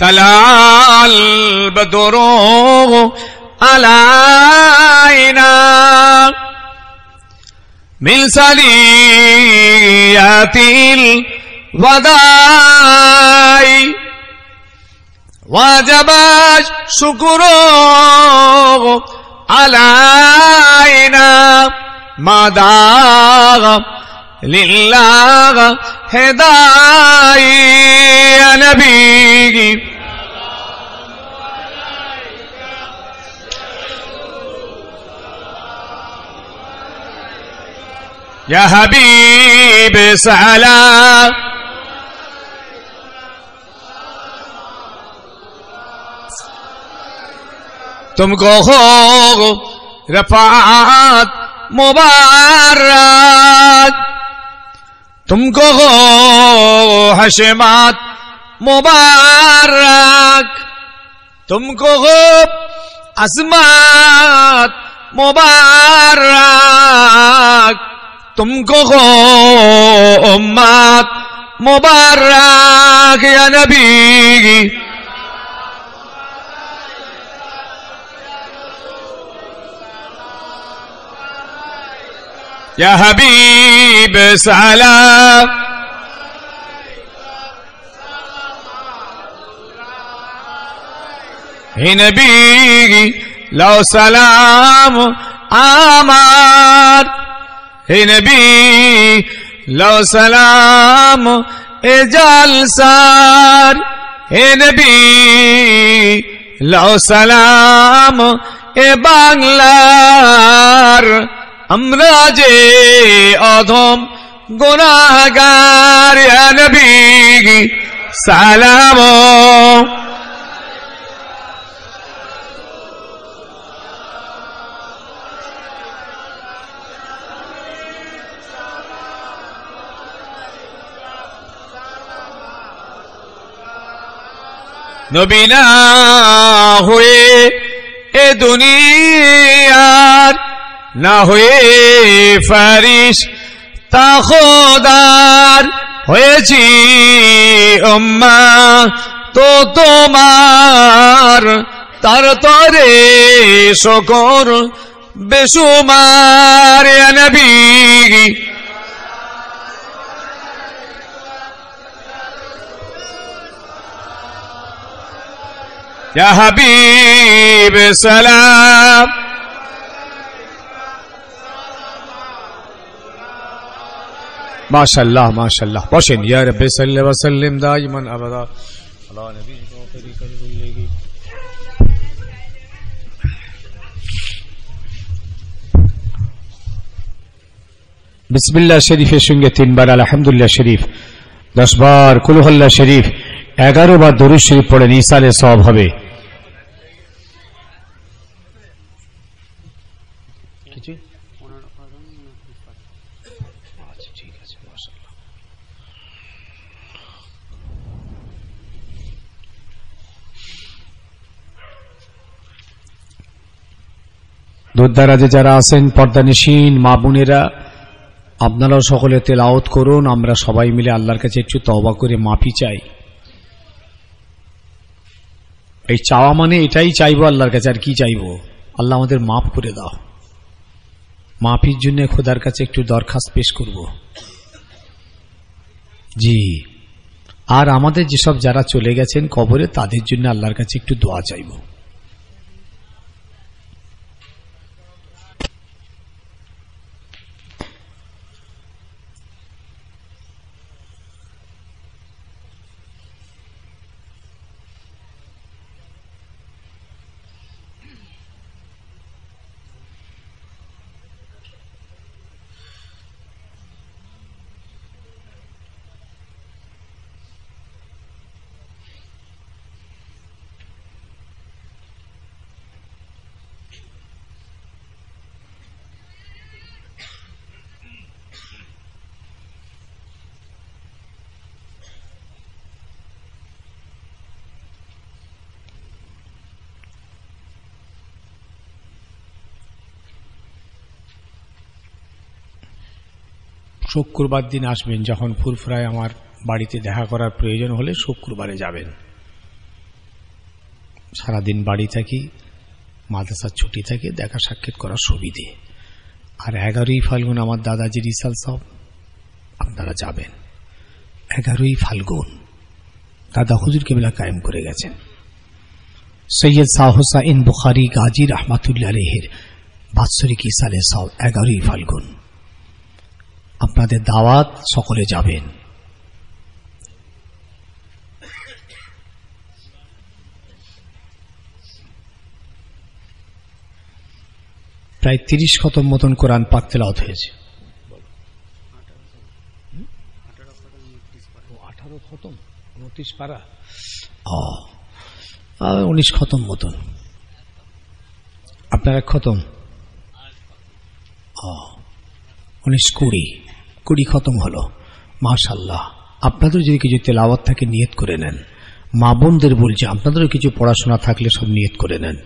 তালাল বদরু আলাইনা মিন সালিয়াতিল ওয়াদাই ওয়াজাবা শুকরু আলাইনা মাদা লিল্লাহ হেদাই ইয়া নবী या हबीब सलाम तुमको हो रफ़ात मुबारक, तुमको हो हशमत मुबारक, तुमको हो अज़मत मुबारक, तुमको हो उम्मत मुबारक या नबी या हबीब सलाम। हे नबी लो सलाम आमार, हे नबी लो सलाम ए जलसार, हे नबी लो सलाम ए बांगलार, আমরা যে অধম গুনাহগার ইয়া নবী সালাম। নবী না হয়ে এ দুনিয়ার না হয়ে ফেরেশতা খোদার হয়েছি উম্মাহ তো তোমার, তার তরে শুকর বেশুমার ইয়া নবী ইয়া হাবিব সালাম। মাশাআল্লাহ মাশাআল্লাহ, বসেন। ইয়া রাব্বি সাল্লি ওয়া সাল্লিম দাইমান আবাদা আলা নবিয়িকা ওয়া খায়রিল। বিসমিল্লাহ শরীফের সঙ্গে 3 বার আলহামদুলিল্লাহ শরীফ, 10 বার কুল হুয়াল্লাহ শরীফ, 11 বার দরুদ শরীফ পড়েন, ইসালে সওয়াব হবে। দূরদারাজে যারা আছেন পর্দানিশীন মা বোনেরা, আপনারাও সকলে তেলাওয়াত করুন। আমরা সবাই মিলে আল্লাহর কাছে একটু তওবা করে মাফি চাই। এই চাওয়া মানে এটাই চাইবো আল্লাহর কাছে, আর কি চাইবো? আল্লাহ আমাদের মাফ করে দাও। মাফির জন্য খোদার কাছে একটু দরখাস্ত পেশ করব। জি, আর আমাদের যেসব যারা চলে গেছেন কবরে তাদের জন্য আল্লাহর কাছে একটু দোয়া চাইব। শুক্রবার দিন আসবেন, যখন ফুরফুরায় আমার বাড়িতে দেখা করার প্রয়োজন হলে শুক্রবারে যাবেন। সারাদিন বাড়ি থাকি, মাদ্রাসার ছুটি থাকে, দেখা সাক্ষাৎ করার সুবিধে। আর 11ই ফাল্গুন আমার দাদাজি রিসাল সাহেব, আপনারা যাবেন। 11ই ফাল্গুন দাদা হুজুর কেবলা কায়েম করে গেছেন। সৈয়দ শাহ হুসাইন বুখারী গাজী রহমাতুল্লাহ আলাইহির বাৎসরিক ইসালে সাহেব 11ই ফাল্গুন। আপনাদের দাওয়াত, সকলে যাবেন। প্রায় 30 খতম মতন কোরআন পাক তেলাওয়াত হয়েছে। 18 খতম, 29 পারা, 19 খতম মতন। আপনারা খতম 19-20 খতম হলো। মাশাআল্লাহ, আপনাদের যদি কিছু তেলাওয়াত থাকে নিয়ত করে নেন। মা বোনদের বলছি, আপনাদেরও কিছু পড়াশোনা থাকলে সব নিয়ত করে নেন।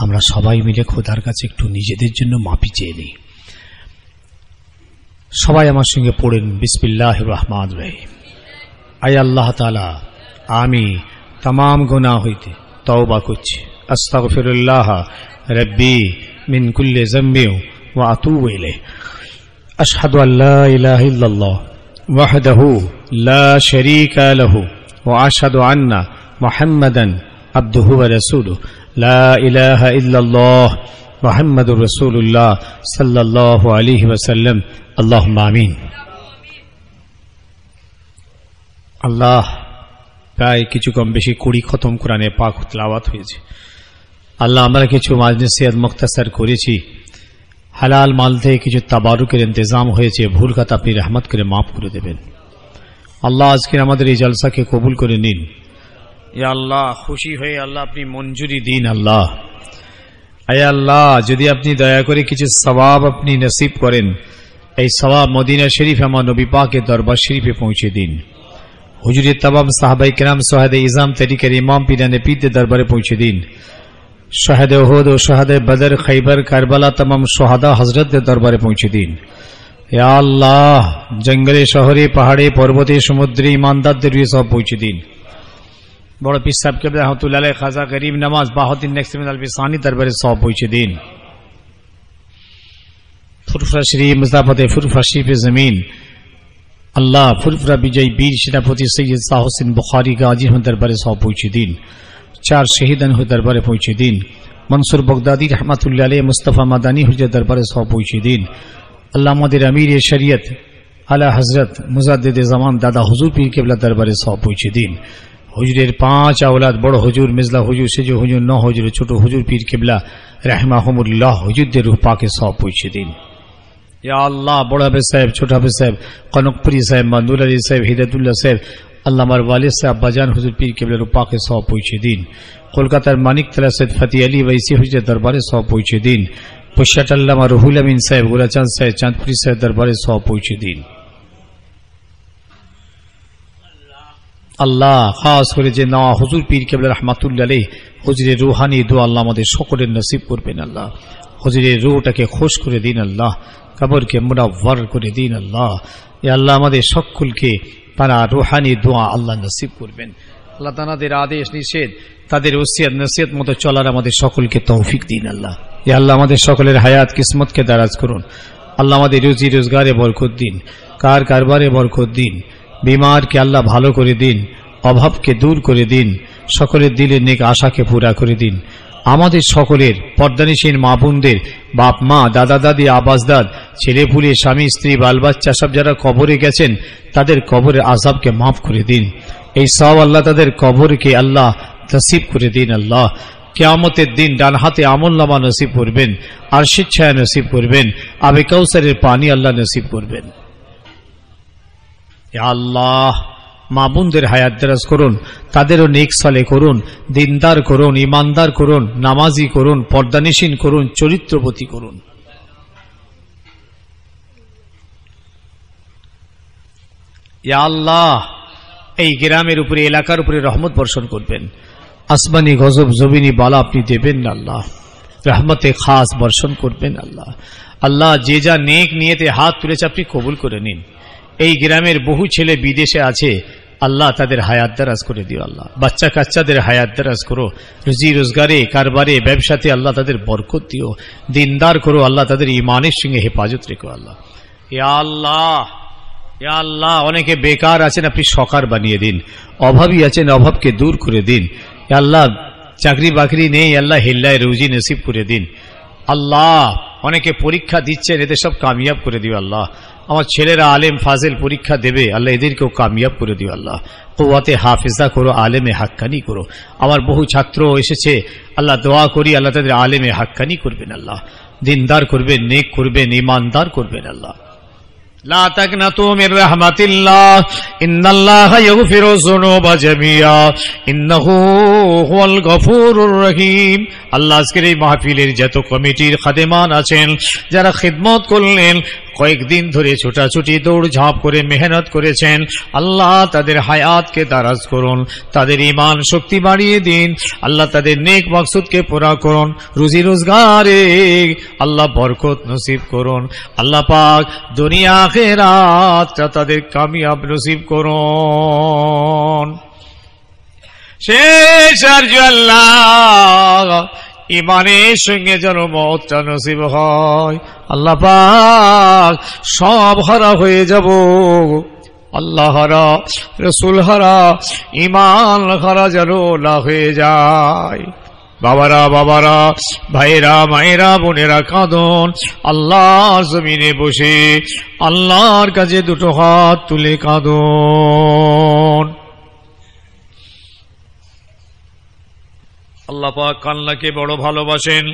আমরা সবাই মিলে খোদার কাছে একটু নিজেদের জন্য মাফি চেয়ে নিই। সবাই আমার সঙ্গে পড়েন, বিসমিল্লাহির রহমানির রহিম। আয় আল্লাহ তাআলা, আমি तमाम गुनाह হইতে তওবা করছি। আস্তাগফিরুল্লাহ রাব্বি মিন কুল্লি যামবি ওয়া আতুবু ইলাইহি। আশহাদু আল্লা ইলাহা ইল্লাল্লাহ ওয়াহদাহু লা শারীকা লাহু ওয়া আশহাদু আন্না মুহাম্মাদান আবদুহু ওয়া রাসূলুহু। লা ইলাহা ইল্লাল্লাহ মুহাম্মাদুর রাসূলুল্লাহ সাল্লাল্লাহু আলাইহি ওয়াসাল্লাম। আল্লাহুম্মা আমিন। আল্লাহ, প্রায় কিছু কম বেশি 20 খতম কোরআনে পাক তেলাওয়াত হয়েছে। আল্লাহ, আমরা কিছু মাজলিসিয়াত মুখতাসার করেছি, হালাল মাল থেকে কিছু তাবারুকের ইন্তজাম হয়েছে, ভুল খাতা আপনি রহমত করে মাফ করে দেবেন। আল্লাহ, আজকে আমাদের এই জলসাকে কবুল করে নিন। ইয়া আল্লাহ, খুশি হয়ে আল্লাহ আপনি মঞ্জুরি দিন। আল্লাহ, আয় আল্লাহ, যদি আপনি দয়া করে কিছু সওয়াব আপনি নসিব করেন, এই সওয়াব মদিনা শরীফ আমার নবী পাকের দরবার শরীফে পৌঁছে দিন। হুজুরের तमाम সাহাবায়ে কেরাম, সোহাদে ইজাম, তরিকার ইমাম, পীরানে পীরদের দরবারে পৌঁছে দিন। শাহাদে উহুদ ও শাহাদে বদর, খৈবর, কারবালা तमाम সোহাদা হযরতদের দরবারে পৌঁছে দিন। ইয়া আল্লাহ, জঙ্গলে, শহরে, পাহাড়ে, পর্বতে, সমুদ্রে ইমানদারদের সব পৌঁছে দিন। বড় পীর সাহেব কেবলা রহমাতুল্লাহ আলাইহি খাজা গরিব নওয়াজ বাহাউদ্দিন নকশবন্দি আলবিসানি দরবারে সব পৌঁছে দিন। ফুরফুরা শরীফ, মুজাফফতে ফুরফুরা শরীফে জমিন, আল্লাহ ফুরফুরা বিজয় বীর সেনাপতি সৈয়দ শাহ হুসেন বুখারী গাজী দরবারে সব পৌঁছে দিন। 4 শহীদান দরবারে পৌঁছে দিন। মনসুর বগদাদি রহমাতুল্লাহ আলাইহি, মুস্তাফা মাদানী হুজুর দরবারে সব পৌঁছে দিন। আল্লাহ আমাদের আমির শরীয়ত আলা হযরত মুজাদ্দিদ জামান দাদা হুজুর পীর কেবলা দরবারে সব পৌঁছে দিন। হুজুরের 5 আওলাদ, বড় হুজুর, মিজলা হুজুর, সেজো হুজুর, 9 হুজুর, ছোট হুজুর পীর কেবলা রাহিমাহুমুল্লাহ হুজুরদের রূহ পাকে সব পৌঁছে দিন। ইয়া আল্লাহ, বড় হাফেজ সাহেব, ছোট হাফেজ সাহেব, কনকপুরি সাহেব, মন্দুল আলী সাহেব, হিদায়তুল্লাহ সাহেব, আল্লাহ আমার ওয়ালিদ সাহেব আব্বাজান হুজুর পীর কেবলার রূহ পাকে সব পৌঁছে দিন। কলকাতার মানিকতলা সৈয়দ ফতি আলী ওয়াইসি হুজুর দরবারে সব পৌঁছে দিন। পুষ্যাট আল্লামা রুহুল আমিন সাহেব, গোলাচাঁদ সাহেব, চাঁদপুরি সাহেব দরবারে সব পৌঁছে দিন। আল্লাহ, খাস করে যে নওয়া হুজুর পীর কেবলা রহমাতুল্লাহ আলাইহি হুজুরের রুহানি দোয়া আল্লাহ আমাদের সকলের নসিব করবেন। আল্লাহ, হুজুরের রূহটাকে খুশ করে দিন। আল্লাহ, কবরকে মুনাওয়ার করে দিন। আল্লাহ, ইয়া আল্লাহ, আমাদের সকলকে তারা রুহানি দোয়া আল্লাহ নসিব করবেন। আল্লাহ, তাদের আদেশ নিষেধ, তাদের ওসিয়ত নসিহত মতো চলার আমাদের সকলকে তৌফিক দিন। আল্লাহ। ইয়া আল্লাহ আমাদের সকলের হায়াত কিসমতকে দারাজ করুন। আল্লাহ আমাদের রুজি রোজগারে বরকত দিন, কারবারে বরকত দিন, বিমারকে আল্লাহ ভালো করে দিন, অভাবকে দূর করে দিন, সকলের দিলের নেক আশাকে পুরা করে দিন। আমাদের সকলের পর্দানিসীন মা বোনদের, বাপ মা, দাদা দাদি, আবাসদাদ, ছেলেপুলে, স্বামী স্ত্রী, বাল বাচ্চা সব যারা কবরে গেছেন তাদের কবরের আযাবকে মাফ করে দিন। এই সব আল্লাহ তাদের কবরকে আল্লাহ নসিব করে দিন। আল্লাহ কিয়ামতের দিন ডান হাতে আমলনামা নসিব করবেন, আরশের ছায়া নসিব করবেন, আবে কাউসারের পানি আল্লাহ নসিব করবেন। ইয়া আল্লাহ মা বোনদের হায়াত দারাজ করুন, তাদেরও নেক সালে করুন, দিনদার করুন, ইমানদার করুন, নামাজি করুন, পর্দানিসীন করুন, চরিত্রবতী করুন। ইয়া আল্লাহ এই গ্রামের উপরে, এলাকার উপরে রহমত বর্ষণ করবেন। আসমানি গজব জমিনি বালা আপনি দেবেন না আল্লাহ, রহমতে খাস বর্ষণ করবেন আল্লাহ। আল্লাহ যে যা নেক নিয়েতে হাত তুলেছে আপনি কবুল করে নিন। এই গ্রামের বহু ছেলে বিদেশে আছে, আল্লাহ তাদের হায়াত দারাজ করে দিও। আল্লাহ বাচ্চা কাচ্চাদের হায়াত দারাজ করো, রুজি রোজগারে, কারবারে, ব্যবসাতে আল্লাহ তাদের বরকত দিও, দিনদার করো আল্লাহ, তাদের ইমানের সঙ্গে হেফাজত রেখো আল্লাহ। ইয়া আল্লাহ, ইয়া আল্লাহ অনেকে বেকার আছেন আপনি সকার বানিয়ে দিন, অভাবী আছেন অভাবকে দূর করে দিন। ইয়া আল্লাহ চাকরি বাকরি নেই, আল্লাহ হিল্লায় রুজি নসিব করে দিন। আল্লাহ অনেকে পরীক্ষা দিচ্ছেন, এদের সব কামিয়াব করে দিও আল্লাহ। আমার ছেলেরা আলেম ফাজেল পরীক্ষা দেবে, আল্লাহ এদেরকেও কামিয়াব করে দিও আল্লাহ। কুওয়াতে হাফিজা করো, আলেমে হাক্কানি করো। আমার বহু ছাত্র এসেছে, আল্লাহ দোয়া করি আল্লাহ তাদের আলেমে হাক্কানি করবেন আল্লাহ, দিনদার করবেন, নেক করবেন, ইমানদার করবেন আল্লাহ। লা তাকনাতু মির রাহমাতিল্লাহ ইন্নাল্লাহা ইয়াগফিরু যুনুবা জামিআ ইন্নাহু হুয়াল গফুরুর রহিম। আল্লাহ আজকের এই মাহফিলের যত কমিটির খাদেমান আছেন, যারা খিদমত করলেন, কয়েকদিন ধরে ছোটাছুটি দৌড়ঝাঁপ করে মেহনত করেছেন, আল্লাহ তাদের হায়াতকে দারাজ করুন, তাদের ঈমান শক্তি বাড়িয়ে দিন আল্লাহ, তাদের নেক মাকসুদকে পুরা করুন, রুজি রোজগারে আল্লাহ বরকত নসিব করুন আল্লাহ পাক, দুনিয়া আখিরাতটা তাদের কামিয়াব নসিব করুন। শেষ আরজ আল্লাহ ইমানের সঙ্গে যেন মওতটা নসিব হয় আল্লাহ পাক, সব হারা হয়ে যাব আল্লাহ হারা, রসুল হারা, ইমান হারা যেন না হয়ে যায়। বাবারা বাবারা, ভাইরা মায়েরা, বোনেরা কাঁদন আল্লাহর জমিনে বসে, আল্লাহর কাছে দুটো হাত তুলে কাঁদন। আল্লাহ পাক কান্নাকে বড় ভালোবাসেন।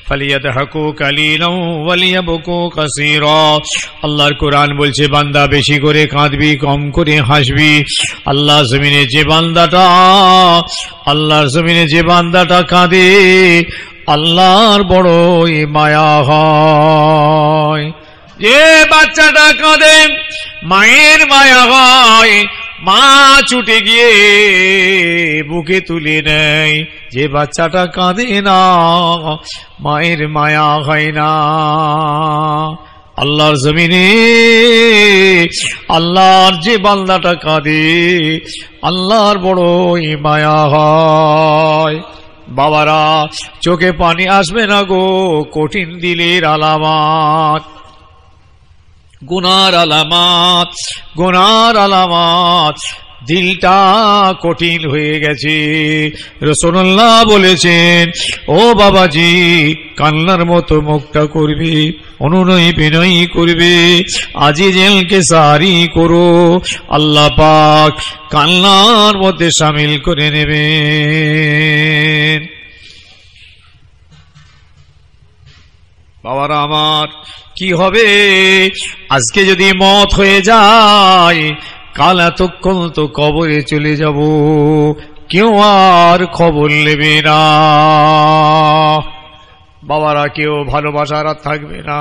ফালিয়াদহাকু কালিলাও ওয়ালিয়াবকু কাসীরা। আল্লাহর কোরআন বলছে বান্দা বেশি করে কাঁদবি, কম করে হাসবি। আল্লাহর জমিনে যে বান্দাটা কাঁদে আল্লাহর বড়ই মায়া হয়। যে বাচ্চাটা কাঁদে মায়ের মায়া হয়, মা ছুটে গিয়ে বুকে তুলে নেয়। যে বাচ্চাটা কাঁদে না মায়ের মায়া হয় না। আল্লাহর জমিনে আল্লাহর যে বান্দাটা কাঁদে আল্লাহর বড়ই মায়া হয়। বাবারা চোখে পানি আসবে না গো, কঠিন দিলের আলামত, গুনার আলামত, গুনার আলামত। দিলটা কঠিন হয়ে গেছে। রাসূলুল্লাহ বলেছেন, ও বাবাজি কান্নার মতো মুখটা করবে, অনুনয় বিনয় করবে, আজিজেলকে সারি করো, আল্লাহ পাক কান্নার মধ্যে শামিল করে নেবেন। বাবারা আমার, কি হবে আজকে যদি মত হয়ে যায়, কাল এতক্ষণ তো কবরে চলে যাব, কেউ আর খবর নেবে না। বাবারা কেউ ভালোবাসার আর থাকবে না,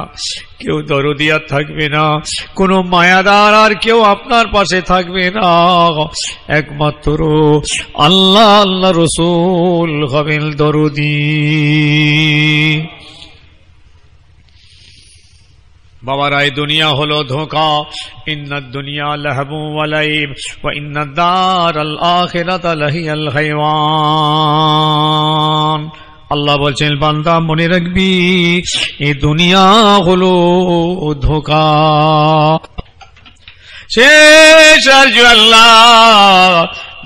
কেউ দরদি আর থাকবে না, কোনো মায়াদার আর কেউ আপনার পাশে থাকবে না। একমাত্র আল্লাহ, আল্লাহ রসুল হবেন দরদি। বাবারা এই দুনিয়া হলো ধোঁকা। ইন্নাদ দুনিয়া লাহবু ওয়া লাইব ওয়া ইন্নাদ দারাল আখিরাতা লাহিয়াল হাইওয়ান। আল্লাহ বলছেন বান্দা মনে রাখবি এই দুনিয়া হলো ধোঁকা। শেষ আরজু আল্লাহ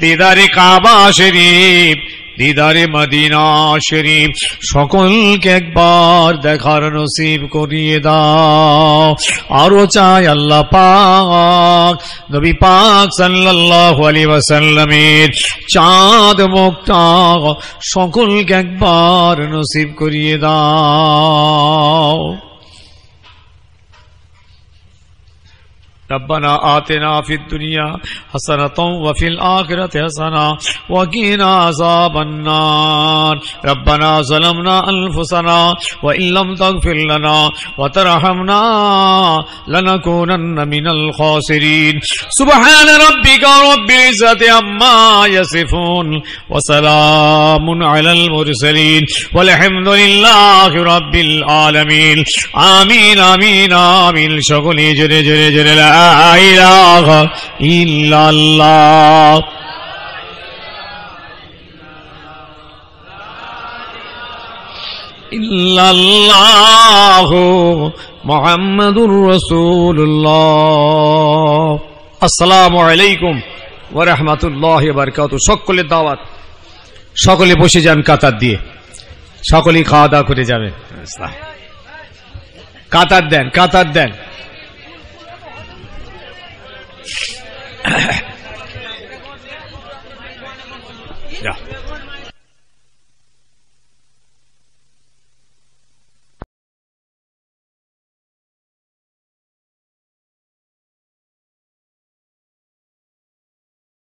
দিদারে কাবা শরীফ, দিদারে মদিনা শরীফ সকলকে একবার দেখার নসিব করিয়ে দাও। আরো চাই আল্লাহ পাক নবী পাক সাল্লাল্লাহু আলাইহি ওয়াসাল্লামের চাঁদ মুখটা সকলকে একবার নসিব করিয়ে দাও। ربنا آتنا في الدنيا حسنة وفي الآخرة حسنة وقنا عذاب النار ربنا ظلمنا أنفسنا وإن لم تغفر لنا وترحمنا لنكونن من الخاسرين سبحان ربك رب العزة عما يصفون وسلام على المرسلين والحمد لله رب العالمين آمين آمين آمين شغلي جري جري جري لا إله إلا الله إلا الله محمد رسول الله السلام عليكم ورحمة الله وبركاته সকলের দাওয়াত সকলে বসে যান কাতার দিয়ে সকলেই খাওয়া দাওয়া করে যাবেন কাতার দেন কাতার দেন Yeah.